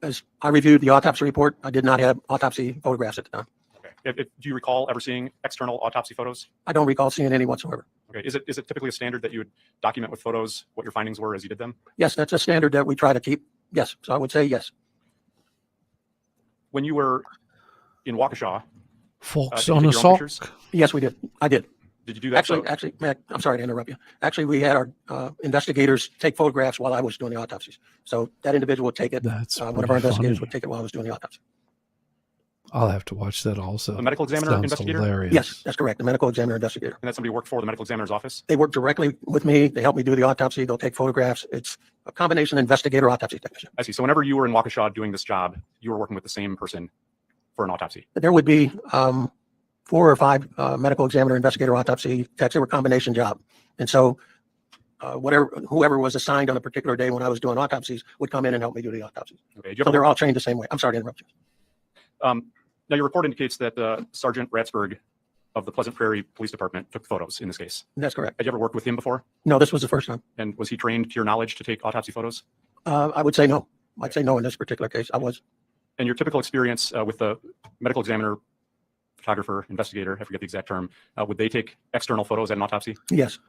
Speaker 5: As I reviewed the autopsy report, I did not have autopsy photographs at the time.
Speaker 3: Okay. Do you recall ever seeing external autopsy photos?
Speaker 5: I don't recall seeing any whatsoever.
Speaker 3: Okay. Is it typically a standard that you would document with photos what your findings were as you did them?
Speaker 5: Yes, that's a standard that we try to keep. Yes, so I would say yes.
Speaker 3: When you were in Waukesha,
Speaker 1: Folks
Speaker 3: did you
Speaker 1: on
Speaker 3: take your own
Speaker 1: assault.
Speaker 3: pictures?
Speaker 5: Yes, we did. I did.
Speaker 3: Did you do that?
Speaker 5: Actually, Matt, I'm sorry to interrupt you. Actually, we had our investigators take photographs while I was doing the autopsies. So that individual would take it.
Speaker 1: That's
Speaker 5: One of our
Speaker 1: pretty
Speaker 5: investigators
Speaker 1: funny.
Speaker 5: would take it while I was doing the autopsy.
Speaker 1: I'll have to watch that also.
Speaker 3: The medical examiner
Speaker 1: Sounds
Speaker 3: investigator?
Speaker 1: hilarious.
Speaker 5: Yes, that's correct. The medical examiner investigator.
Speaker 3: And that somebody worked for the medical examiner's office?
Speaker 5: They work directly with me. They help me do the autopsy. They'll take photographs. It's a combination investigator autopsy technician.
Speaker 3: I see. So whenever you were in Waukesha doing this job, you were working with the same person for an autopsy.
Speaker 5: There would be 4 or 5 medical examiner investigator autopsy techs. They were a combination job. And so whoever was assigned on a particular day when I was doing autopsies would come in and help me do the autopsies.
Speaker 3: Okay. Do you
Speaker 5: So
Speaker 3: have
Speaker 5: they're all trained the same way. I'm sorry to interrupt you.
Speaker 3: Now, your report indicates that Sergeant Ratsberg of the Pleasant Prairie Police Department took photos in this case.
Speaker 5: That's correct.
Speaker 3: Had you ever worked with him before?
Speaker 5: No, this was the first time.
Speaker 3: And was he trained to your knowledge to take autopsy photos?
Speaker 5: I would say no. I'd say no in this particular case. I was.
Speaker 3: And your typical experience with the medical examiner, photographer, investigator, I forget the exact term, would they take external photos at an autopsy?
Speaker 5: Yes,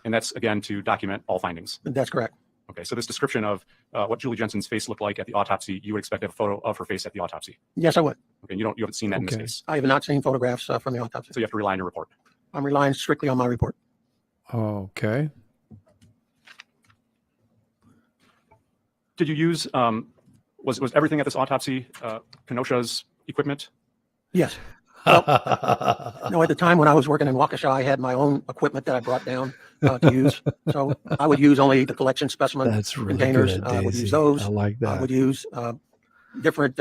Speaker 3: And that's, again, to document all findings.
Speaker 5: that's correct.
Speaker 3: Okay, so this description of what Julie Jensen's face looked like at the autopsy, you would expect to have a photo of her face at the autopsy.
Speaker 5: Yes, I would.
Speaker 3: Okay, you haven't seen that in this
Speaker 1: Okay.
Speaker 3: case.
Speaker 5: I have not seen photographs from the autopsy.
Speaker 3: So you have to rely on your report.
Speaker 5: I'm relying strictly on my report.
Speaker 1: Okay.
Speaker 3: Did you use, was everything at this autopsy Kenosha's equipment?
Speaker 5: Yes. No, at the time when I was working in Waukesha, I had my own equipment that I brought down to use. So I would use only the collection specimen
Speaker 1: That's really
Speaker 5: containers.
Speaker 1: good,
Speaker 5: I would
Speaker 1: Daisy.
Speaker 5: use those.
Speaker 1: I like
Speaker 5: I
Speaker 1: that.
Speaker 5: would use different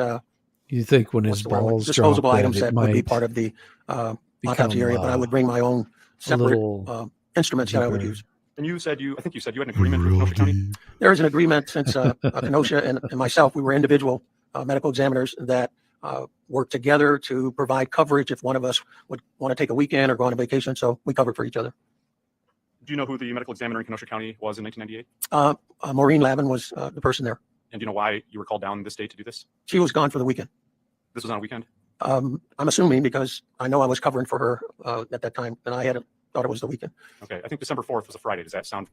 Speaker 1: You think when
Speaker 5: what's
Speaker 1: his
Speaker 5: the word?
Speaker 1: balls
Speaker 5: Disposable
Speaker 1: drop
Speaker 5: items
Speaker 1: it
Speaker 5: that would be
Speaker 1: might
Speaker 5: part of the
Speaker 1: become,
Speaker 5: autopsy area, but I would bring my own separate
Speaker 1: little
Speaker 5: instruments that I would
Speaker 1: deeper.
Speaker 5: use.
Speaker 3: And I think you said you had an agreement with Kenosha County?
Speaker 5: There is an agreement since Kenosha and myself, we were individual medical examiners that work together to provide coverage if one of us would want to take a weekend or go on a vacation. So we covered for each other.
Speaker 3: Do you know who the medical examiner in Kenosha County was in 1998?
Speaker 5: Maureen Lavin was the person there.
Speaker 3: And do you know why you were called down this day to do this?
Speaker 5: She was gone for the weekend.
Speaker 3: This was on a weekend?
Speaker 5: I'm assuming because I know I was covering for her at that time, and I had thought it was the weekend.
Speaker 3: Okay, I think December 4th was a Friday. Does that sound?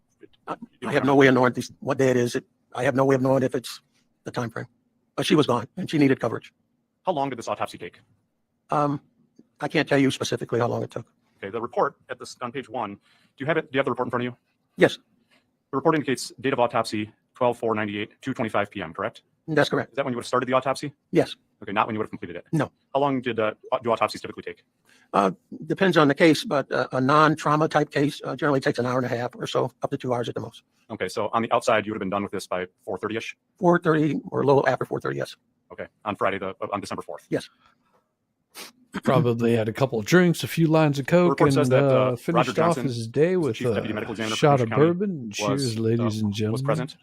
Speaker 5: I have no way of knowing what day it is. I have no way of knowing if it's the time frame. But she was gone, and she needed coverage.
Speaker 3: How long did this autopsy take?
Speaker 5: I can't tell you specifically how long it took.
Speaker 3: Okay, the report on page 1. Do you have the report in front of you?
Speaker 5: Yes,
Speaker 3: The report indicates date of autopsy 12/4/98, 2:25 p.m. Correct?
Speaker 5: that's correct.
Speaker 3: Is that when you would have started the autopsy?
Speaker 5: Yes.
Speaker 3: Okay, not when you would have completed it.
Speaker 5: No.
Speaker 3: How long do autopsies typically take?
Speaker 5: Depends on the case, but a non-trauma type case generally takes an hour and a half or so, up to 2 hours at the most.
Speaker 3: Okay, so on the outside, you would have been done with this by 4:30ish.
Speaker 5: 4:30 or a little after 4:30. Yes.
Speaker 3: Okay, on Friday, on December 4th.
Speaker 5: Yes.
Speaker 1: Probably had a couple of drinks, a few lines of coke,
Speaker 3: report
Speaker 1: and
Speaker 3: says that, Roger
Speaker 1: finished off
Speaker 3: Johnson,
Speaker 1: his day
Speaker 3: the
Speaker 1: with
Speaker 3: chief deputy medical
Speaker 1: a
Speaker 3: examiner for
Speaker 1: shot
Speaker 3: Kenosha
Speaker 1: of
Speaker 3: County,
Speaker 1: bourbon. Cheers, ladies and gentlemen.
Speaker 3: was present.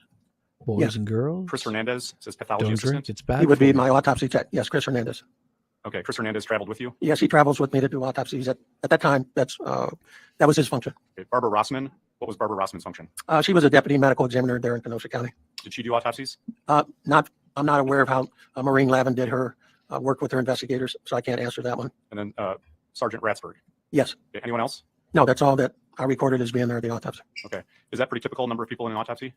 Speaker 1: Boys
Speaker 5: Yes.
Speaker 1: and girls.
Speaker 3: Chris Hernandez says pathology
Speaker 1: Don't
Speaker 3: assistant.
Speaker 1: drink, it's bad.
Speaker 5: He would
Speaker 1: for
Speaker 5: be
Speaker 1: you.
Speaker 5: my autopsy tech. Yes, Chris Hernandez.
Speaker 3: Okay, Chris Hernandez traveled with you.
Speaker 5: Yes, he travels with me to do autopsies. At that time, that was his function.
Speaker 3: Okay, Barbara Rossman. What was Barbara Rossman's function?
Speaker 5: She was a deputy medical examiner there in Kenosha County.
Speaker 3: Did she do autopsies?
Speaker 5: I'm not aware of how Maureen Lavin did her work with her investigators, so I can't answer that one.
Speaker 3: And then Sergeant Ratsberg.
Speaker 5: Yes.
Speaker 3: Okay, anyone else?
Speaker 5: No, that's all that I recorded as being there at the autopsy.
Speaker 3: Okay, is that pretty typical number of people in an autopsy?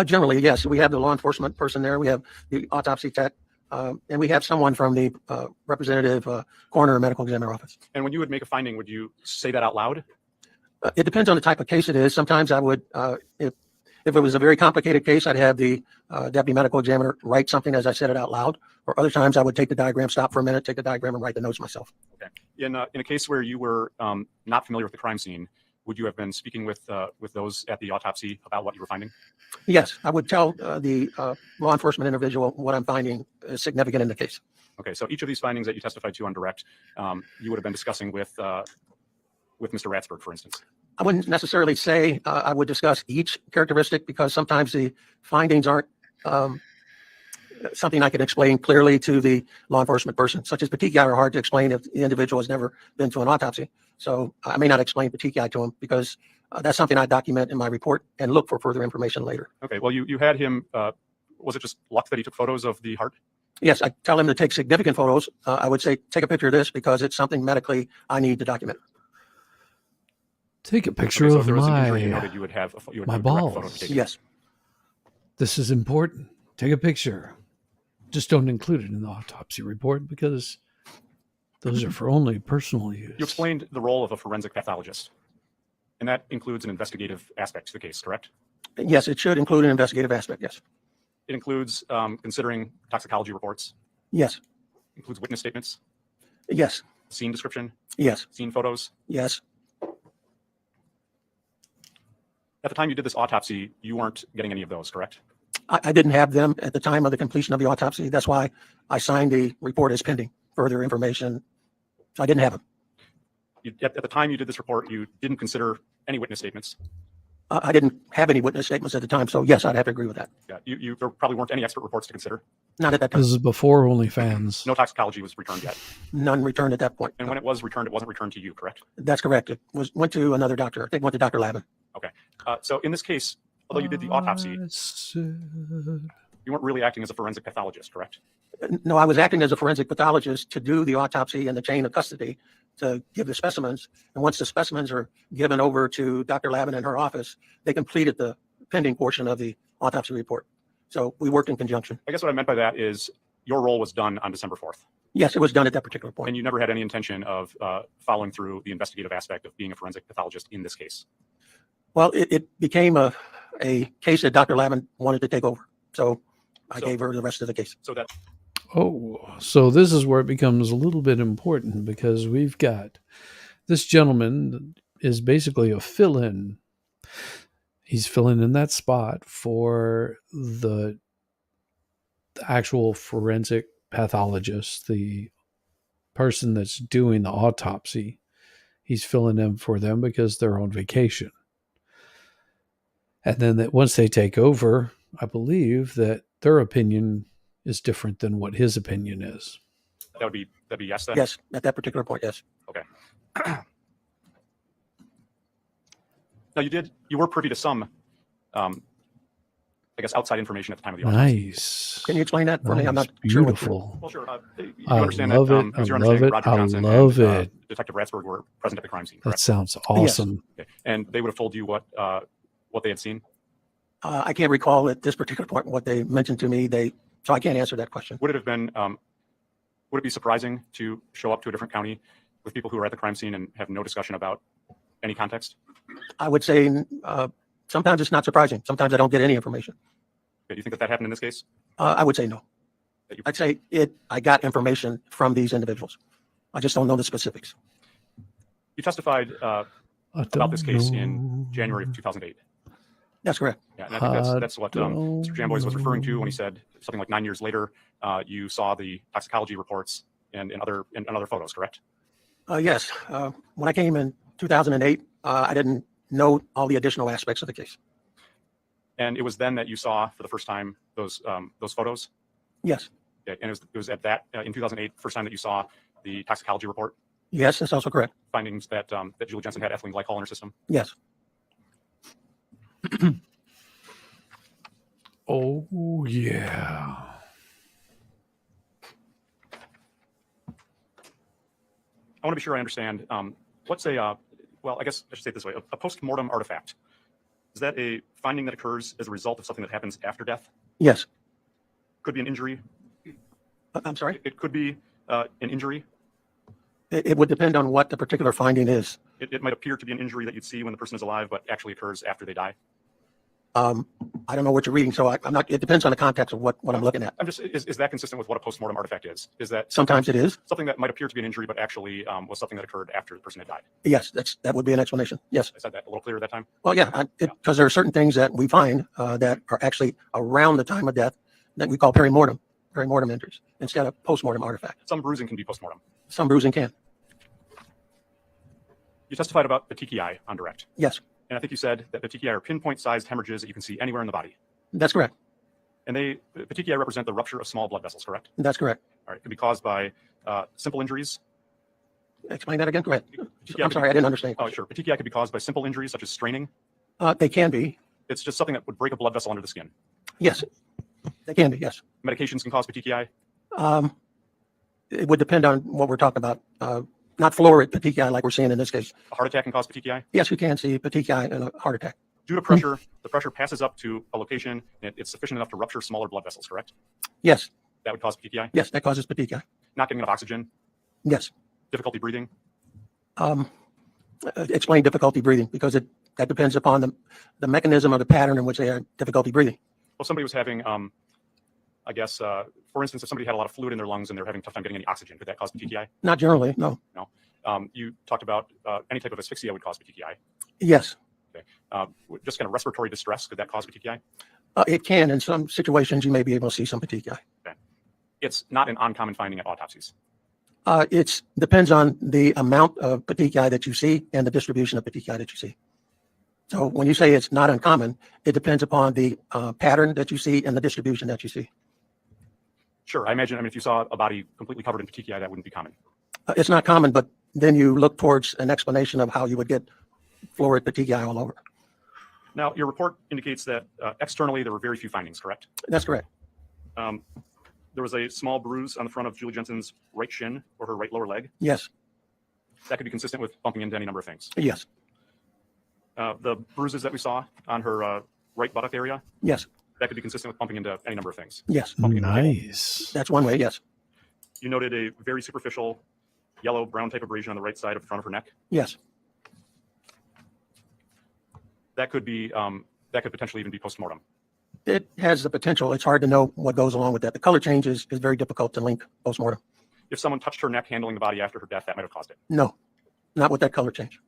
Speaker 5: Generally, yes. We have the law enforcement person there. We have the autopsy tech. And we have someone from the representative coroner and medical examiner office.
Speaker 3: And when you would make a finding, would you say that out loud?
Speaker 5: It depends on the type of case it is. Sometimes I would, if it was a very complicated case, I'd have the deputy medical examiner write something as I said it out loud. Or other times I would take the diagram, stop for a minute, take the diagram and write the notes myself.
Speaker 3: Okay. In a case where you were not familiar with the crime scene, would you have been speaking with those at the autopsy about what you were finding?
Speaker 5: Yes, I would tell the law enforcement individual what I'm finding is significant in the case.
Speaker 3: Okay, so each of these findings that you testified to on direct, you would have been discussing with Mr. Ratsberg, for instance.
Speaker 5: I wouldn't necessarily say I would discuss each characteristic because sometimes the findings aren't something I can explain clearly to the law enforcement person, such as petechiae are hard to explain if the individual has never been to an autopsy. So I may not explain petechiae to him because that's something I document in my report and look for further information later.
Speaker 3: Okay, well, you had him, was it just luck that he took photos of the heart?
Speaker 5: Yes, I tell him to take significant photos. I would say, take a picture of this because it's something medically I need to document.
Speaker 1: Take a picture
Speaker 3: Okay, so if
Speaker 1: of
Speaker 3: there was an injury, you
Speaker 1: my
Speaker 3: noted you would have you would
Speaker 1: my
Speaker 3: have a direct photo
Speaker 1: balls.
Speaker 3: taken.
Speaker 5: Yes.
Speaker 1: This is important. Take a picture. Just don't include it in the autopsy report because those are for only personal use.
Speaker 3: You explained the role of a forensic pathologist, and that includes an investigative aspect to the case, correct?
Speaker 5: Yes, it should include an investigative aspect. Yes.
Speaker 3: It includes considering toxicology reports,
Speaker 5: Yes.
Speaker 3: includes witness statements,
Speaker 5: Yes.
Speaker 3: scene description,
Speaker 5: Yes.
Speaker 3: scene photos.
Speaker 5: Yes.
Speaker 3: At the time you did this autopsy, you weren't getting any of those, correct?
Speaker 5: I didn't have them at the time of the completion of the autopsy. That's why I signed the report as pending further information. So I didn't have them.
Speaker 3: At the time you did this report, you didn't consider any witness statements.
Speaker 5: I didn't have any witness statements at the time. So yes, I'd have to agree with that.
Speaker 3: Yeah, there probably weren't any expert reports to consider.
Speaker 5: Not at that time.
Speaker 1: This is before OnlyFans.
Speaker 3: No toxicology was returned yet.
Speaker 5: None returned at that point.
Speaker 3: And when it was returned, it wasn't returned to you, correct?
Speaker 5: That's correct. It went to another doctor. I think it went to Dr. Lavin.
Speaker 3: So in this case, although you did the autopsy,
Speaker 1: I said-
Speaker 3: you weren't really acting as a forensic pathologist, correct?
Speaker 5: No, I was acting as a forensic pathologist to do the autopsy and the chain of custody to give the specimens. And once the specimens are given over to Dr. Lavin in her office, they completed the pending portion of the autopsy report. So we worked in conjunction.
Speaker 3: I guess what I meant by that is your role was done on December 4th,
Speaker 5: Yes, it was done at that particular point.
Speaker 3: and you never had any intention of following through the investigative aspect of being a forensic pathologist in this case.
Speaker 5: Well, it became a case that Dr. Lavin wanted to take over. So I
Speaker 3: So-
Speaker 5: gave her the rest of the case.
Speaker 3: So that
Speaker 1: Oh, so this is where it becomes a little bit important because we've got this gentleman is basically a fill-in. He's filling in that spot for the actual forensic pathologist, the person that's doing the autopsy. He's filling in for them because they're on vacation. And then that once they take over, I believe that their opinion is different than what his opinion is.
Speaker 3: that'd be yes then?
Speaker 5: Yes, at that particular point, yes.
Speaker 3: Now you were privy to some, I guess, outside information at the time of the autopsy.
Speaker 1: Nice.
Speaker 5: Can you explain that for me? I'm
Speaker 1: Nice.
Speaker 5: not sure. What
Speaker 1: Beautiful.
Speaker 3: Well, sure. You
Speaker 1: I
Speaker 3: understand
Speaker 1: love
Speaker 3: that
Speaker 1: it.
Speaker 3: it was your
Speaker 1: I
Speaker 3: understanding
Speaker 1: love
Speaker 3: that
Speaker 1: it.
Speaker 3: Roger
Speaker 1: I
Speaker 3: Johnson
Speaker 1: love
Speaker 3: and
Speaker 1: it.
Speaker 3: Detective Ratsberg were present at the crime scene,
Speaker 1: That
Speaker 3: correct?
Speaker 1: sounds awesome.
Speaker 3: Okay. And they would have told you what they had seen?
Speaker 5: I can't recall at this particular point what they mentioned to me. So I can't answer that question.
Speaker 3: Would it have been, would it be surprising to show up to a different county with people who are at the crime scene and have no discussion about any context?
Speaker 5: I would say sometimes it's not surprising. Sometimes I don't get any information.
Speaker 3: Do you think that happened in this case?
Speaker 5: I would say no.
Speaker 3: That you-
Speaker 5: I'd say I got information from these individuals. I just don't know the specifics.
Speaker 3: You testified about this case in January of 2008.
Speaker 5: That's correct.
Speaker 3: Yeah, and I think that's what Mr. Jamboys was referring to when he said something like 9 years later, you saw the toxicology reports and other photos, correct?
Speaker 5: Yes. When I came in 2008, I didn't know all the additional aspects of the case.
Speaker 3: And it was then that you saw for the first time those photos.
Speaker 5: Yes.
Speaker 3: Yeah, and it was at that in 2008 first time that you saw the toxicology report
Speaker 5: Yes, that's also correct.
Speaker 3: findings that that Julie Jensen had ethylene glycol in her system.
Speaker 5: Yes.
Speaker 1: Oh, yeah.
Speaker 3: I want to be sure I understand. What's well, I guess I should say it this way: a post-mortem artifact. Is that a finding that occurs as a result of something that happens after death?
Speaker 5: Yes.
Speaker 3: Could be an injury.
Speaker 5: I'm sorry?
Speaker 3: It could be an injury.
Speaker 5: It would depend on what the particular finding is.
Speaker 3: It might appear to be an injury that you'd see when the person is alive, but actually occurs after they die.
Speaker 5: I don't know what you're reading, so I'm not, it depends on the context of what I'm looking at.
Speaker 3: I'm just, is that consistent with what a postmortem artifact is? Is that
Speaker 5: Sometimes it is.
Speaker 3: something that might appear to be an injury, but actually was something that occurred after the person had died?
Speaker 5: Yes, that would be an explanation. Yes.
Speaker 3: I said that a little clearer that time.
Speaker 5: Well, yeah, because there are certain things that we find that are actually around the time of death that we call perimortem injuries instead of postmortem artifact.
Speaker 3: Some bruising can be postmortem.
Speaker 5: Some bruising can.
Speaker 3: You testified about petechiae on direct.
Speaker 5: Yes,
Speaker 3: And I think you said that petechiae are pinpoint-sized hemorrhages that you can see anywhere in the body.
Speaker 5: that's correct.
Speaker 3: And petechiae represent the rupture of small blood vessels, correct?
Speaker 5: That's correct.
Speaker 3: All right. It can be caused by simple injuries.
Speaker 5: Explain that again. Go ahead.
Speaker 3: Petechiae
Speaker 5: I'm sorry, I didn't understand.
Speaker 3: Oh, sure. Petechiae can be caused by simple injuries such as straining.
Speaker 5: They can be.
Speaker 3: It's just something that would break a blood vessel under the skin.
Speaker 5: Yes, they can be. Yes.
Speaker 3: Medications can cause petechiae.
Speaker 5: It would depend on what we're talking about. Not florid petechiae like we're seeing in this case.
Speaker 3: A heart attack can cause petechiae.
Speaker 5: Yes, you can see petechiae in a heart attack.
Speaker 3: Due to pressure, the pressure passes up to a location, and it's sufficient enough to rupture smaller blood vessels, correct?
Speaker 5: Yes,
Speaker 3: That would cause petechiae.
Speaker 5: yes, that causes petechiae.
Speaker 3: Not getting enough oxygen,
Speaker 5: Yes.
Speaker 3: difficulty breathing.
Speaker 5: Explain difficulty breathing because that depends upon the mechanism of the pattern in which they are difficulty breathing.
Speaker 3: Well, somebody was having, I guess, for instance, if somebody had a lot of fluid in their lungs and they're having a tough time getting any oxygen, could that cause petechiae?
Speaker 5: Not generally, no.
Speaker 3: No. You talked about any type of asphyxia would cause petechiae.
Speaker 5: Yes,
Speaker 3: Just kind of respiratory distress, could that cause petechiae?
Speaker 5: it can. In some situations, you may be able to see some petechiae.
Speaker 3: It's not an uncommon finding at autopsies.
Speaker 5: It depends on the amount of petechiae that you see and the distribution of petechiae that you see. So when you say it's not uncommon, it depends upon the pattern that you see and the distribution that you see.
Speaker 3: Sure, I imagine, if you saw a body completely covered in petechiae, that wouldn't be common.
Speaker 5: It's not common, but then you look towards an explanation of how you would get florid petechiae all over.
Speaker 3: Now, your report indicates that externally there were very few findings, correct?
Speaker 5: That's correct.
Speaker 3: There was a small bruise on the front of Julie Jensen's right shin or her right lower leg.
Speaker 5: Yes,
Speaker 3: That could be consistent with bumping into any number of things.
Speaker 5: yes,
Speaker 3: The bruises that we saw on her right buttock area,
Speaker 5: yes,
Speaker 3: that could be consistent with bumping into any number of things.
Speaker 5: yes.
Speaker 3: Bumping into the table.
Speaker 1: Nice.
Speaker 5: That's one way, yes,
Speaker 3: You noted a very superficial yellow-brown type abrasion on the right side of the front of her neck.
Speaker 5: yes.
Speaker 3: That could be, that could potentially even be postmortem.
Speaker 5: It has the potential. It's hard to know what goes along with that. The color change is very difficult to link postmortem.
Speaker 3: If someone touched her neck handling the body after her death, that might have caused it.
Speaker 5: No, not with that color change.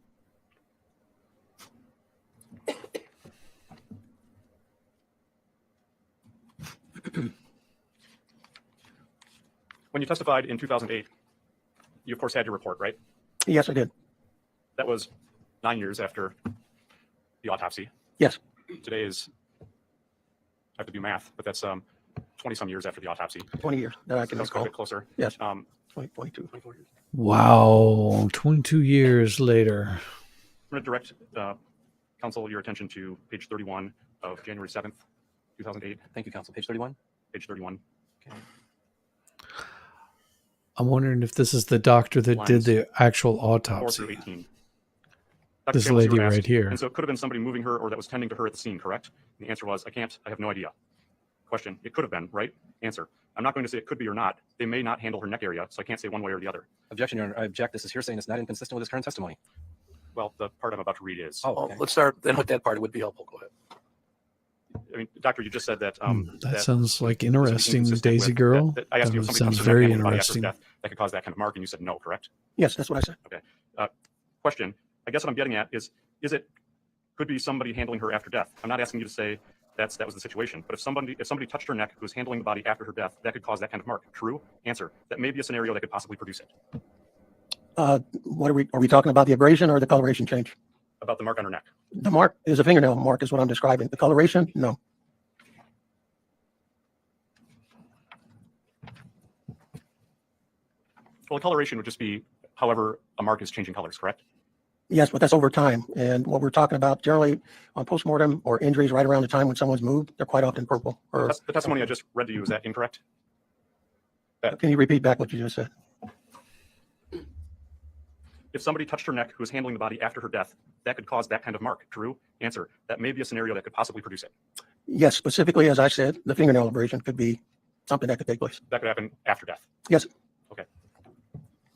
Speaker 3: When you testified in 2008, you of course had your report, right?
Speaker 5: Yes, I did.
Speaker 3: That was 9 years after the autopsy.
Speaker 5: Yes,
Speaker 3: Today is, I have to do math, but that's 20 some years after the autopsy.
Speaker 5: 20 years that I
Speaker 3: So
Speaker 5: can
Speaker 3: that's quite a
Speaker 5: recall.
Speaker 3: bit closer.
Speaker 5: Yes,
Speaker 3: Um,
Speaker 5: 22.
Speaker 3: 24 years.
Speaker 1: Wow. 22 years later.
Speaker 3: I'm going to direct counsel your attention to page 31 of January 7th, 2008.
Speaker 6: Thank you, counsel. Page 31.
Speaker 3: Page 31.
Speaker 1: I'm wondering if this is the doctor that did the actual
Speaker 3: 4
Speaker 1: autopsy.
Speaker 3: through 18. Dr.
Speaker 1: This
Speaker 3: Campbell, you
Speaker 1: lady
Speaker 3: were asked,
Speaker 1: right here.
Speaker 3: And so it could have been somebody moving her or that was tending to her at the scene, correct? And the answer was, I have no idea. Question, it could have been, right? Answer, I'm not going to say it could be or not. They may not handle her neck area, so I can't say one way or the other.
Speaker 6: Objection, Your Honor. I object. This is hearsay and it's not inconsistent with his current testimony.
Speaker 3: Well, the part I'm about to read is.
Speaker 6: Oh,
Speaker 2: Well,
Speaker 6: okay.
Speaker 2: let's start then with that part. It would be helpful. Go ahead.
Speaker 3: I mean, doctor, you just said that.
Speaker 1: That sounds like
Speaker 3: this was
Speaker 1: interesting,
Speaker 3: inconsistent
Speaker 1: Daisy
Speaker 3: with-
Speaker 1: girl.
Speaker 3: that I asked you if
Speaker 1: That
Speaker 3: somebody
Speaker 1: sounds
Speaker 3: touched her neck
Speaker 1: very
Speaker 3: handling the body after
Speaker 1: interesting.
Speaker 3: death, that could cause that kind of mark, and you said no, correct?
Speaker 5: Yes, that's what I said.
Speaker 3: Question, I guess what I'm getting at is it could be somebody handling her after death. I'm not asking you to say that was the situation, but if somebody touched her neck who was handling the body after her death, that could cause that kind of mark. True? Answer, that may be a scenario that could possibly produce it.
Speaker 5: What are we talking about, the abrasion or the coloration change?
Speaker 3: About the mark on her neck.
Speaker 5: The mark is a fingernail mark is what I'm describing. The coloration, no.
Speaker 3: Well, the coloration would just be however a mark is changing colors, correct?
Speaker 5: Yes, but that's over time. And what we're talking about generally on postmortem or injuries right around the time when someone's moved, they're quite often purple. Or
Speaker 3: The testimony I just read to you, is that incorrect?
Speaker 5: can you repeat back what you just said?
Speaker 3: If somebody touched her neck who was handling the body after her death, that could cause that kind of mark. True? Answer, that may be a scenario that could possibly produce it.
Speaker 5: Yes, specifically, as I said, the fingernail abrasion could be something that could take place.
Speaker 3: That could happen after death.
Speaker 5: Yes.
Speaker 3: Okay.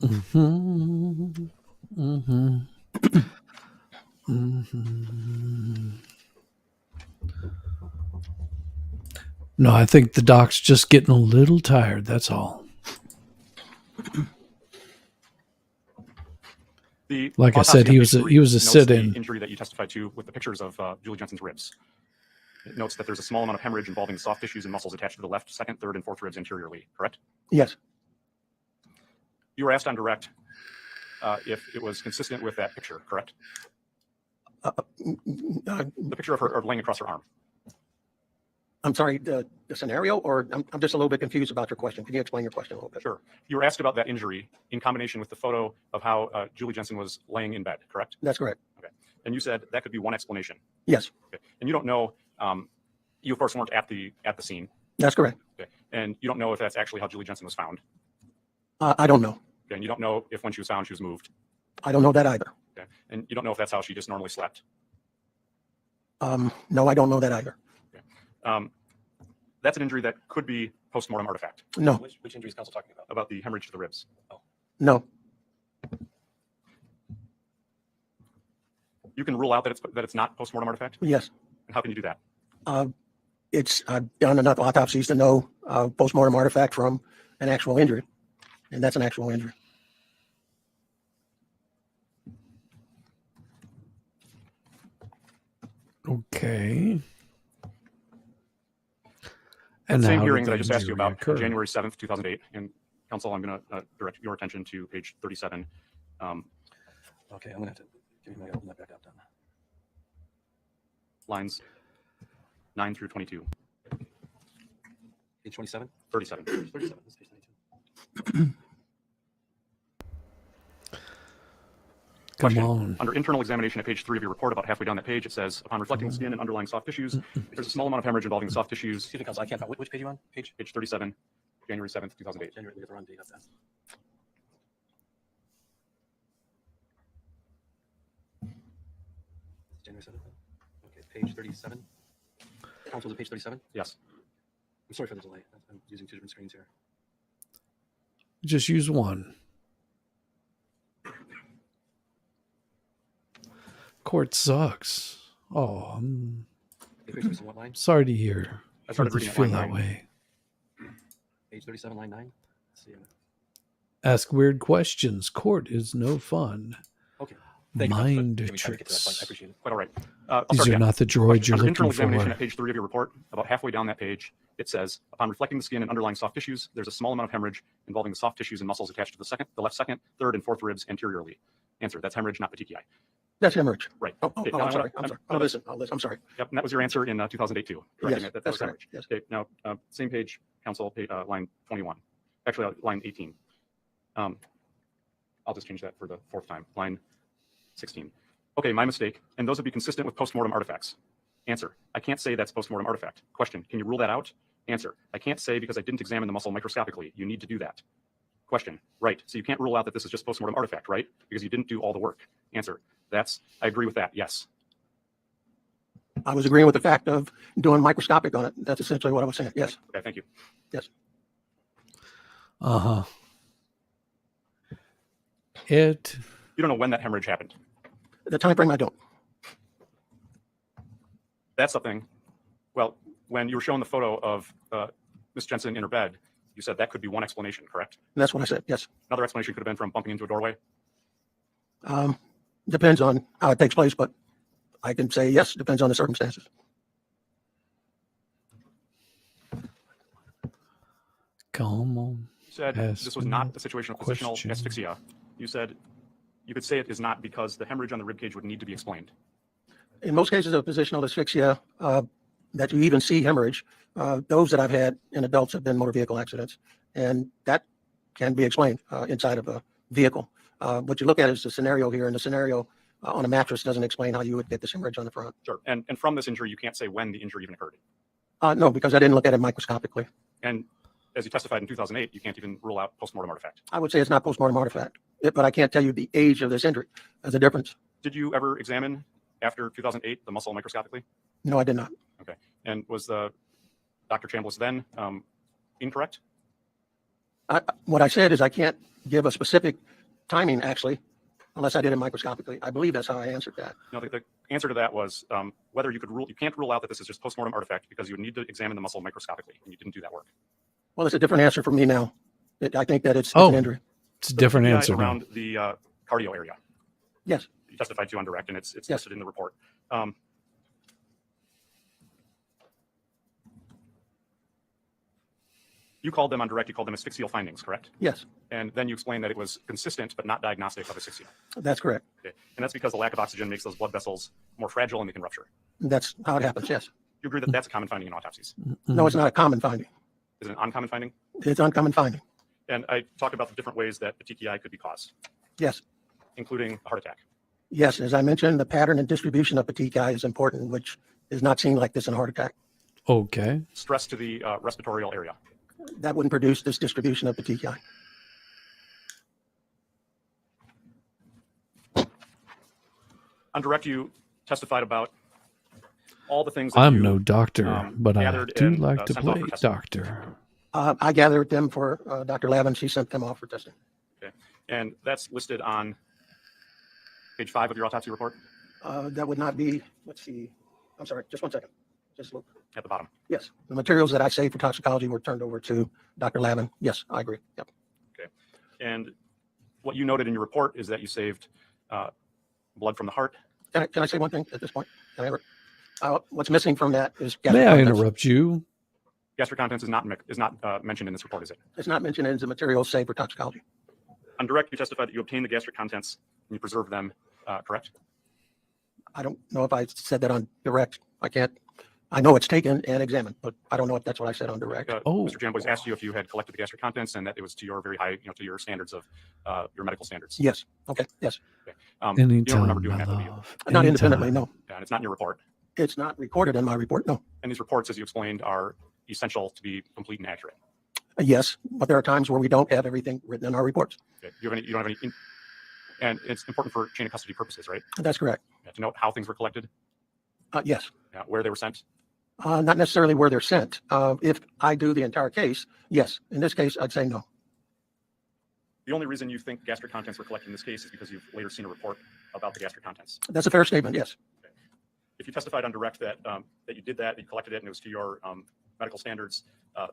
Speaker 1: Mm-hmm. Mm-hmm. Mm-hmm. No, I think the doc's just getting a little tired. That's all.
Speaker 3: The
Speaker 1: Like I
Speaker 3: autopsy
Speaker 1: said,
Speaker 3: on
Speaker 1: he
Speaker 3: page
Speaker 1: was a
Speaker 3: 3 notes
Speaker 1: sit-in.
Speaker 3: the injury that you testified to with the pictures of Julie Jensen's ribs. It notes that there's a small amount of hemorrhage involving the soft tissues and muscles attached to the left, second, third, and fourth ribs anteriorly, correct?
Speaker 5: Yes.
Speaker 3: You were asked on direct if it was consistent with that picture, correct? The picture of her laying across her arm.
Speaker 5: I'm sorry, the scenario, or I'm just a little bit confused about your question. Can you explain your question a little bit?
Speaker 3: Sure. You were asked about that injury in combination with the photo of how Julie Jensen was laying in bed, correct?
Speaker 5: That's correct.
Speaker 3: Okay. And you said that could be one explanation.
Speaker 5: Yes,
Speaker 3: Okay. And you don't know, you of course weren't at the scene.
Speaker 5: that's correct.
Speaker 3: Okay. And you don't know if that's actually how Julie Jensen was found.
Speaker 5: I don't know.
Speaker 3: Okay. And you don't know if when she was found she was moved.
Speaker 5: I don't know that either.
Speaker 3: Okay. And you don't know if that's how she just normally slept.
Speaker 5: No, I don't know that either.
Speaker 3: Okay. That's an injury that could be post-mortem artifact.
Speaker 5: No,
Speaker 6: Which injury is counsel talking about?
Speaker 3: About the hemorrhage to the ribs.
Speaker 5: no.
Speaker 3: You can rule out that it's not post-mortem artifact.
Speaker 5: Yes.
Speaker 3: And how can you do that?
Speaker 5: I've done enough autopsies to know postmortem artifact from an actual injury, and that's an actual injury.
Speaker 1: Okay. And
Speaker 3: Same
Speaker 1: how
Speaker 3: hearing
Speaker 1: did
Speaker 3: that I
Speaker 1: the
Speaker 3: just asked you
Speaker 1: injury
Speaker 3: about,
Speaker 1: occur?
Speaker 3: January 7th, 2008. And counsel, I'm going to direct your attention to page 37.
Speaker 6: Okay, I'm gonna have to give me my open that back up then.
Speaker 3: Lines 9 through 22.
Speaker 6: Page 27?
Speaker 3: 37.
Speaker 6: 37, this is page 92.
Speaker 1: Come
Speaker 3: Question.
Speaker 1: on.
Speaker 3: Under internal examination at page 3 of your report, about halfway down that page, it says, upon reflecting the skin and underlying soft tissues, there's a small amount of hemorrhage involving the soft tissues.
Speaker 6: Excuse me, counsel, I can't find, which page are you on? Page?
Speaker 3: Page 37, January 7th, 2008.
Speaker 6: January, we got the wrong date up then. January 7th? Okay, page 37. Counsel, is it page 37?
Speaker 3: Yes.
Speaker 6: I'm sorry for the delay. I'm using two different screens here.
Speaker 1: Just use one. Court sucks. Oh, I'm
Speaker 6: Page 37, what line?
Speaker 1: sorry to hear.
Speaker 3: I started
Speaker 1: that you
Speaker 3: reading at
Speaker 1: feel
Speaker 3: line
Speaker 1: that
Speaker 3: 9.
Speaker 1: way.
Speaker 6: Page 37, line 9? Let's see.
Speaker 1: Ask weird questions. Court is no fun.
Speaker 6: Okay. Thank you, counsel, for
Speaker 1: Mind
Speaker 6: giving me time to get to that point. I
Speaker 1: tricks.
Speaker 6: appreciate it.
Speaker 3: Quite all right. I'll
Speaker 1: These
Speaker 3: start
Speaker 1: are
Speaker 3: again.
Speaker 1: not the droids you're
Speaker 3: Under
Speaker 1: looking
Speaker 3: internal examination
Speaker 1: for.
Speaker 3: at page 3 of your report, about halfway down that page, it says, upon reflecting the skin and underlying soft tissues, there's a small amount of hemorrhage involving the soft tissues and muscles attached to the left second, third, and fourth ribs anteriorly. Answer, that's hemorrhage, not petechiae.
Speaker 5: That's hemorrhage.
Speaker 3: Right.
Speaker 5: Oh,
Speaker 3: Okay,
Speaker 5: I'm
Speaker 3: now
Speaker 5: sorry.
Speaker 3: I'm-
Speaker 5: I'm sorry. I'll listen. I'm sorry.
Speaker 3: Yep, and that was your answer in 2008 too. correcting
Speaker 5: Yes,
Speaker 3: it, that
Speaker 5: that's
Speaker 3: was
Speaker 5: correct.
Speaker 3: hemorrhage.
Speaker 5: Yes.
Speaker 3: Okay, now same page, counsel, line 21. Actually, line 18. I'll just change that for the fourth time. Line 16. Okay, my mistake. And those would be consistent with postmortem artifacts. Answer, I can't say that's postmortem artifact. Question, can you rule that out? Answer, I can't say because I didn't examine the muscle microscopically. You need to do that. Question, right. So you can't rule out that this is just postmortem artifact, right? Because you didn't do all the work. Answer, I agree with that, yes.
Speaker 5: I was agreeing with the fact of doing microscopic on it. That's essentially what I was saying. Yes.
Speaker 3: Okay, thank you.
Speaker 5: Yes.
Speaker 1: Uh-huh.
Speaker 3: You don't know when that hemorrhage happened.
Speaker 5: The time frame I don't.
Speaker 3: That's something, well, when you were showing the photo of Miss Jensen in her bed, you said that could be one explanation, correct?
Speaker 5: That's what I said. Yes.
Speaker 3: Another explanation could have been from bumping into a doorway.
Speaker 5: Depends on how it takes place, but I can say yes, depends on the circumstances.
Speaker 1: Come on.
Speaker 3: You said
Speaker 1: Ask
Speaker 3: this was not a situation of positional
Speaker 1: question.
Speaker 3: asphyxia. You said you could say it is not because the hemorrhage on the ribcage would need to be explained.
Speaker 5: In most cases of positional asphyxia, that you even see hemorrhage, those that I've had in adults have been motor vehicle accidents, and that can be explained inside of a vehicle. What you look at is the scenario here, and the scenario on a mattress doesn't explain how you would get this hemorrhage on the front.
Speaker 3: Sure. And from this injury, you can't say when the injury even occurred.
Speaker 5: No, because I didn't look at it microscopically.
Speaker 3: And as you testified in 2008, you can't even rule out postmortem artifact.
Speaker 5: I would say it's not postmortem artifact, but I can't tell you the age of this injury. There's a difference.
Speaker 3: Did you ever examine after 2008 the muscle microscopically?
Speaker 5: No, I did not.
Speaker 3: Okay. And was the Dr. Chambliss then incorrect?
Speaker 5: What I said is I can't give a specific timing, actually, unless I did it microscopically. I believe that's how I answered that.
Speaker 3: No, the answer to that was whether you can't rule out that this is just postmortem artifact because you would need to examine the muscle microscopically, and you didn't do that work.
Speaker 5: Well, it's a different answer for me now. I think that it's
Speaker 1: Oh.
Speaker 5: an injury.
Speaker 1: It's a different
Speaker 3: TBI
Speaker 1: answer now.
Speaker 3: around the cardio area.
Speaker 5: Yes.
Speaker 3: You testified to on direct, and it's
Speaker 5: Yes.
Speaker 3: listed in the report. You called them on direct. You called them asphyxial findings, correct?
Speaker 5: Yes,
Speaker 3: And then you explained that it was consistent but not diagnostic of asphyxia.
Speaker 5: that's correct.
Speaker 3: Okay. And that's because the lack of oxygen makes those blood vessels more fragile and they can rupture.
Speaker 5: That's how it happens, yes.
Speaker 3: You agree that that's a common finding in autopsies?
Speaker 5: No, it's not a common finding.
Speaker 3: Is it an uncommon finding?
Speaker 5: It's an uncommon finding.
Speaker 3: And I talked about the different ways that petechiae could be caused,
Speaker 5: Yes,
Speaker 3: including a heart attack.
Speaker 5: yes. As I mentioned, the pattern and distribution of petechiae is important, which is not seen like this in a heart attack.
Speaker 1: Okay.
Speaker 3: Stress to the respiratory area.
Speaker 5: That wouldn't produce this distribution of petechiae.
Speaker 3: On direct, you testified about all the things that
Speaker 1: I'm
Speaker 3: you,
Speaker 1: no doctor, but I
Speaker 3: gathered
Speaker 1: do
Speaker 3: and,
Speaker 1: like to
Speaker 3: sent off
Speaker 1: play
Speaker 3: for testing.
Speaker 1: doctor.
Speaker 5: I gathered them for Dr. Lavin. She sent them off for testing.
Speaker 3: Okay. And that's listed on page 5 of your autopsy report
Speaker 5: That would not be, let's see, I'm sorry, just one second. Just look.
Speaker 3: at the bottom.
Speaker 5: Yes, the materials that I saved for toxicology were turned over to Dr. Lavin. Yes, I agree. Yep.
Speaker 3: And what you noted in your report is that you saved blood from the heart.
Speaker 5: Can I say one thing at this point? Can I ever? What's missing from that is
Speaker 1: May
Speaker 5: gastric
Speaker 1: I
Speaker 5: contents.
Speaker 1: interrupt you?
Speaker 3: Gastric contents is not mentioned in this report, is it?
Speaker 5: It's not mentioned in the materials saved for toxicology.
Speaker 3: On direct, you testified that you obtained the gastric contents and you preserved them, correct?
Speaker 5: I don't know if I said that on direct. I can't. I know it's taken and examined, but I don't know if that's what I said on direct.
Speaker 1: Oh.
Speaker 3: Mr. Jamboys asked you if you had collected the gastric contents and that it was to your very high, to your standards of your medical standards.
Speaker 5: Yes. Okay. Yes.
Speaker 3: You don't
Speaker 1: Anytime,
Speaker 3: remember
Speaker 1: my
Speaker 3: doing that, do you?
Speaker 1: love.
Speaker 5: Not independently.
Speaker 1: Anytime.
Speaker 5: No.
Speaker 3: Yeah, and it's not in your report.
Speaker 5: It's not recorded in my report. No.
Speaker 3: And these reports, as you explained, are essential to be complete and accurate.
Speaker 5: Yes, but there are times where we don't have everything written in our reports.
Speaker 3: Okay. You don't have any, and it's important for chain of custody purposes, right?
Speaker 5: That's correct.
Speaker 3: Yeah, to note how things were collected,
Speaker 5: Yes.
Speaker 3: where they were sent.
Speaker 5: Not necessarily where they're sent. If I do the entire case, yes. In this case, I'd say no.
Speaker 3: The only reason you think gastric contents were collected in this case is because you've later seen a report about the gastric contents.
Speaker 5: That's a fair statement. Yes.
Speaker 3: If you testified on direct that you did that, you collected it, and it was to your medical standards,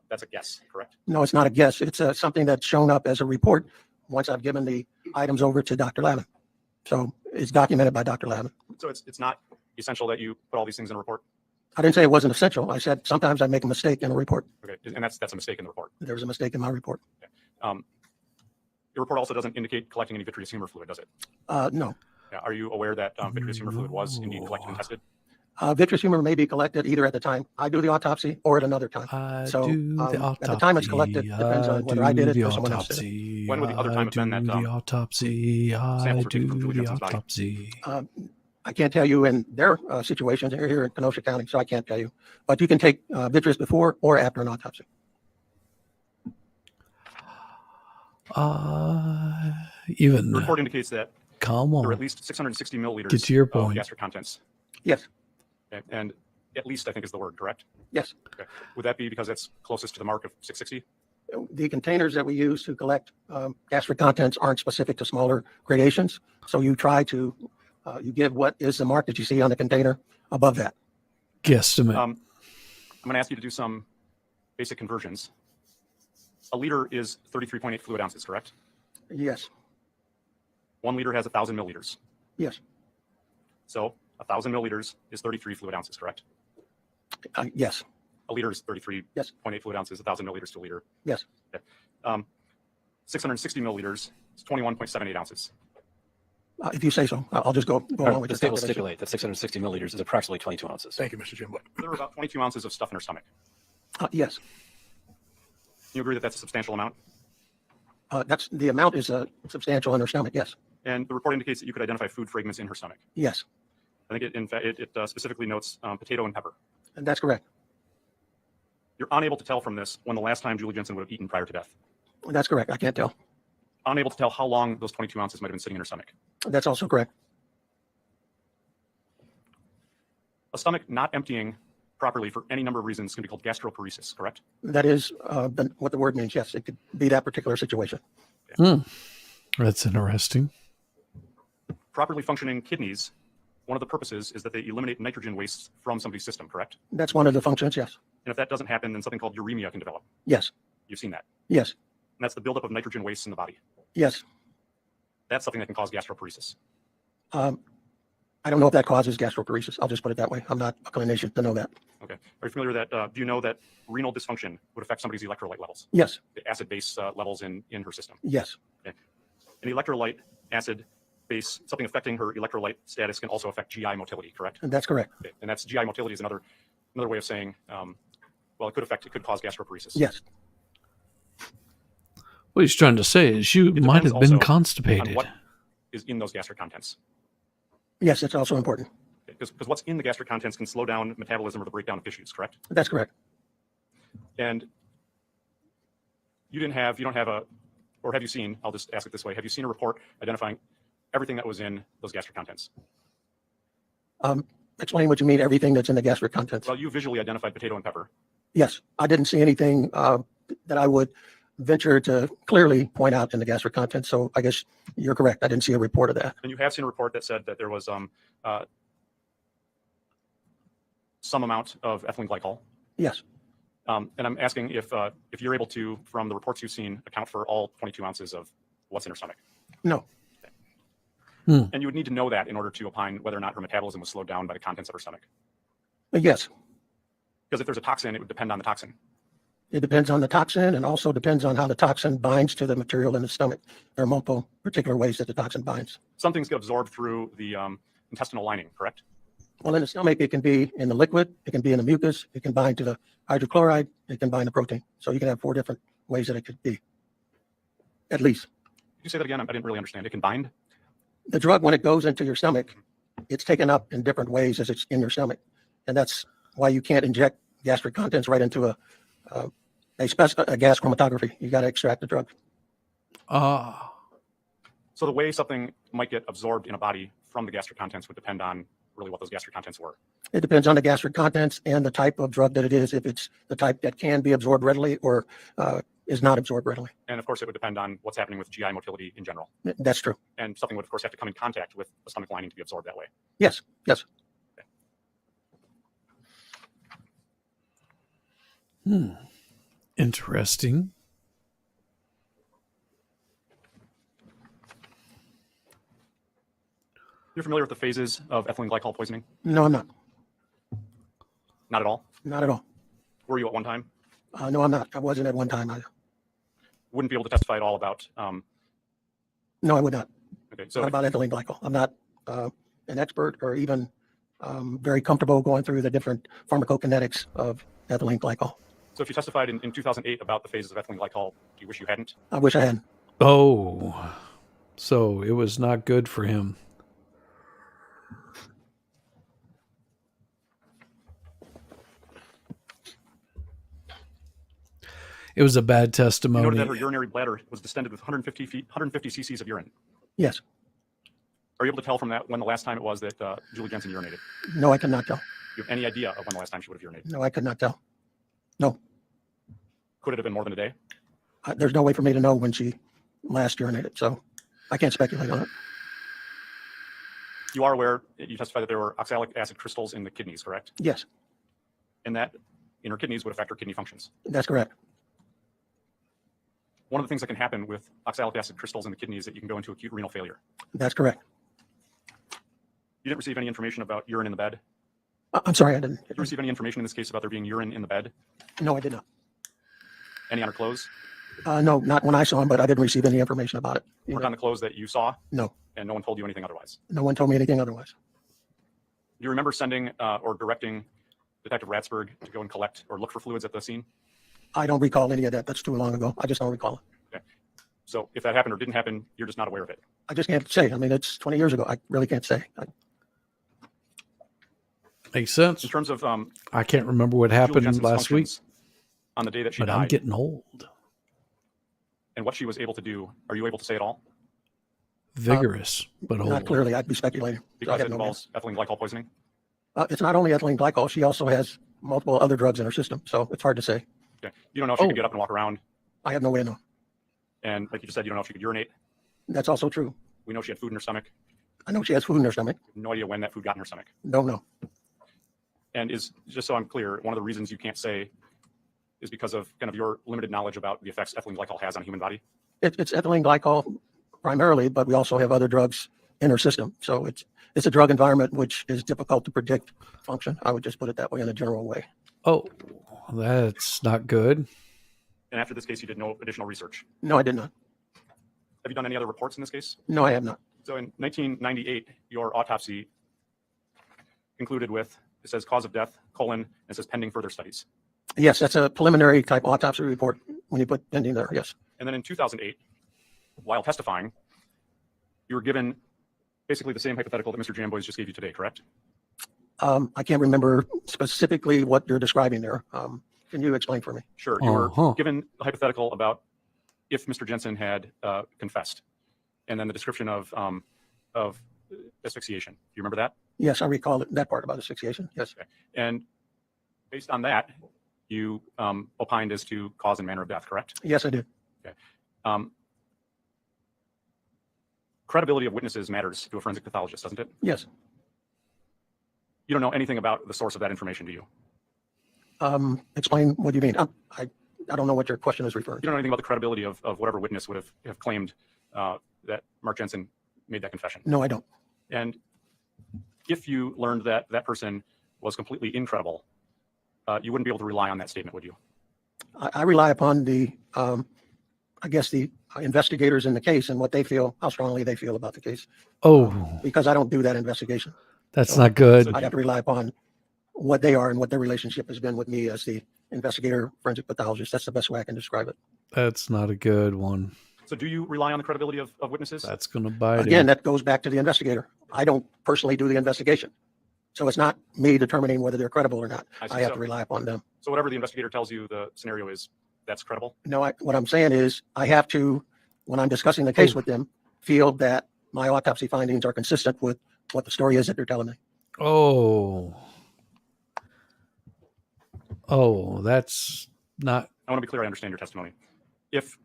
Speaker 3: that's a guess, correct?
Speaker 5: No, it's not a guess. It's something that's shown up as a report once I've given the items over to Dr. Lavin. So it's documented by Dr. Lavin.
Speaker 3: So it's not essential that you put all these things in a report.
Speaker 5: I didn't say it wasn't essential. I said sometimes I make a mistake in a report.
Speaker 3: Okay, and that's a mistake in the report.
Speaker 5: There was a mistake in my report.
Speaker 3: Your report also doesn't indicate collecting any vitreous humor fluid, does it?
Speaker 5: No.
Speaker 3: Yeah, are you aware that vitreous humor fluid was indeed collected and tested?
Speaker 5: Vitreous humor may be collected either at the time I do the autopsy or at another time.
Speaker 1: I
Speaker 5: So,
Speaker 1: do the autopsy.
Speaker 5: at the time it's collected, depends on whether I did it or someone else did it.
Speaker 1: autopsy.
Speaker 3: When would the other time have been that,
Speaker 1: the autopsy? I
Speaker 3: samples were taken
Speaker 1: do
Speaker 3: from Julie
Speaker 1: the
Speaker 3: Jensen's body?
Speaker 1: autopsy.
Speaker 5: I can't tell you in their situations. They're here in Kenosha County, so I can't tell you. But you can take vitreous before or after an autopsy.
Speaker 1: Even
Speaker 3: The report indicates that
Speaker 1: come
Speaker 3: there were
Speaker 1: on.
Speaker 3: at least 660 milliliters
Speaker 1: Get to your
Speaker 3: of
Speaker 1: point.
Speaker 3: gastric contents.
Speaker 5: Yes.
Speaker 3: Okay, and at least I think is the word, correct?
Speaker 5: Yes.
Speaker 3: Okay. Would that be because it's closest to the mark of 660?
Speaker 5: The containers that we use to collect gastric contents aren't specific to smaller gradations. So you try to, you give what is the mark that you see on the container above that.
Speaker 1: Guesstimate.
Speaker 3: I'm going to ask you to do some basic conversions. A liter is 33.8 fluid ounces, correct?
Speaker 5: Yes.
Speaker 3: 1 liter has 1,000 milliliters.
Speaker 5: Yes.
Speaker 3: So 1,000 milliliters is 33 fluid ounces, correct?
Speaker 5: Yes.
Speaker 3: A liter is 33.8
Speaker 5: Yes.
Speaker 3: fluid ounces, 1,000 milliliters to a liter.
Speaker 5: Yes.
Speaker 3: Okay. 660 milliliters is 21.78 ounces.
Speaker 5: If you say so, I'll just go along with
Speaker 6: The
Speaker 5: your
Speaker 6: table
Speaker 5: calculation.
Speaker 6: stipulate that 660 milliliters is approximately 22 ounces.
Speaker 2: Thank you, Mr. Jimbo.
Speaker 3: There were about 22 ounces of stuff in her stomach.
Speaker 5: Yes.
Speaker 3: You agree that that's a substantial amount?
Speaker 5: That's the amount is substantial in her stomach. Yes.
Speaker 3: And the report indicates that you could identify food fragments in her stomach.
Speaker 5: Yes.
Speaker 3: I think it specifically notes potato and pepper.
Speaker 5: And that's correct.
Speaker 3: You're unable to tell from this when the last time Julie Jensen would have eaten prior to death.
Speaker 5: That's correct. I can't tell.
Speaker 3: Unable to tell how long those 22 ounces might have been sitting in her stomach.
Speaker 5: That's also correct.
Speaker 3: A stomach not emptying properly for any number of reasons can be called gastroparesis, correct?
Speaker 5: That is what the word means. Yes, it could be that particular situation.
Speaker 1: That's interesting.
Speaker 3: Properly functioning kidneys, one of the purposes is that they eliminate nitrogen wastes from somebody's system, correct?
Speaker 5: That's one of the functions. Yes.
Speaker 3: And if that doesn't happen, then something called uremia can develop.
Speaker 5: Yes.
Speaker 3: You've seen that.
Speaker 5: Yes.
Speaker 3: And that's the buildup of nitrogen wastes in the body.
Speaker 5: Yes.
Speaker 3: That's something that can cause gastroparesis.
Speaker 5: I don't know if that causes gastroparesis. I'll just put it that way. I'm not a clinician to know that.
Speaker 3: Okay. Are you familiar with that? Do you know that renal dysfunction would affect somebody's electrolyte levels,
Speaker 5: Yes.
Speaker 3: the acid-base levels in her system?
Speaker 5: Yes.
Speaker 3: An electrolyte, acid, base, something affecting her electrolyte status can also affect GI motility, correct?
Speaker 5: And that's correct.
Speaker 3: Okay. And that's GI motility is another way of saying, well, it could cause gastroparesis.
Speaker 5: Yes.
Speaker 1: What he's trying to say is you
Speaker 3: It
Speaker 1: might
Speaker 3: depends
Speaker 1: have been
Speaker 3: also
Speaker 1: constipated.
Speaker 3: on what is in those gastric contents.
Speaker 5: Yes, it's also important.
Speaker 3: Because what's in the gastric contents can slow down metabolism or the breakdown of tissues, correct?
Speaker 5: That's correct.
Speaker 3: And you don't have or have you seen, I'll just ask it this way, have you seen a report identifying everything that was in those gastric contents?
Speaker 5: Explain what you mean, everything that's in the gastric contents.
Speaker 3: Well, you visually identified potato and pepper.
Speaker 5: Yes, I didn't see anything that I would venture to clearly point out in the gastric contents. So I guess you're correct. I didn't see a report of that.
Speaker 3: And you have seen a report that said that there was some amount of ethylene glycol.
Speaker 5: Yes.
Speaker 3: And I'm asking if you're able to, from the reports you've seen, account for all 22 ounces of what's in her stomach.
Speaker 5: No.
Speaker 3: And you would need to know that in order to opine whether or not her metabolism was slowed down by the contents of her stomach.
Speaker 5: Yes.
Speaker 3: Because if there's a toxin, it would depend on the toxin.
Speaker 5: It depends on the toxin and also depends on how the toxin binds to the material in the stomach. There are multiple particular ways that the toxin binds.
Speaker 3: Some things get absorbed through the intestinal lining, correct?
Speaker 5: Well, in the stomach, it can be in the liquid, it can be in the mucus, it can bind to the hydrochloride, it can bind to protein. So you can have 4 different ways that it could be, at least.
Speaker 3: Could you say that again? I didn't really understand. It can bind?
Speaker 5: The drug, when it goes into your stomach, it's taken up in different ways as it's in your stomach. And that's why you can't inject gastric contents right into a gas chromatography. You got to extract the drug.
Speaker 3: So the way something might get absorbed in a body from the gastric contents would depend on really what those gastric contents were.
Speaker 5: It depends on the gastric contents and the type of drug that it is, if it's the type that can be absorbed readily or is not absorbed readily.
Speaker 3: And of course, it would depend on what's happening with GI motility in general.
Speaker 5: That's true.
Speaker 3: And something would, of course, have to come in contact with the stomach lining to be absorbed that way.
Speaker 5: Yes, yes.
Speaker 1: Interesting.
Speaker 3: You're familiar with the phases of ethylene glycol poisoning?
Speaker 5: No, I'm not.
Speaker 3: Not at all?
Speaker 5: Not at all.
Speaker 3: Were you at one time?
Speaker 5: No, I'm not. I wasn't at one time either.
Speaker 3: Wouldn't be able to testify at all about.
Speaker 5: No, I would not.
Speaker 3: Okay, so
Speaker 5: Not about ethylene glycol. I'm not an expert or even very comfortable going through the different pharmacokinetics of ethylene glycol.
Speaker 3: So if you testified in 2008 about the phases of ethylene glycol, do you wish you hadn't?
Speaker 5: I wish I had.
Speaker 1: Oh, so it was not good for him. It was a bad
Speaker 3: You
Speaker 1: testimony.
Speaker 3: noted that her urinary bladder was distended with 150 cc's of urine.
Speaker 5: Yes.
Speaker 3: Are you able to tell from that when the last time it was that Julie Jensen urinated?
Speaker 5: No, I cannot tell.
Speaker 3: Do you have any idea of when the last time she would have urinated?
Speaker 5: No, I could not tell. No.
Speaker 3: Could it have been more than a day?
Speaker 5: There's no way for me to know when she last urinated, so I can't speculate on it.
Speaker 3: You are aware, you testified that there were oxalic acid crystals in the kidneys, correct?
Speaker 5: Yes,
Speaker 3: And that in her kidneys would affect her kidney functions.
Speaker 5: that's correct.
Speaker 3: One of the things that can happen with oxalic acid crystals in the kidney is that you can go into acute renal failure.
Speaker 5: That's correct.
Speaker 3: You didn't receive any information about urine in the bed?
Speaker 5: I'm sorry, I didn't.
Speaker 3: Did you receive any information in this case about there being urine in the bed?
Speaker 5: No, I did not.
Speaker 3: Any on her clothes?
Speaker 5: No, not when I saw him, but I didn't receive any information about it.
Speaker 3: Work on the clothes that you saw?
Speaker 5: No,
Speaker 3: And no one told you anything otherwise?
Speaker 5: no one told me anything otherwise.
Speaker 3: Do you remember sending or directing Detective Ratsberg to go and collect or look for fluids at the scene?
Speaker 5: I don't recall any of that. That's too long ago. I just don't recall it.
Speaker 3: Okay. So if that happened or didn't happen, you're just not aware of it.
Speaker 5: I just can't say. I mean, it's 20 years ago. I really can't say.
Speaker 1: Makes sense.
Speaker 3: In terms of
Speaker 1: I can't remember what
Speaker 3: Julie
Speaker 1: happened
Speaker 3: Jensen's
Speaker 1: last week,
Speaker 3: functions on the day that she
Speaker 1: but I'm
Speaker 3: died
Speaker 1: getting old.
Speaker 3: and what she was able to do, are you able to say at all?
Speaker 1: Vigorous, but
Speaker 5: Not
Speaker 1: old.
Speaker 5: clearly. I'd be speculating. So I
Speaker 3: Because
Speaker 5: have
Speaker 3: it
Speaker 5: no
Speaker 3: involves ethylene glycol poisoning?
Speaker 5: it's not only ethylene glycol. She also has multiple other drugs in her system, so it's hard to say.
Speaker 3: Okay. You don't know if she
Speaker 1: Oh.
Speaker 3: could get up and walk around.
Speaker 5: I have no way to know.
Speaker 3: And like you just said, you don't know if she could urinate.
Speaker 5: That's also true.
Speaker 3: We know she had food in her stomach.
Speaker 5: I know she has food in her stomach.
Speaker 3: No idea when that food got in her stomach.
Speaker 5: Don't know.
Speaker 3: And is, just so I'm clear, one of the reasons you can't say is because of kind of your limited knowledge about the effects ethylene glycol has on a human body?
Speaker 5: It's ethylene glycol primarily, but we also have other drugs in her system. So it's a drug environment which is difficult to predict function. I would just put it that way in a general way.
Speaker 1: Oh, that's not good.
Speaker 3: And after this case, you did no additional research.
Speaker 5: No, I did not.
Speaker 3: Have you done any other reports in this case?
Speaker 5: No, I have not.
Speaker 3: So in 1998, your autopsy concluded with, it says cause of death, colon, and it says pending further studies.
Speaker 5: Yes, that's a preliminary type autopsy report when you put pending there. Yes.
Speaker 3: And then in 2008, while testifying, you were given basically the same hypothetical that Mr. Jamboys just gave you today, correct?
Speaker 5: I can't remember specifically what you're describing there. Can you explain for me?
Speaker 3: Sure. You
Speaker 1: Uh-huh.
Speaker 3: were given a hypothetical about if Mr. Jensen had confessed, and then the description of asphyxiation. Do you remember that?
Speaker 5: Yes, I recall that part about asphyxiation. Yes.
Speaker 3: And based on that, you opined as to cause and manner of death, correct?
Speaker 5: Yes, I did.
Speaker 3: Credibility of witnesses matters to a forensic pathologist, doesn't it?
Speaker 5: Yes.
Speaker 3: You don't know anything about the source of that information, do you?
Speaker 5: Explain what you mean. I don't know what your question is referring
Speaker 3: You
Speaker 5: to.
Speaker 3: don't know anything about the credibility of whatever witness would have claimed that Mark Jensen made that confession.
Speaker 5: No, I don't.
Speaker 3: And if you learned that that person was completely incredible, you wouldn't be able to rely on that statement, would you?
Speaker 5: I rely upon the, I guess, the investigators in the case and what they feel, how strongly they feel about the case,
Speaker 1: Oh,
Speaker 5: because I don't do that investigation.
Speaker 1: that's not good.
Speaker 5: I'd have to rely upon what they are and what their relationship has been with me as the investigator, forensic pathologist. That's the best way I can describe it.
Speaker 1: That's not a good one.
Speaker 3: So do you rely on the credibility of witnesses?
Speaker 1: That's going to bite
Speaker 5: Again,
Speaker 1: him.
Speaker 5: that goes back to the investigator. I don't personally do the investigation. So it's not me determining whether they're credible or not.
Speaker 3: I see.
Speaker 5: I have
Speaker 3: So-
Speaker 5: to rely upon them.
Speaker 3: So whatever the investigator tells you the scenario is, that's credible?
Speaker 5: No, what I'm saying is I have to, when I'm discussing the case with them, feel that my autopsy findings are consistent with what the story is that they're telling me.
Speaker 1: Oh, that's not.
Speaker 3: I want to be clear, I understand your testimony. If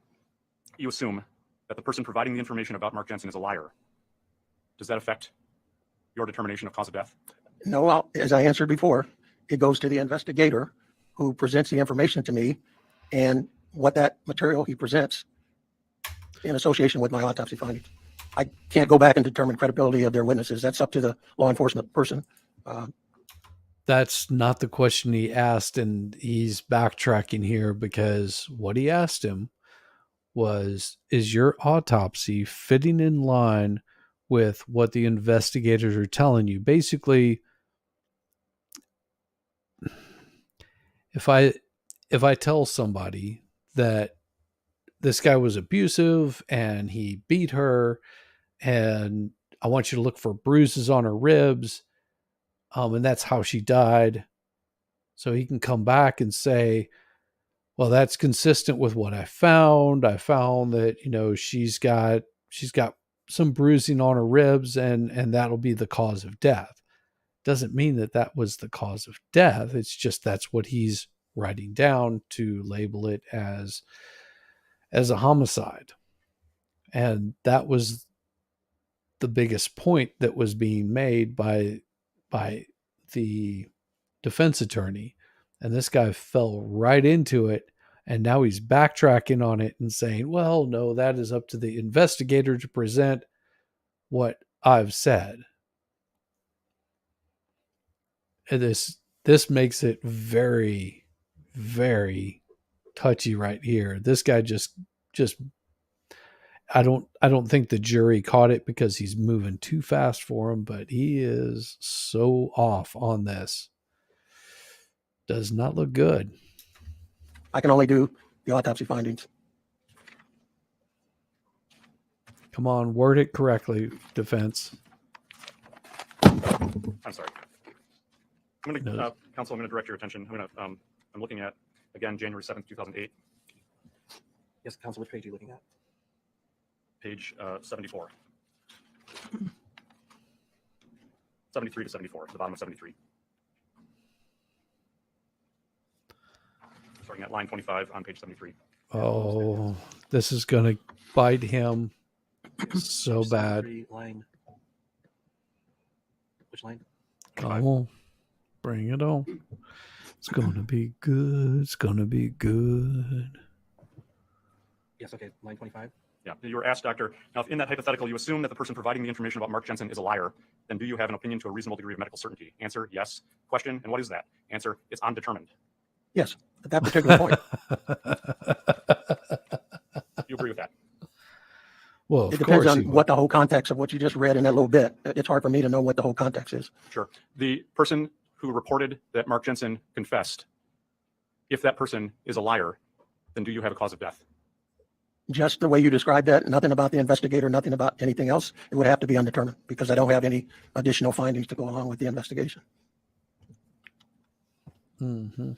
Speaker 3: you assume that the person providing the information about Mark Jensen is a liar, does that affect your determination of cause of death?
Speaker 5: No, as I answered before, it goes to the investigator who presents the information to me and what that material he presents in association with my autopsy findings. I can't go back and determine credibility of their witnesses. That's up to the law enforcement person.
Speaker 1: That's not the question he asked, and he's backtracking here because what he asked him was, is your autopsy fitting in line with what the investigators are telling you? Basically, if I tell somebody that this guy was abusive and he beat her and I want you to look for bruises on her ribs, and that's how she died, so he can come back and say, well, that's consistent with what I found. I found that, she's got some bruising on her ribs and that'll be the cause of death. Doesn't mean that was the cause of death. It's just that's what he's writing down to label it as a homicide. And that was the biggest point that was being made by the defense attorney. And this guy fell right into it. And now he's backtracking on it and saying, well, no, that is up to the investigator to present what I've said. And this makes it very, very touchy right here. This guy just I don't think the jury caught it because he's moving too fast for him, but he is so off on this. Does not look good.
Speaker 5: I can only do the autopsy findings.
Speaker 1: Come on, word it correctly, defense.
Speaker 3: I'm sorry. I'm going to,
Speaker 1: No.
Speaker 3: counsel, I'm going to direct your attention. I'm looking at, again, January 7th, 2008,
Speaker 6: Yes, counsel, which page are you looking at?
Speaker 3: page 74. 73 to 74, the bottom of 73. looking at line 25 on page 73.
Speaker 1: Oh, this is going to bite him so bad.
Speaker 6: 73 line. Which line?
Speaker 1: Come on. Bring it on. It's going to be good. It's going to be good.
Speaker 6: Yes, okay, line 25.
Speaker 3: Yeah, you were asked, Doctor, now if in that hypothetical you assume that the person providing the information about Mark Jensen is a liar, then do you have an opinion to a reasonable degree of medical certainty? Answer, yes. Question, and what is that? Answer, it's undetermined.
Speaker 5: Yes, at that particular point.
Speaker 3: You agree with that?
Speaker 1: Well,
Speaker 5: It
Speaker 1: of
Speaker 5: depends
Speaker 1: course
Speaker 5: on
Speaker 1: he
Speaker 5: what the whole context of what you just read in that little bit. It's hard for me to know what the whole context is.
Speaker 3: Sure. The person who reported that Mark Jensen confessed, if that person is a liar, then do you have a cause of death?
Speaker 5: Just the way you described that, nothing about the investigator, nothing about anything else. It would have to be undetermined because I don't have any additional findings to go along with the investigation.
Speaker 1: Mm-hmm.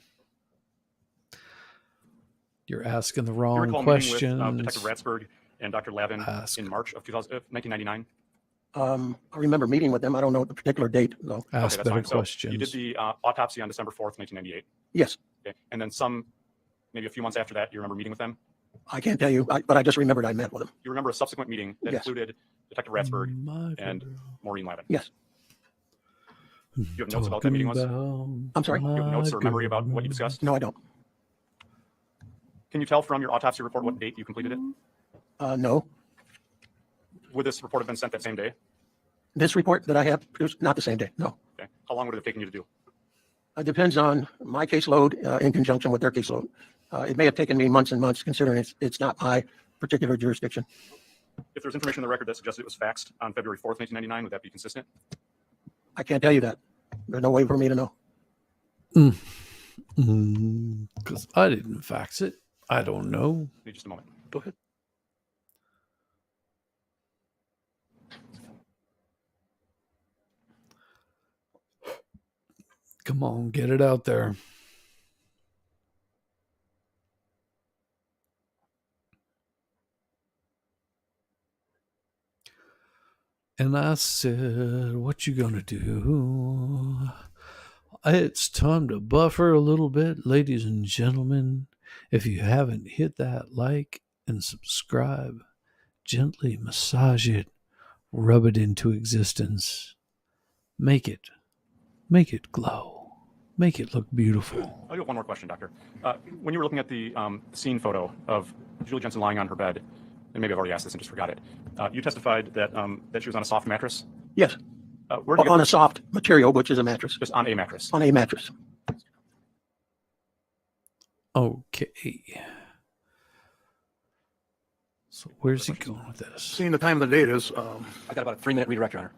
Speaker 1: You're asking the
Speaker 3: You
Speaker 1: wrong
Speaker 3: recall
Speaker 1: questions.
Speaker 3: meeting with Detective Ratsberg and Dr. Lavin
Speaker 1: Ask.
Speaker 3: in March of 1999?
Speaker 5: I remember meeting with them. I don't know the particular date though.
Speaker 1: Ask
Speaker 3: that's
Speaker 1: better
Speaker 3: fine. So
Speaker 1: questions.
Speaker 3: you did the autopsy on December 4th, 1998.
Speaker 5: Yes,
Speaker 3: Okay. And then maybe a few months after that, you remember meeting with them?
Speaker 5: I can't tell you, but I just remembered I met with them.
Speaker 3: You remember a subsequent meeting that
Speaker 5: Yes.
Speaker 3: included Detective Ratsberg
Speaker 1: My
Speaker 3: and
Speaker 1: girl.
Speaker 3: Maureen Lavin?
Speaker 5: Yes.
Speaker 3: Do you have notes about what that meeting was?
Speaker 5: I'm sorry?
Speaker 3: Do you have notes or memory about what you discussed?
Speaker 5: No, I don't.
Speaker 3: Can you tell from your autopsy report what date you completed it?
Speaker 5: No.
Speaker 3: Would this report have been sent that same day?
Speaker 5: This report that I have produced, not the same day. No.
Speaker 3: Okay. How long would it have taken you to do?
Speaker 5: It depends on my caseload in conjunction with their caseload. It may have taken me months and months considering it's not my particular jurisdiction.
Speaker 3: If there's information in the record that suggested it was faxed on February 4th, 1999, would that be consistent?
Speaker 5: I can't tell you that. There's no way for me to know.
Speaker 1: Because I didn't fax it. I don't know.
Speaker 3: Need just a moment.
Speaker 5: Go ahead.
Speaker 1: Come on, get it out there. And I said, what you gonna do? It's time to buffer a little bit, ladies and gentlemen. If you haven't hit that like and subscribe, gently massage it, rub it into existence. Make it glow. Make it look beautiful.
Speaker 3: I'll do one more question, Doctor. When you were looking at the scene photo of Julie Jensen lying on her bed, and maybe I've already asked this and just forgot it, you testified that she was on a soft mattress.
Speaker 5: Yes.
Speaker 3: Where did you
Speaker 5: On
Speaker 3: get
Speaker 5: a soft material, which is a mattress.
Speaker 3: just on a mattress?
Speaker 5: On a mattress.
Speaker 1: Okay. So where's he going with this?
Speaker 2: Seeing the time of the date is,
Speaker 6: I got about a 3-minute redirect, Your Honor.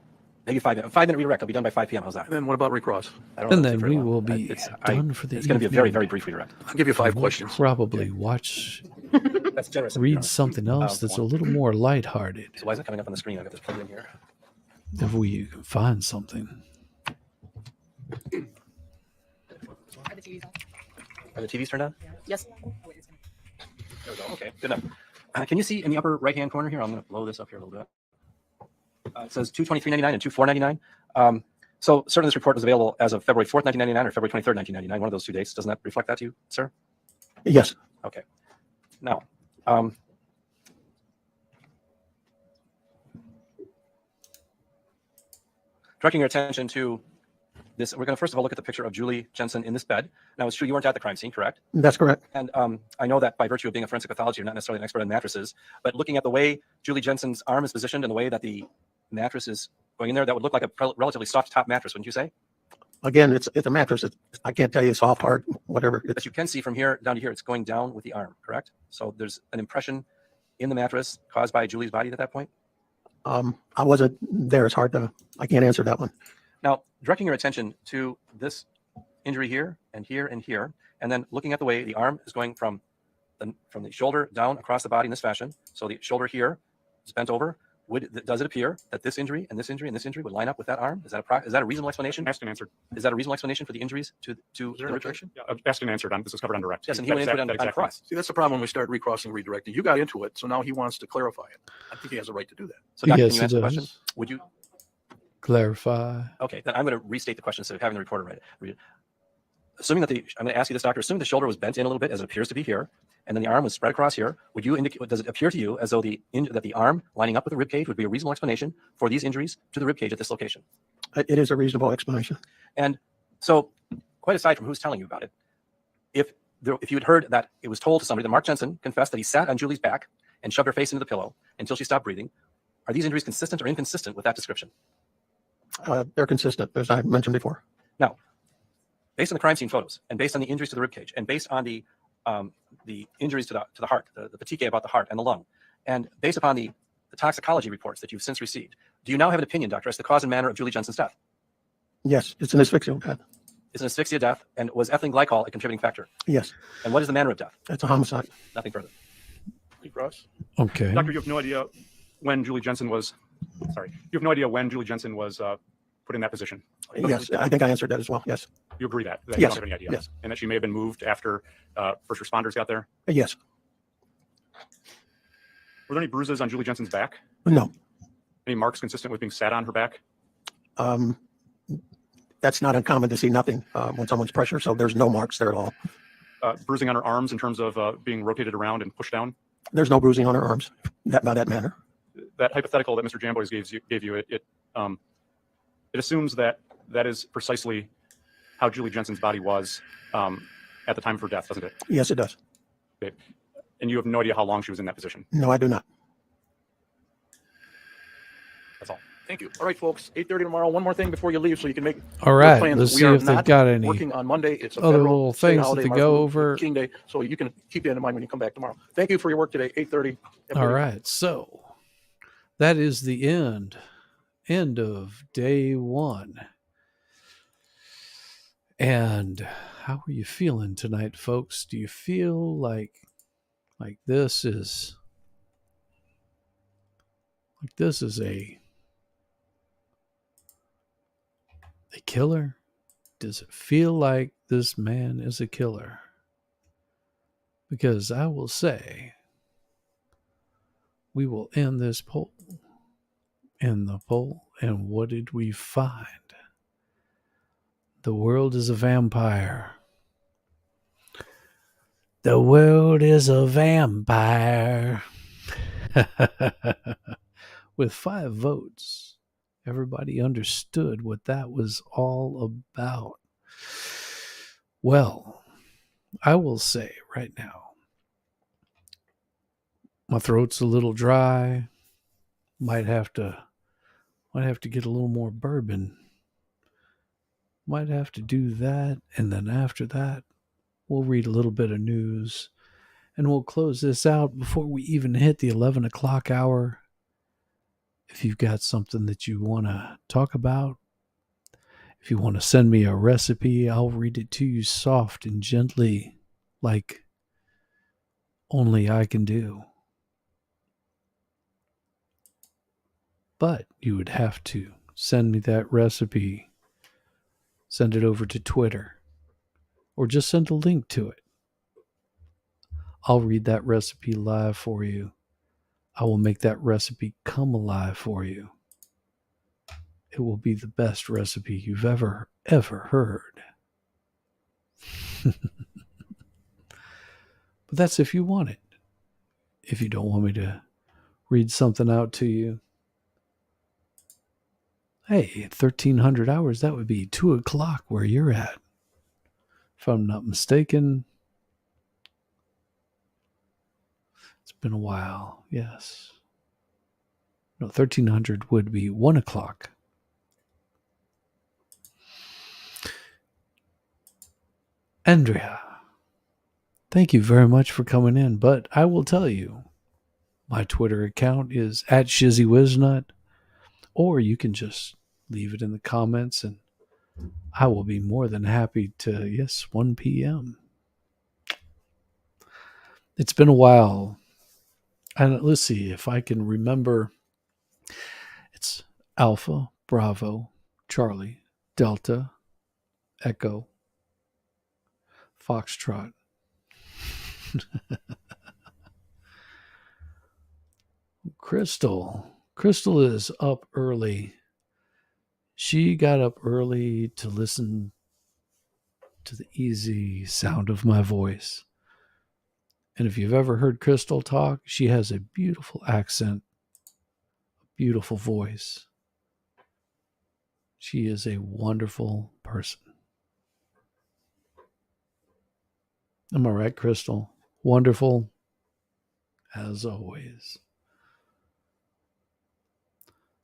Speaker 6: Maybe 5 minute. 5-minute redirect. I'll be done by 5 p.m. How's that?
Speaker 2: and then what about recross?
Speaker 6: I don't know
Speaker 1: And
Speaker 6: if
Speaker 1: then
Speaker 6: it's very
Speaker 1: we
Speaker 6: long.
Speaker 1: will be done for the
Speaker 6: It's going to be a very,
Speaker 1: evening.
Speaker 6: very brief redirect.
Speaker 2: I'll give you 5
Speaker 1: We'll
Speaker 2: questions.
Speaker 1: Probably watch,
Speaker 6: That's generous. of you, Your
Speaker 1: read
Speaker 6: Honor.
Speaker 1: something else that's a
Speaker 6: one.
Speaker 1: little more lighthearted.
Speaker 6: So why is it coming up on the screen? I got this plugged in here.
Speaker 1: If we can find something.
Speaker 8: Are the TVs on?
Speaker 6: Are the TVs turned on?
Speaker 8: Yes.
Speaker 6: There we go. Okay, good enough. Can you see in the upper right-hand corner here? I'm going to blow this up here a little bit. It says 223.99 and 24.99. So certainly this report was available as of February 4th, 1999 or February 23rd, 1999, one of those 2 dates. Doesn't that reflect that to you, sir?
Speaker 5: Yes.
Speaker 6: Okay. Now, directing your attention to this, we're going to first of all look at the picture of Julie Jensen in this bed. Now, it's true you weren't at the crime scene, correct?
Speaker 5: That's correct.
Speaker 6: And I know that by virtue of being a forensic pathologist, you're not necessarily an expert on mattresses, but looking at the way Julie Jensen's arm is positioned and the way that the mattress is going in there, that would look like a relatively soft top mattress, wouldn't you say?
Speaker 5: Again, it's a mattress. I can't tell you soft, hard, whatever.
Speaker 6: But you can see from here down to here, it's going down with the arm, correct? So there's an impression in the mattress caused by Julie's body at that point.
Speaker 5: I wasn't there. It's hard to, I can't answer that one.
Speaker 6: Now, directing your attention to this injury here and here and here, and then looking at the way the arm is going from the shoulder down across the body in this fashion. So the shoulder here is bent over. Does it appear that this injury and this injury and this injury would line up with that arm? Is that a reasonable explanation?
Speaker 3: Asked and answered.
Speaker 6: Is that a reasonable explanation for the injuries to
Speaker 2: Is there
Speaker 6: the
Speaker 2: an
Speaker 6: rib?
Speaker 2: objection?
Speaker 3: Yeah, asked and answered. This was covered on direct.
Speaker 6: Yes, and he went into it on cross.
Speaker 2: See, that's the problem when we start recrossing, redirecting. You got into it, so now he wants to clarify it. I think he has a right to do that.
Speaker 6: So, Doctor,
Speaker 1: Yes,
Speaker 6: can you
Speaker 1: it
Speaker 6: answer the question?
Speaker 1: does.
Speaker 6: Would you?
Speaker 1: Clarify.
Speaker 6: Okay, then I'm going to restate the question instead of having the reporter read it. assuming that I'm going to ask you this, doctor, assuming the shoulder was bent in a little bit, as it appears to be here, and then the arm was spread across here, would you indicate, does it appear to you as though that the arm lining up with the rib cage would be a reasonable explanation for these injuries to the rib cage at this location?
Speaker 5: It is a reasonable explanation.
Speaker 6: And so, quite aside from who's telling you about it, if you had heard that it was told to somebody that Mark Jensen confessed that he sat on Julie's back and shoved her face into the pillow until she stopped breathing, are these injuries consistent or inconsistent with that description?
Speaker 5: They're consistent, as I mentioned before.
Speaker 6: Now, based on the crime scene photos, and based on the injuries to the rib cage, and based on the injuries to the heart, the pt.2 about the heart and the lung, and based upon the toxicology reports that you've since received, do you now have an opinion, doctor, as to the cause and manner of Julie Jensen's death?
Speaker 5: Yes, it's an asphyxial death.
Speaker 6: It's an asphyxia death, and was ethylene glycol a contributing factor?
Speaker 5: Yes,
Speaker 6: And what is the manner of death?
Speaker 5: it's a homicide.
Speaker 6: Nothing further.
Speaker 2: Ross?
Speaker 1: Okay.
Speaker 3: Doctor, you have no idea when Julie Jensen was, sorry, you have no idea when Julie Jensen was put in that position.
Speaker 5: Yes, I think I answered that as well. Yes,
Speaker 3: You agree that you
Speaker 5: Yes.
Speaker 3: don't have any idea?
Speaker 5: Yes.
Speaker 3: And that she may have been moved after first responders got there?
Speaker 5: yes,
Speaker 3: Were there any bruises on Julie Jensen's back?
Speaker 5: no.
Speaker 3: Any marks consistent with being sat on her back?
Speaker 5: That's not uncommon to see nothing when someone's pressure, so there's no marks there at all.
Speaker 3: Bruising on her arms in terms of being rotated around and pushed down?
Speaker 5: There's no bruising on her arms by that manner.
Speaker 3: That hypothetical that Mr. Jamboys gave you, it assumes that that is precisely how Julie Jensen's body was at the time of her death, doesn't it?
Speaker 5: Yes, it does.
Speaker 3: Okay. And you have no idea how long she was in that position.
Speaker 5: No, I do not.
Speaker 3: That's all.
Speaker 2: Thank you. All right, folks, 8:30 tomorrow. One more thing before you leave so you can make
Speaker 1: All
Speaker 2: your
Speaker 1: right.
Speaker 2: plans.
Speaker 1: Let's
Speaker 2: We
Speaker 1: see
Speaker 2: are
Speaker 1: if they've
Speaker 2: not
Speaker 1: got any
Speaker 2: working on Monday. It's a
Speaker 1: other
Speaker 2: federal
Speaker 1: little
Speaker 2: state
Speaker 1: things that
Speaker 2: holiday,
Speaker 1: they
Speaker 2: Martin
Speaker 1: go
Speaker 2: Luther
Speaker 1: over.
Speaker 2: King Day, so you can keep that in mind when you come back tomorrow. Thank you for your work today. 8:30.
Speaker 1: All right. So that is the end of day one. And how are you feeling tonight, folks? Do you feel like this is a killer? Does it feel like this man is a killer? Because I will say, we will end this poll. In the poll, and what did we find? The world is a vampire. The world is a vampire. With 5 votes, everybody understood what that was all about. Well, I will say right now, my throat's a little dry. Might have to get a little more bourbon. Might have to do that, and then after that, we'll read a little bit of news, and we'll close this out before we even hit the 11 o'clock hour. If you've got something that you want to talk about, if you want to send me a recipe, I'll read it to you soft and gently, like only I can do. But you would have to send me that recipe, send it over to Twitter, or just send a link to it. I'll read that recipe live for you. I will make that recipe come alive for you. It will be the best recipe you've ever heard. But that's if you want it. If you don't want me to read something out to you, hey, 1,300 hours, that would be 2 o'clock where you're at. If I'm not mistaken. It's been a while, yes. No, 1,300 would be 1 o'clock. Andrea, thank you very much for coming in, but I will tell you, my Twitter account is @ShizzyWiznut, or you can just leave it in the comments, and I will be more than happy to, yes, 1 p.m. It's been a while. And let's see if I can remember. It's Alpha, Bravo, Charlie, Delta, Echo, Foxtrot. Crystal is up early. She got up early to listen to the easy sound of my voice. And if you've ever heard Crystal talk, she has a beautiful accent, beautiful voice. She is a wonderful person. Am I right, Crystal? Wonderful as always.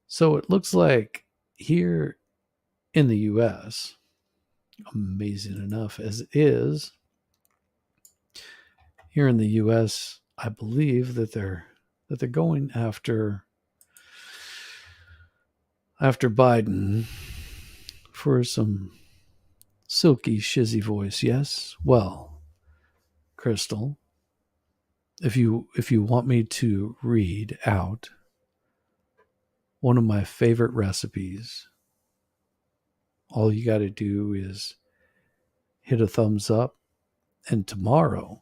Speaker 1: So it looks like here in the US, amazing enough as it is, here in the US, I believe that they're going after Biden for some silky shizzy voice. Yes? Well, Crystal, if you want me to read out one of my favorite recipes, all you got to do is hit a thumbs up, and tomorrow,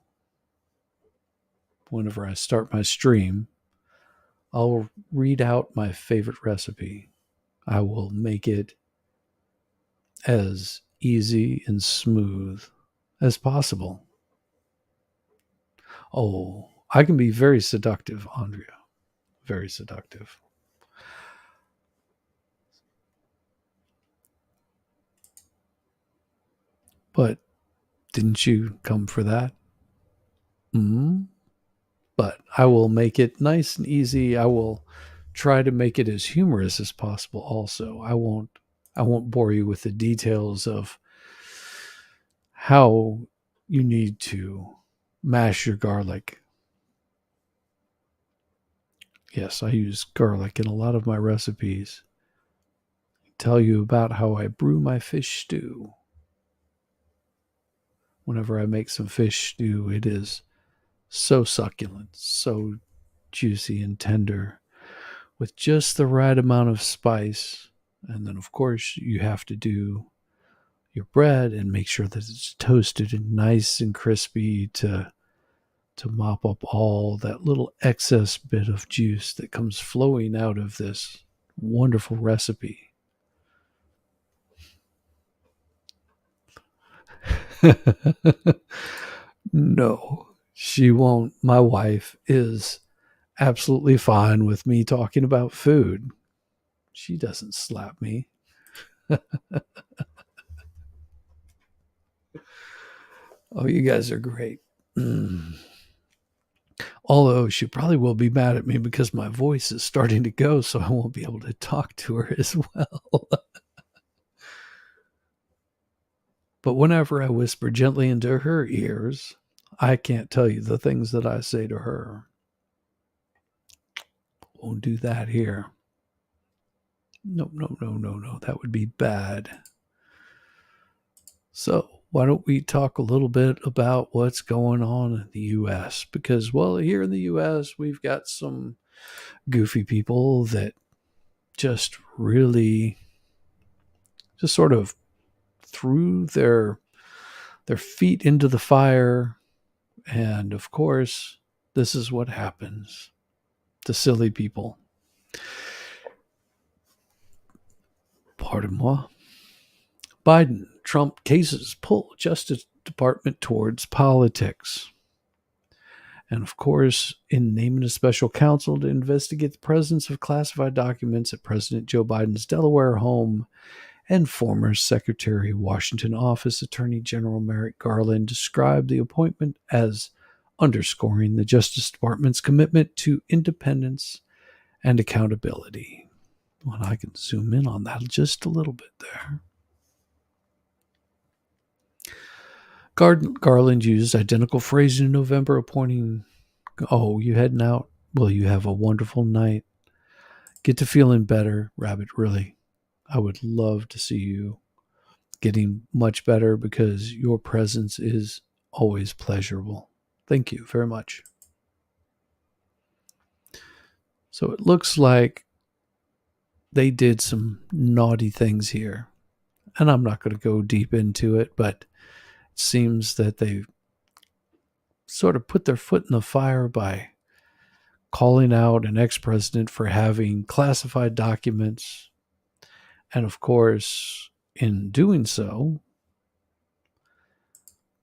Speaker 1: whenever I start my stream, I'll read out my favorite recipe. I will make it as easy and smooth as possible. Oh, I can be very seductive, Andrea. Very seductive. But didn't you come for that? But I will make it nice and easy. I will try to make it as humorous as possible also. I won't bore you with the details of how you need to mash your garlic. Yes, I use garlic in a lot of my recipes. I tell you about how I brew my fish stew. Whenever I make some fish stew, it is so succulent, so juicy and tender, with just the right amount of spice. And then, of course, you have to do your bread and make sure that it's toasted and nice and crispy to mop up all that little excess bit of juice that comes flowing out of this wonderful recipe. No, she won't. My wife is absolutely fine with me talking about food. She doesn't slap me. Oh, you guys are great. Although she probably will be mad at me because my voice is starting to go, so I won't be able to talk to her as well. But whenever I whisper gently into her ears, I can't tell you the things that I say to her. Won't do that here. No. That would be bad. So, why don't we talk a little bit about what's going on in the U.S.? Because, well, here in the U.S., we've got some goofy people that just really just sort of threw their feet into the fire. And, of course, this is what happens to silly people. Pardon-moi. Biden, Trump cases pull Justice Department towards politics. And of course, in naming a special counsel to investigate the presence of classified documents at President Joe Biden's Delaware home, and former Secretary of Washington Office Attorney General Merrick Garland described the appointment as underscoring the Justice Department's commitment to independence and accountability. Well, I can zoom in on that just a little bit there. Garland used identical phrasing in November, appointing, "Oh, you heading out? Well, you have a wonderful night. Get to feeling better, Rabbit, really. I would love to see you getting much better because your presence is always pleasurable. Thank you very much." So it looks like they did some naughty things here. And I'm not going to go deep into it, but it seems that they sort of put their foot in the fire by calling out an ex-president for having classified documents. And of course, in doing so,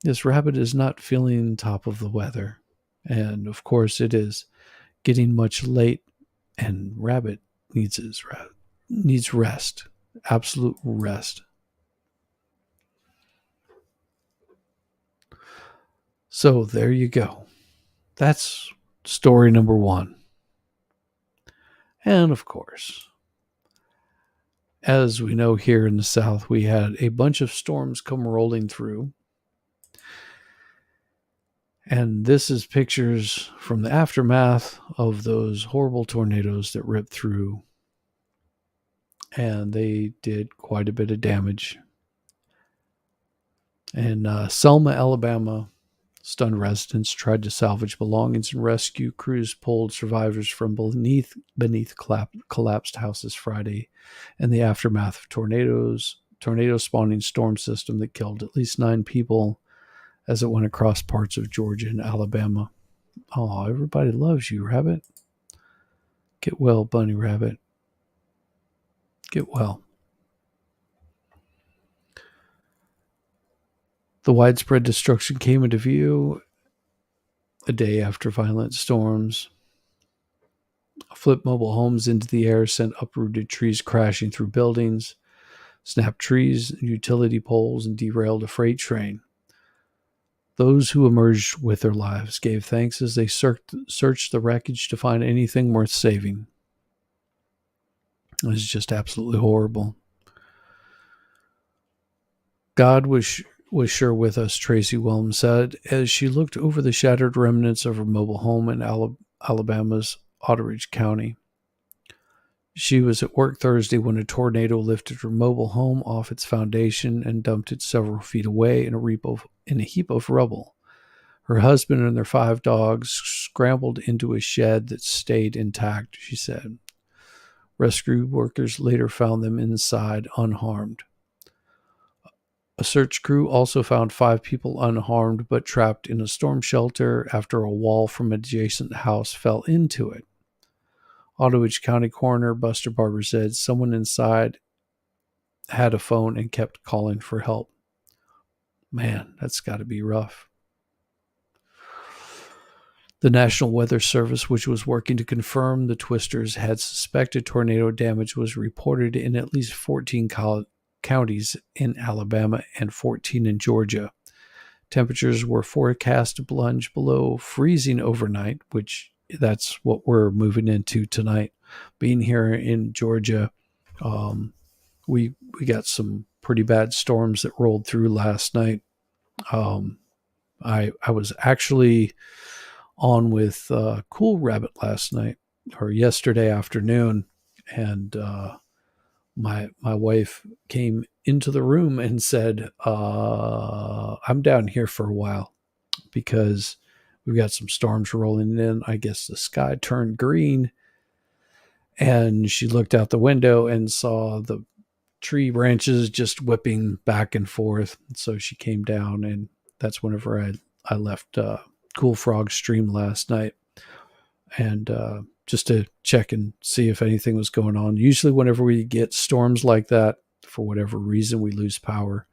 Speaker 1: this rabbit is not feeling top of the weather. And of course, it is getting much late, and rabbit needs needs rest, absolute rest. So there you go. That's story number one. And of course, as we know here in the South, we had a bunch of storms come rolling through. And this is pictures from the aftermath of those horrible tornadoes that ripped through. And they did quite a bit of damage. In Selma, Alabama, stunned residents tried to salvage belongings, and rescue crews pulled survivors from beneath collapsed houses Friday in the aftermath of tornado spawning storm system that killed at least 9 people as it went across parts of Georgia and Alabama. Oh, everybody loves you, Rabbit. Get well, Bunny Rabbit. Get well. The widespread destruction came into view a day after violent storms flipped mobile homes into the air, sent uprooted trees crashing through buildings, snapped trees and utility poles, and derailed a freight train. Those who emerged with their lives gave thanks as they searched the wreckage to find anything worth saving. It was just absolutely horrible. God was sure with us, Tracy Williams said, as she looked over the shattered remnants of her mobile home in Alabama's Otteridge County. She was at work Thursday when a tornado lifted her mobile home off its foundation and dumped it several feet away in a heap of rubble. Her husband and their 5 dogs scrambled into a shed that stayed intact, she said. Rescue workers later found them inside unharmed. A search crew also found 5 people unharmed but trapped in a storm shelter after a wall from an adjacent house fell into it. Otteridge County Coroner Buster Barber said someone inside had a phone and kept calling for help. Man, that's got to be rough. The National Weather Service, which was working to confirm the twisters had suspected tornado damage, was reported in at least 14 counties in Alabama and 14 in Georgia. Temperatures were forecast to plunge below freezing overnight, which that's what we're moving into tonight. Being here in Georgia, we got some pretty bad storms that rolled through last night. I was actually on with Cool Rabbit last night or yesterday afternoon, and my wife came into the room and said, "I'm down here for a while because we've got some storms rolling in. I guess the sky turned green." And she looked out the window and saw the tree branches just whipping back and forth. So she came down, and that's whenever I left Cool Frog's stream last night, and just to check and see if anything was going on. Usually whenever we get storms like that, for whatever reason, we lose power.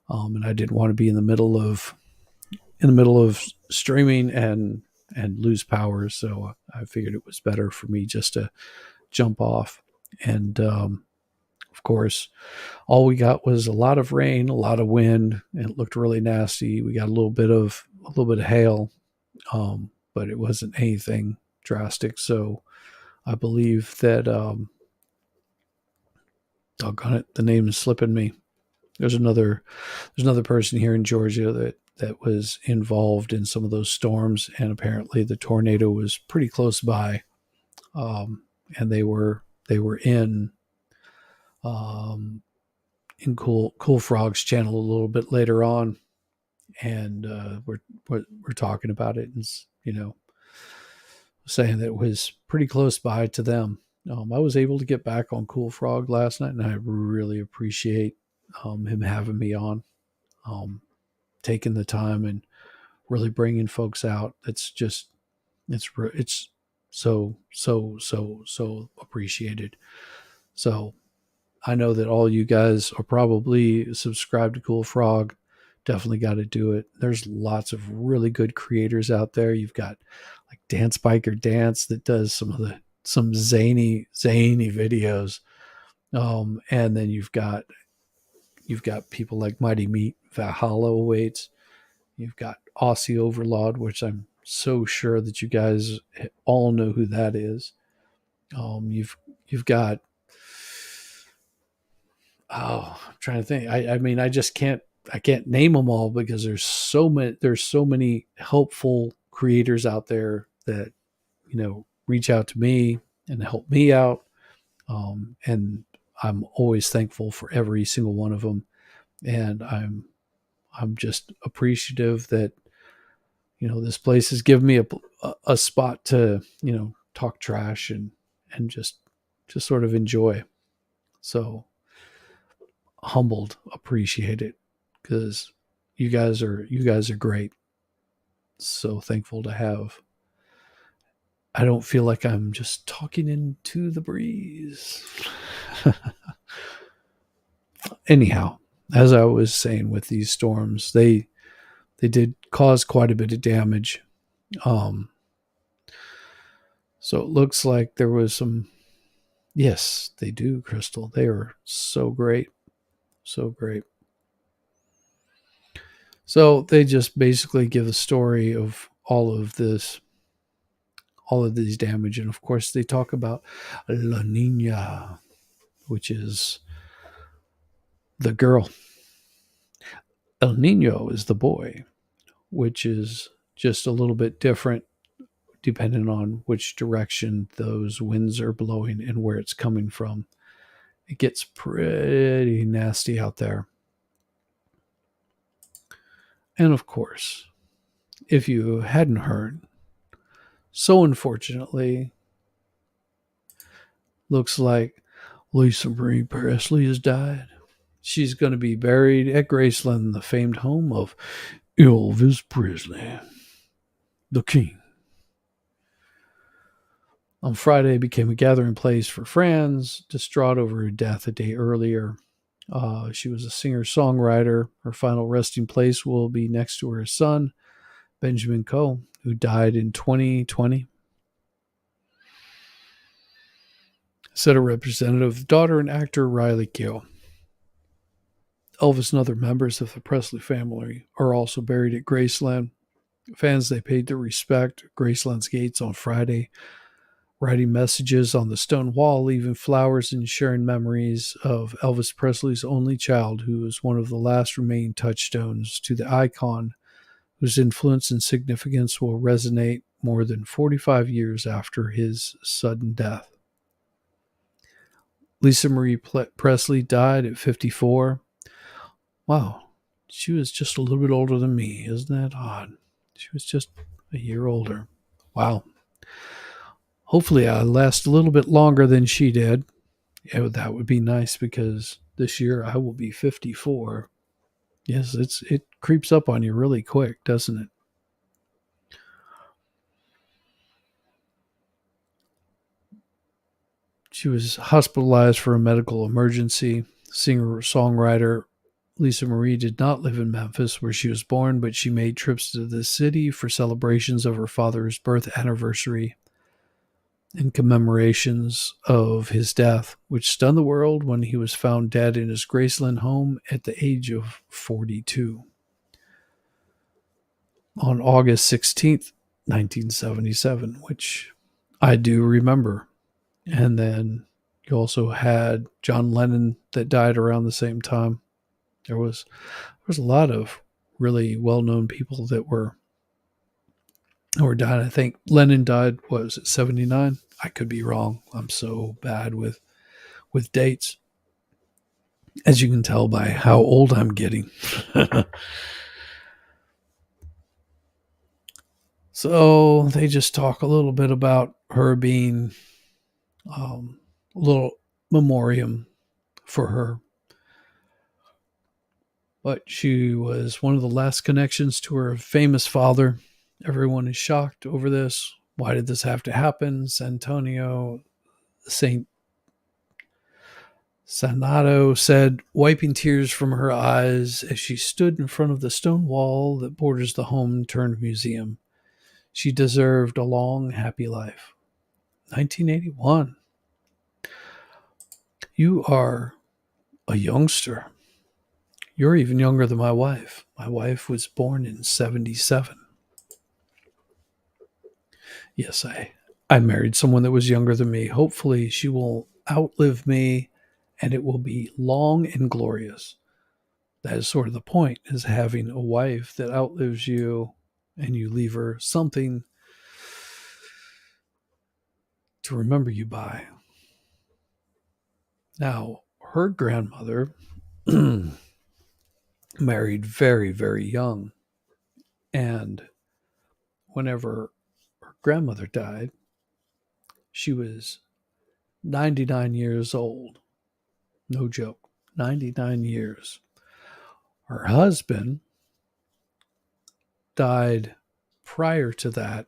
Speaker 1: And I didn't want to be in the middle of streaming and lose power. So I figured it was better for me just to jump off. And of course, all we got was a lot of rain, a lot of wind, and it looked really nasty. We got a little bit of hail, but it wasn't anything drastic. So I believe that doggone it, the name is slipping me. There's another person here in Georgia that was involved in some of those storms, and apparently the tornado was pretty close by, and they were in Cool Frog's channel a little bit later on, and we're talking about it, and saying that it was pretty close by to them. I was able to get back on Cool Frog last night, and I really appreciate him having me on, taking the time and really bringing folks out. It's so appreciated. So I know that all you guys are probably subscribed to Cool Frog, definitely got to do it. There's lots of really good creators out there. You've got like Dance Biker Dance that does some zany videos. And then you've got people like Mighty Meat, Valhalla awaits. You've got Aussie Overlord, which I'm so sure that you guys all know who that is. You've got, I'm trying to think. I mean, I can't name them all because there's so many helpful creators out there that, reach out to me and help me out. And I'm always thankful for every single one of them. And I'm just appreciative that, this place has given me a spot to, talk trash and just sort of enjoy. So humbled, appreciate it, because you guys are great. So thankful to have. I don't feel like I'm just talking into the breeze. Anyhow, as I was saying, with these storms, they did cause quite a bit of damage. So it looks like there was some. Yes, they do, Crystal. They are so great. So great. So they just basically give a story of all of these damage. And of course, they talk about La Nina, which is the girl. El Nino is the boy, which is just a little bit different depending on which direction those winds are blowing and where it's coming from. It gets pretty nasty out there. And of course, if you hadn't heard, so unfortunately, looks like Lisa Marie Presley has died. She's going to be buried at Graceland, the famed home of Elvis Presley, the king. On Friday, became a gathering place for friends, distraught over her death a day earlier. She was a singer-songwriter. Her final resting place will be next to her son, Benjamin Coe, who died in 2020. Said a representative, daughter and actor Riley Keough. Elvis and other members of the Presley family are also buried at Graceland. Fans, they paid their respect at Graceland's gates on Friday, writing messages on the stone wall, leaving flowers and sharing memories of Elvis Presley's only child, who was one of the last remaining touchstones to the icon, whose influence and significance will resonate more than 45 years after his sudden death. Lisa Marie Presley died at 54. Wow, she was just a little bit older than me. Isn't that odd? She was just a year older. Wow. Hopefully I last a little bit longer than she did. Yeah, that would be nice because this year I will be 54. Yes, it creeps up on you really quick, doesn't it? She was hospitalized for a medical emergency. Singer-songwriter Lisa Marie did not live in Memphis, where she was born, but she made trips to the city for celebrations of her father's birth anniversary and commemorations of his death, which stunned the world when he was found dead in his Graceland home at the age of 42 on August 16th, 1977, which I do remember. And then you also had John Lennon that died around the same time. There was a lot of really well-known people that were dying. I think Lennon died, what was it, 79? I could be wrong. I'm so bad with dates, as you can tell by how old I'm getting. So they just talk a little bit about her being a little memoriam for her. But she was one of the last connections to her famous father. Everyone is shocked over this. Why did this have to happen? Saint Sanato said, wiping tears from her eyes as she stood in front of the stone wall that borders the home turned museum. She deserved a long, happy life. 1981. You are a youngster. You're even younger than my wife. My wife was born in 77. Yes, I married someone that was younger than me. Hopefully, she will outlive me and it will be long and glorious. That is sort of the point, is having a wife that outlives you and you leave her something to remember you by. Now, her grandmother married very, very young. And whenever her grandmother died, she was 99 years old. No joke. 99 years. Her husband died prior to that.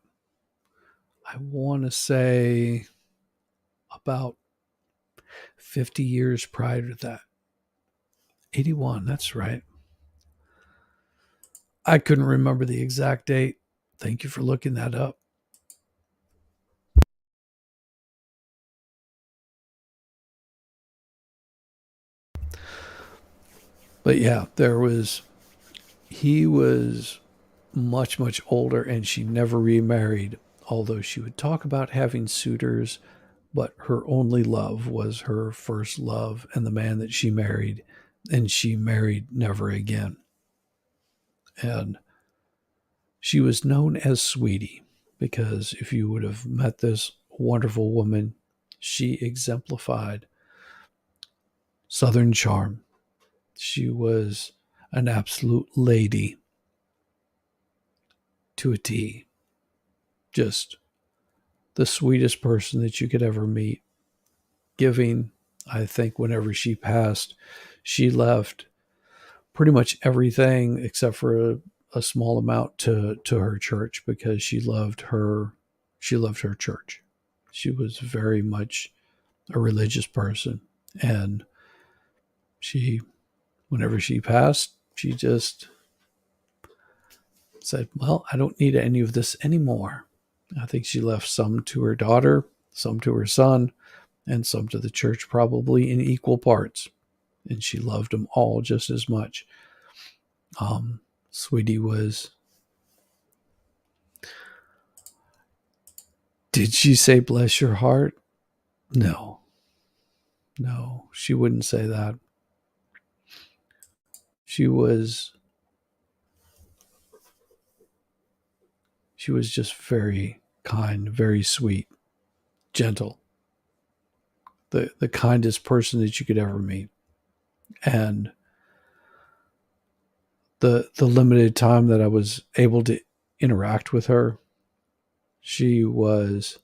Speaker 1: I want to say about 50 years prior to that. 81, that's right. I couldn't remember the exact date. Thank you for looking that up. But yeah, he was much, much older and she never remarried, although she would talk about having suitors, but her only love was her first love and the man that she married, and she married never again. And she was known as Sweetie because if you would have met this wonderful woman, she exemplified Southern charm. She was an absolute lady to a T. Just the sweetest person that you could ever meet. Giving, I think, whenever she passed, she left pretty much everything except for a small amount to her church because she loved her church. She was very much a religious person, and she whenever she passed, she just said, well, I don't need any of this anymore. I think she left some to her daughter, some to her son, and some to the church, probably in equal parts. And she loved them all just as much. Sweetie was. Did she say bless your heart? No. No, she wouldn't say that. She was just very kind, very sweet, gentle. The kindest person that you could ever meet. And the limited time that I was able to interact with her, she was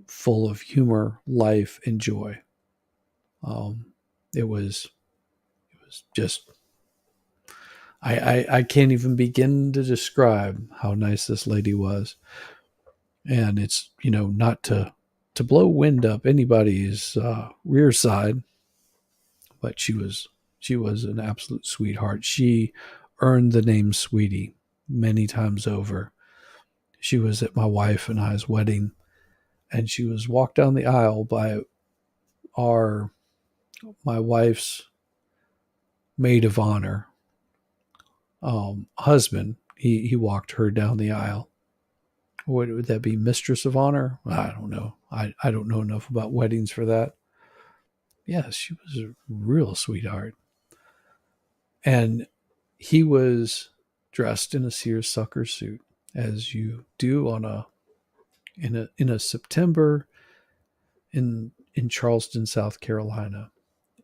Speaker 1: full of humor, life, and joy. Um, it was just I can't even begin to describe how nice this lady was. And it's not to blow wind up anybody's rear side, but she was an absolute sweetheart. She earned the name Sweetie many times over. She was at my wife and I's wedding, and she was walked down the aisle by our my wife's maid of honor husband. He walked her down the aisle. What would that be? Mistress of honor? I don't know. I don't know enough about weddings for that. Yeah, she was a real sweetheart. And he was dressed in a seersucker suit, as you do on in a September in Charleston, South Carolina.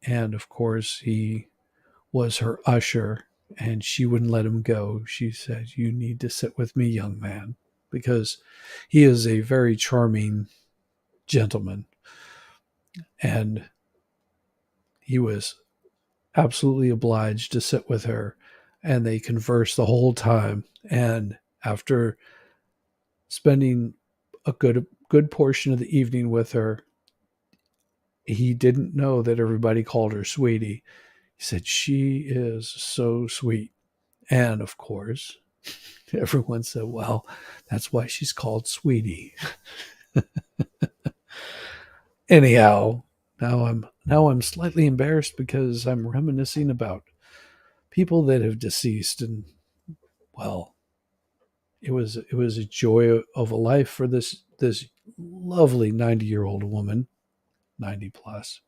Speaker 1: And of course, he was her usher, and she wouldn't let him go. She said, "You need to sit with me, young man," because he is a very charming gentleman. And he was absolutely obliged to sit with her, and they conversed the whole time. And after spending a good portion of the evening with her, He didn't know that everybody called her sweetie. He said, she is so sweet. And of course, everyone said, well, that's why she's called Sweetie. Anyhow, now I'm slightly embarrassed because I'm reminiscing about people that have deceased, and well, it was a joy of a life for this lovely 90-year-old woman, 90 plus.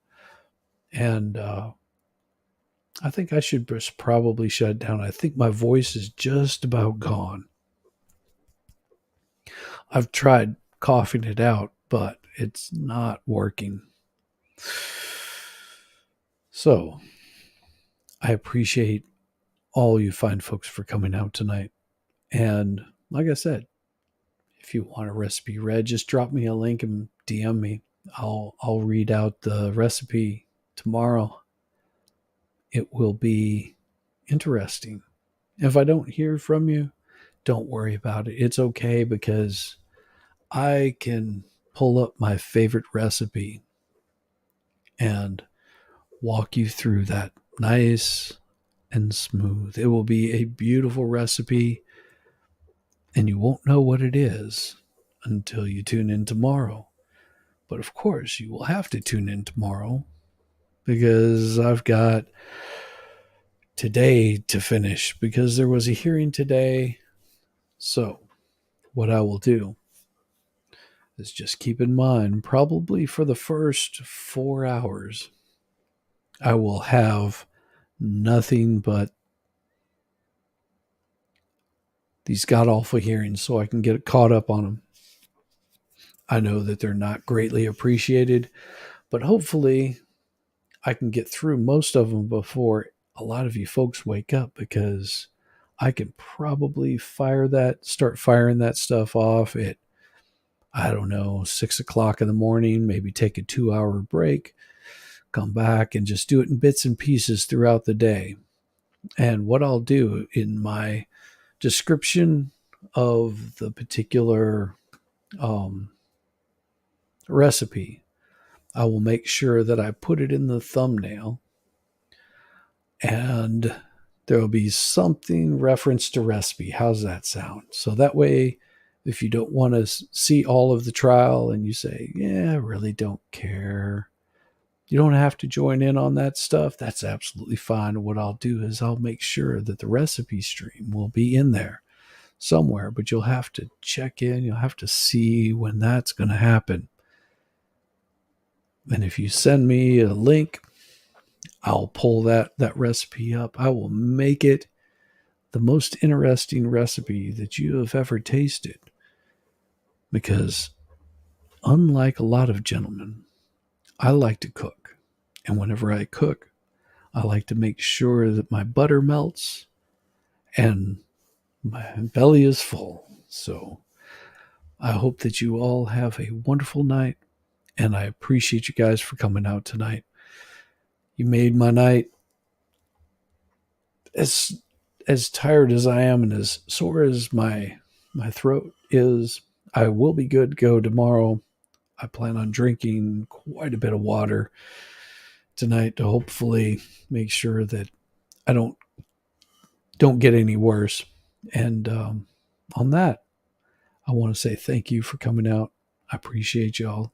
Speaker 1: And I think I should just probably shut it down. I think my voice is just about gone. I've tried coughing it out, but it's not working. So I appreciate all you fine folks for coming out tonight. And like I said, if you want a recipe read, just drop me a link and DM me. I'll read out the recipe tomorrow. It will be interesting. If I don't hear from you, don't worry about it. It's okay because I can pull up my favorite recipe and walk you through that nice and smooth. It will be a beautiful recipe, and you won't know what it is until you tune in tomorrow. But of course, you will have to tune in tomorrow because I've got today to finish because there was a hearing today. So, what I will do is just keep in mind, probably for the first 4 hours, I will have nothing but these god awful hearings so I can get caught up on them. I know that they're not greatly appreciated, but hopefully I can get through most of them before a lot of you folks wake up, because I can probably start firing that stuff off at, I don't know, 6 o'clock in the morning, maybe take a 2-hour break, come back and just do it in bits and pieces throughout the day. And what I'll do in my description of the particular recipe, I will make sure that I put it in the thumbnail, and there will be something reference to recipe. How's that sound? So that way, if you don't want to see all of the trial and you say, yeah, I really don't care, you don't have to join in on that stuff. That's absolutely fine. What I'll do is I'll make sure that the recipe stream will be in there somewhere, but you'll have to check in. You'll have to see when that's going to happen. And if you send me a link, I'll pull that recipe up. I will make it the most interesting recipe that you have ever tasted. Because unlike a lot of gentlemen, I like to cook. And whenever I cook, I like to make sure that my butter melts and my belly is full. So I hope that you all have a wonderful night, and I appreciate you guys for coming out tonight. You made my night. As tired as I am and as sore as my throat is, I will be good to go tomorrow. I plan on drinking quite a bit of water tonight to hopefully make sure that I don't get any worse. And on that, I want to say thank you for coming out. I appreciate y'all.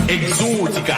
Speaker 9: Exótica